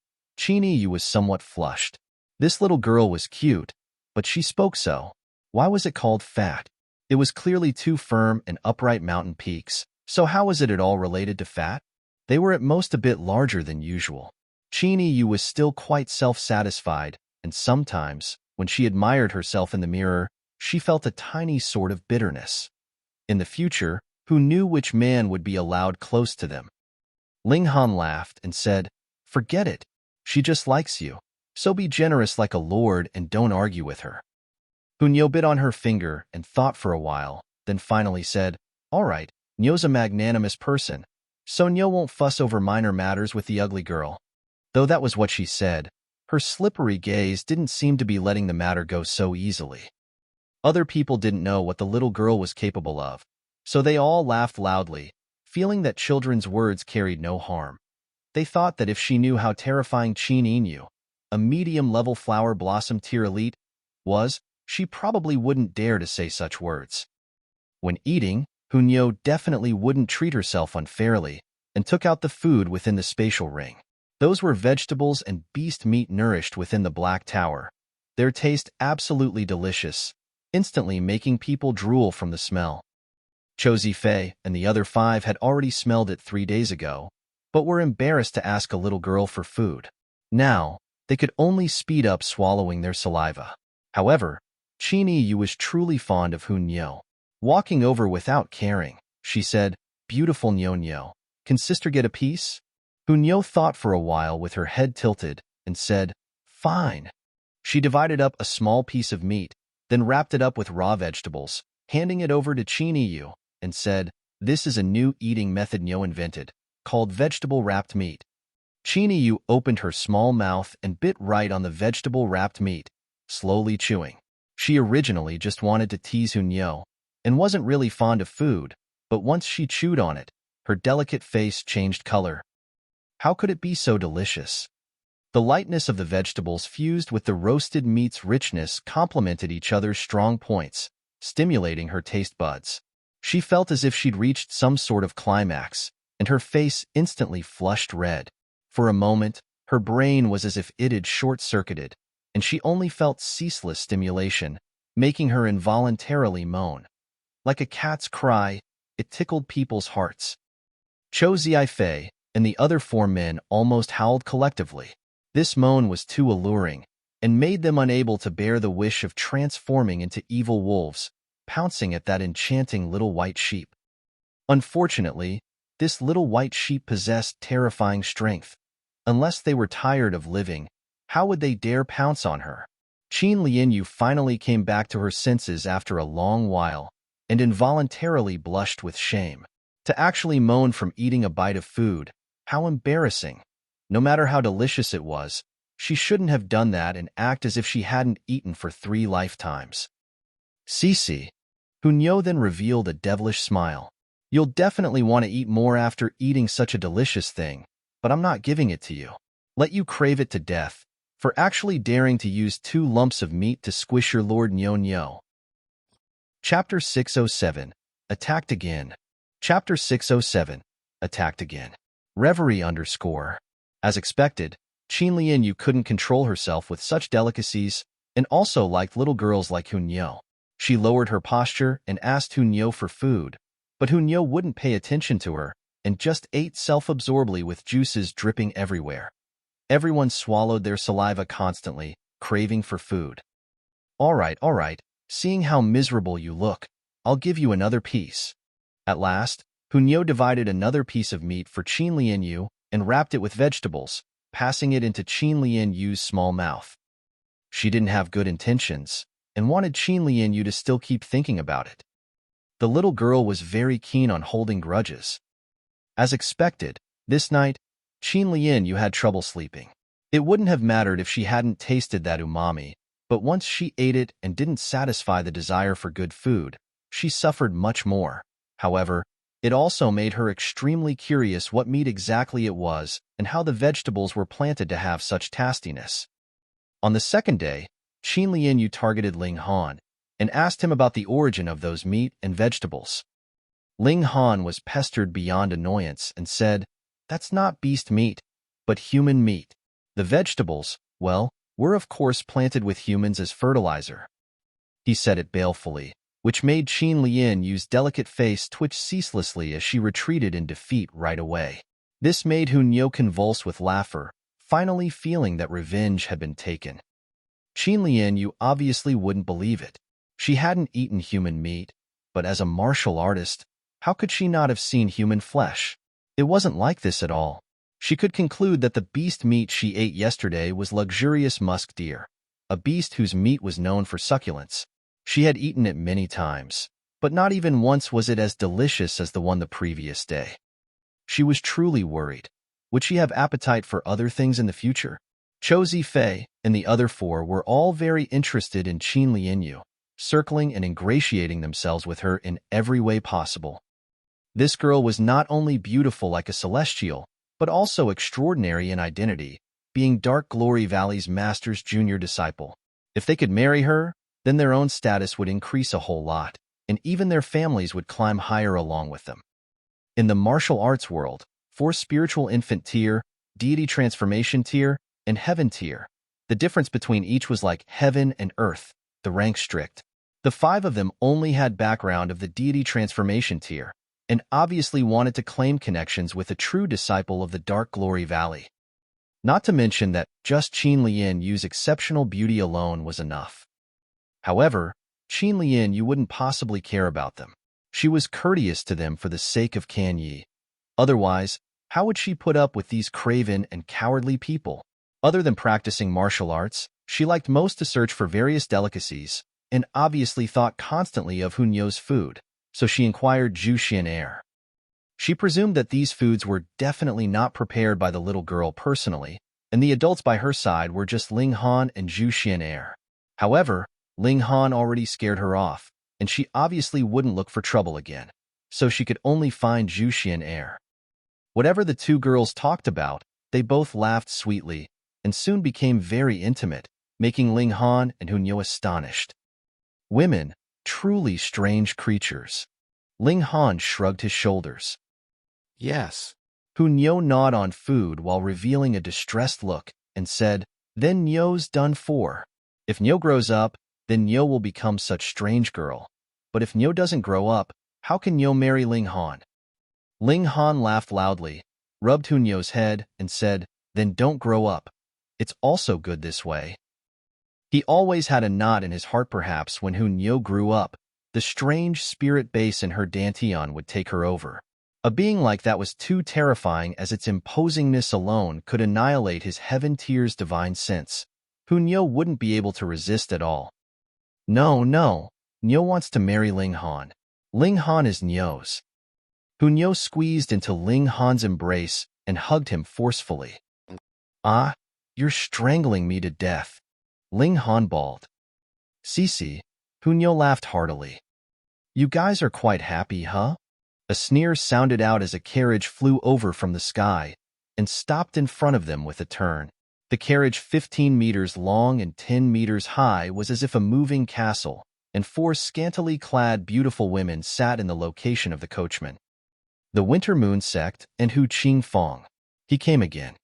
Niu was somewhat flushed. This little girl was cute, but she spoke so. Why was it called fat? It was clearly 2 firm and upright mountain peaks, so how was it at all related to fat? They were at most a bit larger than usual. Niu was still quite self-satisfied, and sometimes, when she admired herself in the mirror, she felt a tiny sort of bitterness. In the future, who knew which man would be allowed close to them? Ling Han laughed and said, "Forget it. She just likes you. So be generous like a lord and don't argue with her." Niu bit on her finger and thought for a while, then finally said, "All right, Niu's a magnanimous person, so Niu won't fuss over minor matters with the ugly girl." Though that was what she said, her slippery gaze didn't seem to be letting the matter go so easily. Other people didn't know what the little girl was capable of, so they all laughed loudly, feeling that children's words carried no harm. They thought that if she knew how terrifying Niu, a medium-level flower blossom tier elite, was, she probably wouldn't dare to say such words. When eating, Niu definitely wouldn't treat herself unfairly and took out the food within the spatial ring. Those were vegetables and beast meat nourished within the Black Tower. Their taste absolutely delicious, instantly making people drool from the smell. Chou Fei and the other 5 had already smelled it 3 days ago, but were embarrassed to ask a little girl for food. Now, they could only speed up swallowing their saliva. However, Niu was truly fond of Niu. Walking over without caring, she said, "Beautiful Niu, can sister get a piece?" Niu thought for a while with her head tilted and said, "Fine." She divided up a small piece of meat, then wrapped it up with raw vegetables, handing it over to Niu, and said, "This is a new eating method Niu invented, called vegetable-wrapped meat." Niu opened her small mouth and bit right on the vegetable-wrapped meat, slowly chewing. She originally just wanted to tease Niu, and wasn't really fond of food, but once she chewed on it, her delicate face changed color. How could it be so delicious? The lightness of the vegetables fused with the roasted meat's richness complemented each other's strong points, stimulating her taste buds. She felt as if she'd reached some sort of climax, and her face instantly flushed red. For a moment, her brain was as if it had short-circuited, and she only felt ceaseless stimulation, making her involuntarily moan. Like a cat's cry, it tickled people's hearts. Chou Fei and the other 4 men almost howled collectively. This moan was too alluring, and made them unable to bear the wish of transforming into evil wolves, pouncing at that enchanting little white sheep. Unfortunately, this little white sheep possessed terrifying strength. Unless they were tired of living, how would they dare pounce on her? Niu finally came back to her senses after a long while, and involuntarily blushed with shame. To actually moan from eating a bite of food, how embarrassing. No matter how delicious it was, she shouldn't have done that and act as if she hadn't eaten for 3 lifetimes. Cici. Niu then revealed a devilish smile. "You'll definitely want to eat more after eating such a delicious thing, but I'm not giving it to you. Let you crave it to death, for actually daring to use 2 lumps of meat to squish your Lord Niu." Chapter 607. Attacked Again. Chapter 607. Attacked Again. Reverie _ As expected, Niu couldn't control herself with such delicacies, and also liked little girls like Niu. She lowered her posture and asked Niu for food, but Niu wouldn't pay attention to her and just ate self-absorbedly with juices dripping everywhere. Everyone swallowed their saliva constantly, craving for food. All right, seeing how miserable you look, I'll give you another piece." At last, Niu divided another piece of meat for Niu and wrapped it with vegetables, passing it into Niu's small mouth. She didn't have good intentions, and wanted Qin Lianyu to still keep thinking about it. The little girl was very keen on holding grudges. As expected, this night, Qin Lianyu had trouble sleeping. It wouldn't have mattered if she hadn't tasted that umami, but once she ate it and didn't satisfy the desire for good food, she suffered much more. However, it also made her extremely curious what meat exactly it was and how the vegetables were planted to have such tastiness. On the second day, Qin Lianyu targeted Ling Han and asked him about the origin of those meat and vegetables. Ling Han was pestered beyond annoyance and said, "That's not beast meat, but human meat. The vegetables, well, were of course planted with humans as fertilizer." He said it balefully, which made Qin Lianyu's delicate face twitch ceaselessly as she retreated in defeat right away. This made Hunyo convulse with laughter, finally feeling that revenge had been taken. Qin Lianyu obviously wouldn't believe it. She hadn't eaten human meat, but as a martial artist, how could she not have seen human flesh? It wasn't like this at all. She could conclude that the beast meat she ate yesterday was luxurious musk deer, a beast whose meat was known for succulence. She had eaten it many times, but not even once was it as delicious as the one the previous day. She was truly worried. Would she have appetite for other things in the future? Chou Zifei and the other four were all very interested in Qin Lianyu, circling and ingratiating themselves with her in every way possible. This girl was not only beautiful like a celestial, but also extraordinary in identity, being Dark Glory Valley's master's junior disciple. If they could marry her, then their own status would increase a whole lot, and even their families would climb higher along with them. In the martial arts world, 4 spiritual infant tier, deity transformation tier, and heaven tier. The difference between each was like heaven and earth, the rank strict. The 5 of them only had background of the deity transformation tier, and obviously wanted to claim connections with a true disciple of the Dark Glory Valley. Not to mention that just Qin Lianyu's exceptional beauty alone was enough. However, Qin Lianyu wouldn't possibly care about them. She was courteous to them for the sake of Kan Yi. Otherwise, how would she put up with these craven and cowardly people? Other than practicing martial arts, she liked most to search for various delicacies, and obviously thought constantly of Hunyo's food, so she inquired Zhu Xian Air. She presumed that these foods were definitely not prepared by the little girl personally, and the adults by her side were just Ling Han and Zhu Xian Air. However, Ling Han already scared her off, and she obviously wouldn't look for trouble again, so she could only find Zhu Xian Air. Whatever the 2 girls talked about, they both laughed sweetly, and soon became very intimate, making Ling Han and Hunyo astonished. Women, truly strange creatures. Ling Han shrugged his shoulders. Yes. Hunyo gnawed on food while revealing a distressed look, and said, "Then Nyo's done for. If Nyo grows up, then Nyo will become such strange girl. But if Nyo doesn't grow up, how can Nyo marry Ling Han?" Ling Han laughed loudly, rubbed Hunyo's head, and said, "Then don't grow up. It's also good this way." He always had a knot in his heart. Perhaps when Hunyo grew up, the strange spirit base in her dantian would take her over. A being like that was too terrifying, as its imposingness alone could annihilate his heaven tier's divine sense. Hunyo wouldn't be able to resist at all. No, Nyo wants to marry Ling Han. Ling Han is Nyo's. Hunyo squeezed into Ling Han's embrace and hugged him forcefully. "Ah, you're strangling me to death." Ling Han bawled. "Sisi," Hunyo laughed heartily. "You guys are quite happy, huh?" A sneer sounded out as a carriage flew over from the sky and stopped in front of them with a turn. The carriage, 15 meters long and 10 meters high, was as if a moving castle, and 4 scantily clad beautiful women sat in the location of the coachman. The Winter Moon sect and Hu Qingfong. He came again.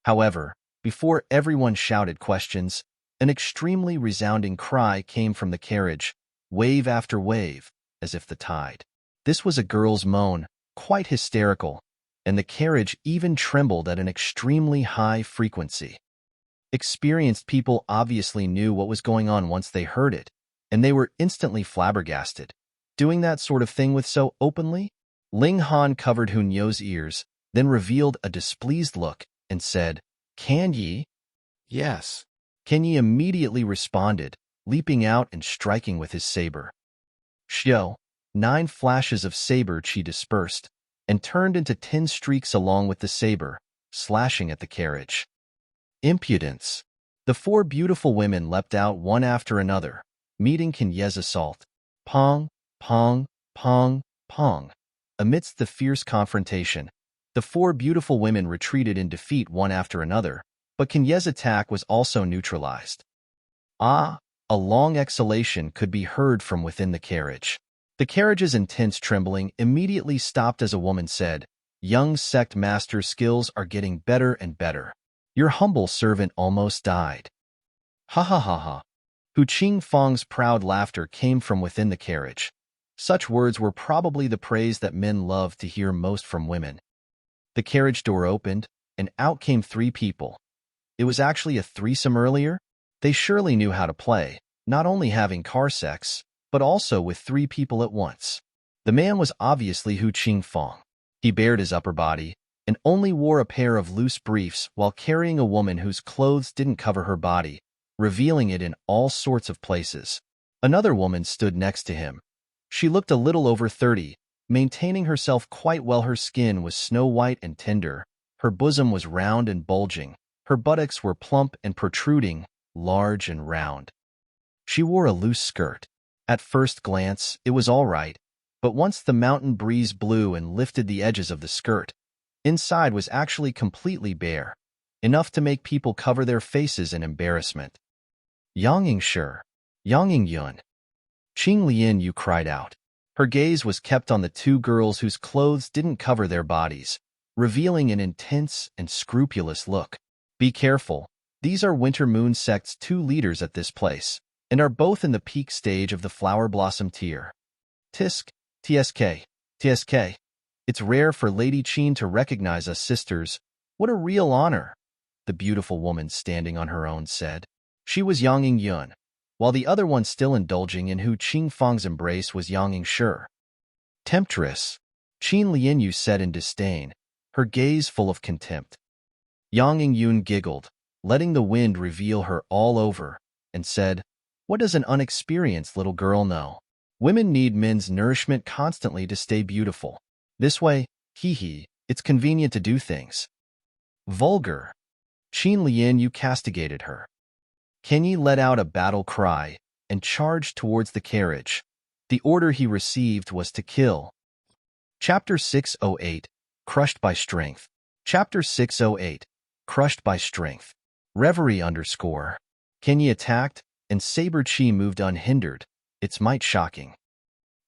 However, before everyone shouted questions, an extremely resounding cry came from the carriage, wave after wave, as if the tide. This was a girl's moan, quite hysterical, and the carriage even trembled at an extremely high frequency. Experienced people obviously knew what was going on once they heard it, and they were instantly flabbergasted. Doing that sort of thing with so openly? Ling Han covered Hunyo's ears, then revealed a displeased look and said, "Kan Yi?" Yes. Kan Yi immediately responded, leaping out and striking with his saber. Shio, 9 flashes of saber chi dispersed, and turned into 10 streaks along with the saber, slashing at the carriage. Impudence! The 4 beautiful women leapt out one after another, meeting Kenye's assault. Pong, pong, pong, pong. Amidst the fierce confrontation, the 4 beautiful women retreated in defeat one after another, but Kenye's attack was also neutralized. Ah! A long exhalation could be heard from within the carriage. The carriage's intense trembling immediately stopped as a woman said, "Young sect master skills are getting better and better. Your humble servant almost died." Ha ha ha ha. Hu Qingfang's proud laughter came from within the carriage. Such words were probably the praise that men love to hear most from women. The carriage door opened, and out came 3 people. It was actually a threesome earlier? They surely knew how to play, not only having car sex, but also with 3 people at once. The man was obviously Hu Qingfang. He bared his upper body, and only wore a pair of loose briefs while carrying a woman whose clothes didn't cover her body, revealing it in all sorts of places. Another woman stood next to him. She looked a little over 30, maintaining herself quite well. Her skin was snow-white and tender, her bosom was round and bulging, her buttocks were plump and protruding, large and round. She wore a loose skirt. At first glance, it was all right, but once the mountain breeze blew and lifted the edges of the skirt, inside was actually completely bare, enough to make people cover their faces in embarrassment. "Yang Yingshi, Yang Yingyun." Qing Lianyu cried out. Her gaze was kept on the 2 girls whose clothes didn't cover their bodies, revealing an intense and scrupulous look. "Be careful. These are Winter Moon Sect's 2 leaders at this place, and are both in the peak stage of the Flower Blossom tier. Tisk, TSK, TSK. It's rare for Lady Qin to recognize us sisters. What a real honor," the beautiful woman standing on her own said. She was Yang Yingyun, while the other one still indulging in Hu Qingfang's embrace was Yang Yingshi. "Temptress," Qin Lianyu said in disdain, her gaze full of contempt. Yang Yingyun giggled, letting the wind reveal her all over, and said, "What does an unexperienced little girl know? Women need men's nourishment constantly to stay beautiful. This way, hee, it's convenient to do things." "Vulgar." Qin Lianyu castigated her. Kenyi let out a battle cry and charged towards the carriage. The order he received was to kill. Chapter 608, Crushed by Strength. Chapter 608, Crushed by Strength. Reverie _ Kenyi attacked, and Saber Chi moved unhindered, its might shocking.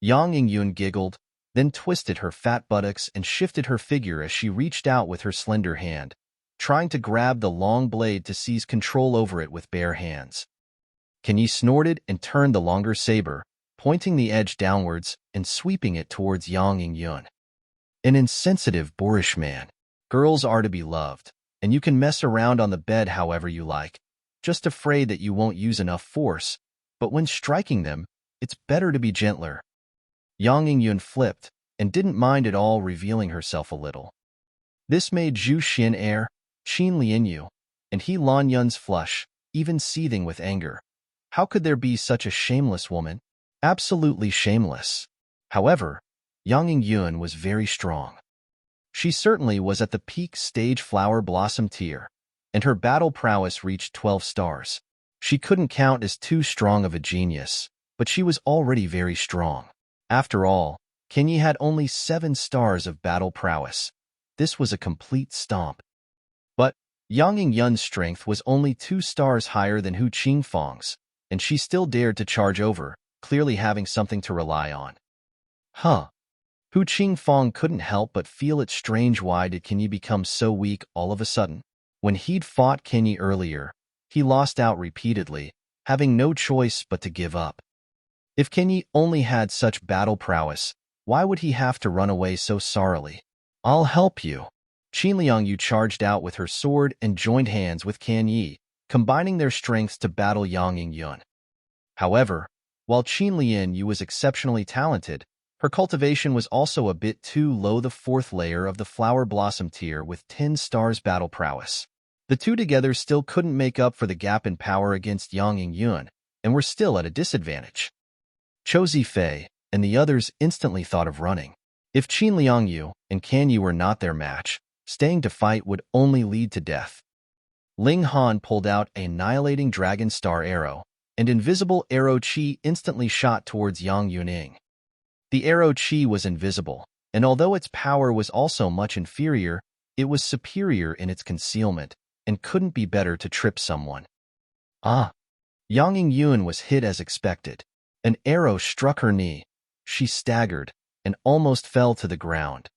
Yang Yingyun giggled, then twisted her fat buttocks and shifted her figure as she reached out with her slender hand, trying to grab the long blade to seize control over it with bare hands. Kenyi snorted and turned the longer saber, pointing the edge downwards and sweeping it towards Yang Yingyun. An insensitive, boorish man. Girls are to be loved, and you can mess around on the bed however you like, just afraid that you won't use enough force, but when striking them, it's better to be gentler. Yang Yingyun flipped, and didn't mind at all revealing herself a little. This made Zhu Xin err, Qin Lianyu, and he Lan Yun's flush, even seething with anger. How could there be such a shameless woman? Absolutely shameless. However, Yang Yingyun was very strong. She certainly was at the peak stage Flower Blossom tier, and her battle prowess reached 12 stars. She couldn't count as too strong of a genius, but she was already very strong. After all, Kenyi had only 7 stars of battle prowess. This was a complete stomp. But Yang Yingyun's strength was only 2 stars higher than Hu Qingfang's, and she still dared to charge over, clearly having something to rely on. Hu Qingfang couldn't help but feel it strange. Why did Kenyi become so weak all of a sudden? When he'd fought Kenyi earlier, he lost out repeatedly, having no choice but to give up. If Kenyi only had such battle prowess, why would he have to run away so sorrily? "I'll help you." Qin Lianyu charged out with her sword and joined hands with Kenyi, combining their strengths to battle Yang Yingyun. However, while Qin Lianyu was exceptionally talented, her cultivation was also a bit too low. The 4th layer of the Flower Blossom tier with 10 stars battle prowess. The two together still couldn't make up for the gap in power against Yang Yingyun, and were still at a disadvantage. Chou Zifei and the others instantly thought of running. If Qin Liangyu and Can Yu were not their match, staying to fight would only lead to death. Ling Han pulled out a annihilating dragon star arrow, and invisible arrow chi instantly shot towards Yang Yuning. The arrow chi was invisible, and although its power was also much inferior, it was superior in its concealment and couldn't be better to trip someone. Ah! Yang Yun was hit as expected. An arrow struck her knee. She staggered and almost fell to the ground.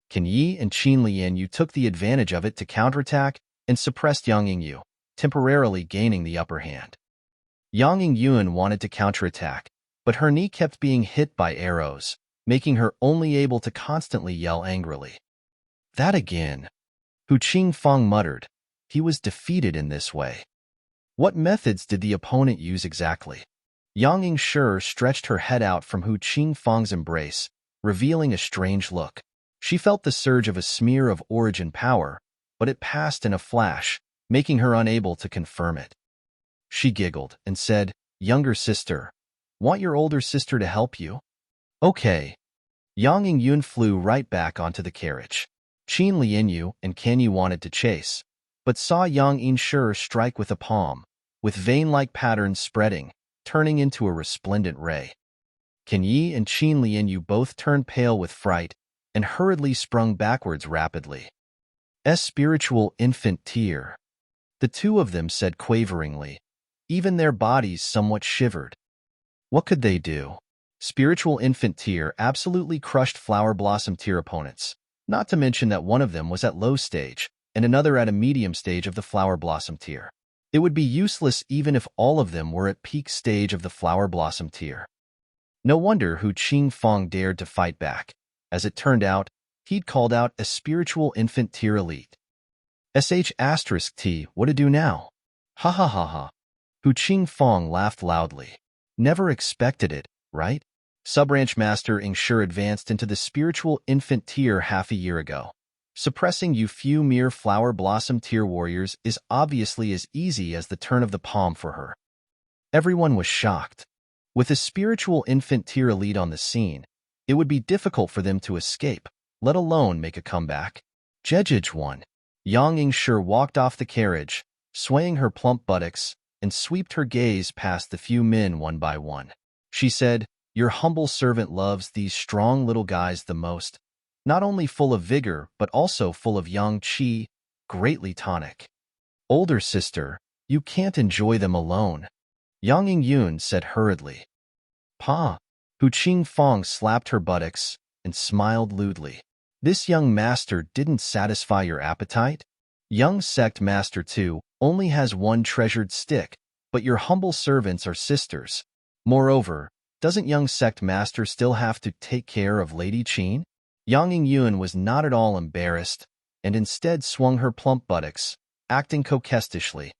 Can Yi and Qin Lianyu took the advantage of it to counterattack and suppressed Yang Yingyu, temporarily gaining the upper hand. Yang Yun wanted to counterattack, but her knee kept being hit by arrows, making her only able to constantly yell angrily. That again. Hu Qingfang muttered. He was defeated in this way. What methods did the opponent use exactly? Yang Yingshi stretched her head out from Hu Qingfang's embrace, revealing a strange look. She felt the surge of a smear of origin power, but it passed in a flash, making her unable to confirm it. She giggled and said, "Younger sister, want your older sister to help you?" Okay. Yang Yun flew right back onto the carriage. Qin Lianyu and Can Yu wanted to chase, but saw Yang Yingshi strike with a palm, with vein-like patterns spreading, turning into a resplendent ray. Can Yi and Qin Lianyu both turned pale with fright and hurriedly sprung backwards rapidly. Spiritual infant tear. The two of them said quaveringly. Even their bodies somewhat shivered. What could they do? Spiritual infant tear absolutely crushed flower blossom tear opponents, not to mention that one of them was at low stage and another at a medium stage of the flower blossom tier. It would be useless even if all of them were at peak stage of the flower blossom tier. No wonder Hu Qingfang dared to fight back. As it turned out, he'd called out a spiritual infant tier elite. *T, what to do now? Ha ha ha ha. Hu Qingfang laughed loudly. Never expected it, right? Sub-Ranch Master Yingshi advanced into the spiritual infant tier half a year ago. Suppressing you few mere flower blossom tier warriors is obviously as easy as the turn of the palm for her. Everyone was shocked. With a spiritual infant tier elite on the scene, it would be difficult for them to escape, let alone make a comeback. Jejij won. Yang Yingshi walked off the carriage, swaying her plump buttocks, and swept her gaze past the few men one by one. She said, "Your humble servant loves these strong little guys the most, not only full of vigor but also full of yang qi, greatly tonic. Older sister, you can't enjoy them alone," Yang Yun said hurriedly. Pa. Hu Qingfang slapped her buttocks and smiled lewdly. This young master didn't satisfy your appetite? Young sect master too only has one treasured stick, but your humble servants are sisters. Moreover, doesn't young sect master still have to take care of Lady Qin? Yang Yun was not at all embarrassed, and instead swung her plump buttocks, acting coquettishly.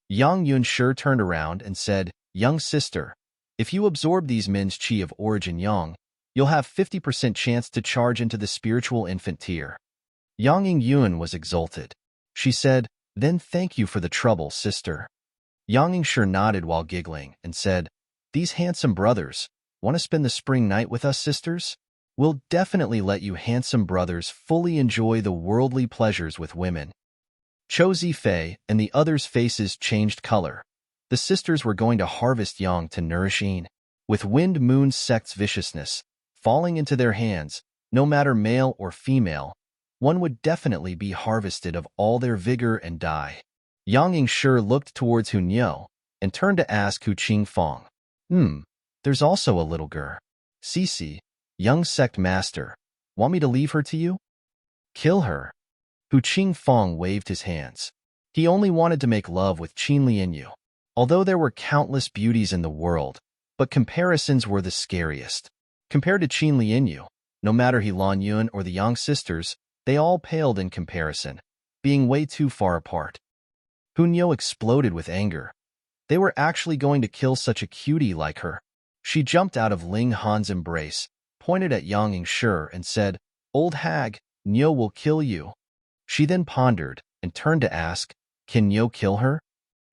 Yang Yunshi turned around and said, "Young sister, if you absorb these men's chi of origin yang, you'll have 50% chance to charge into the spiritual infant tier." Yang Yun was exulted. She said, "Then thank you for the trouble, sister." Yang Yingshi nodded while giggling and said, "These handsome brothers, want to spend the spring night with us, sisters? We'll definitely let you handsome brothers fully enjoy the worldly pleasures with women." Chou Zifei and the others' faces changed color. The sisters were going to harvest yang to nourish Yin. With Wind Moon sect's viciousness falling into their hands, no matter male or female, one would definitely be harvested of all their vigor and die. Yang Yingshi looked towards Hu Niu and turned to ask Hu Qingfang, there's also a little girl. Cici, young sect master, want me to leave her to you? Kill her." Hu Qingfang waved his hands. He only wanted to make love with Qin Lianyu. Although there were countless beauties in the world, but comparisons were the scariest. Compared to Qin Lianyu, no matter he Lan Yun or the Yang sisters, they all paled in comparison, being way too far apart. Hu Niu exploded with anger. They were actually going to kill such a cutie like her. She jumped out of Ling Han's embrace, pointed at Yang Yingshi and said, "Old hag, Niu will kill you." She then pondered and turned to ask, "Can Niu kill her?"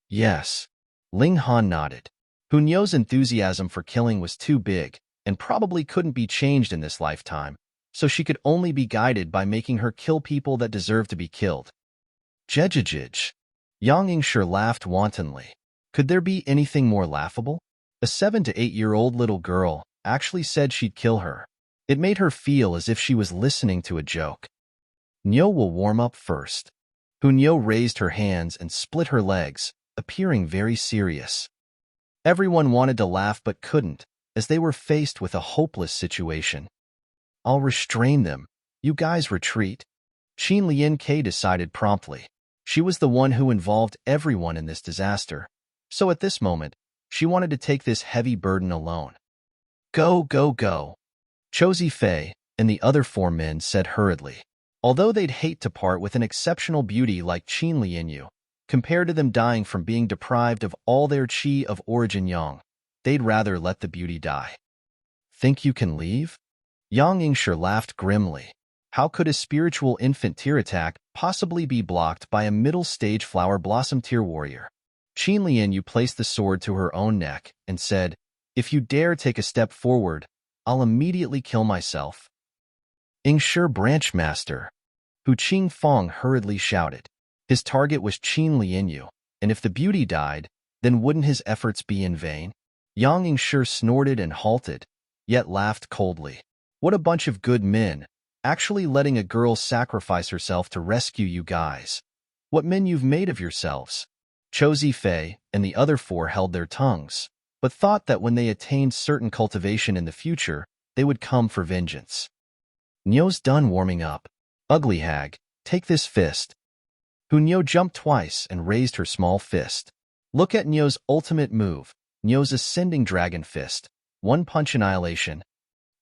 "Yes." Ling Han nodded. Niu's enthusiasm for killing was too big and probably couldn't be changed in this lifetime, so she could only be guided by making her kill people that deserve to be killed. Jejejij. Yang Yingshi laughed wantonly. Could there be anything more laughable? A 7 to 8-year-old little girl actually said she'd kill her. It made her feel as if she was listening to a joke. Niu will warm up first. Niu raised her hands and split her legs, appearing very serious. Everyone wanted to laugh but couldn't, as they were faced with a hopeless situation. I'll restrain them. You guys retreat. Qin Lian Ke decided promptly. She was the one who involved everyone in this disaster, so at this moment, she wanted to take this heavy burden alone. Go, go, go. Chou Zifei and the other 4 men said hurriedly. Although they'd hate to part with an exceptional beauty like Qin Lianyu, compared to them dying from being deprived of all their qi of origin yang, they'd rather let the beauty die. Think you can leave? Yang Yingshi laughed grimly. How could a spiritual infant tier attack possibly be blocked by a middle-stage flower blossom tier warrior? Qin Lianyu placed the sword to her own neck and said, if you dare take a step forward, I'll immediately kill myself. Yingshi Branch Master. Hu Qingfeng hurriedly shouted. His target was Qin Lianyu, and if the beauty died, then wouldn't his efforts be in vain? Yang Yingshi snorted and halted, yet laughed coldly. What a bunch of good men, actually letting a girl sacrifice herself to rescue you guys. What men you've made of yourselves. Chou Zifei and the other 4 held their tongues, but thought that when they attained certain cultivation in the future, they would come for vengeance. Niu's done warming up. Ugly hag, take this fist. Niu jumped twice and raised her small fist. Look at Niu's ultimate move, Niu's ascending dragon fist. One punch annihilation.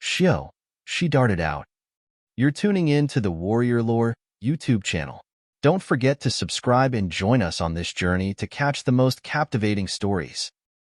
Shio, she darted out. You're tuning in to the Warrior Lore YouTube channel. Don't forget to subscribe and join us on this journey to catch the most captivating stories.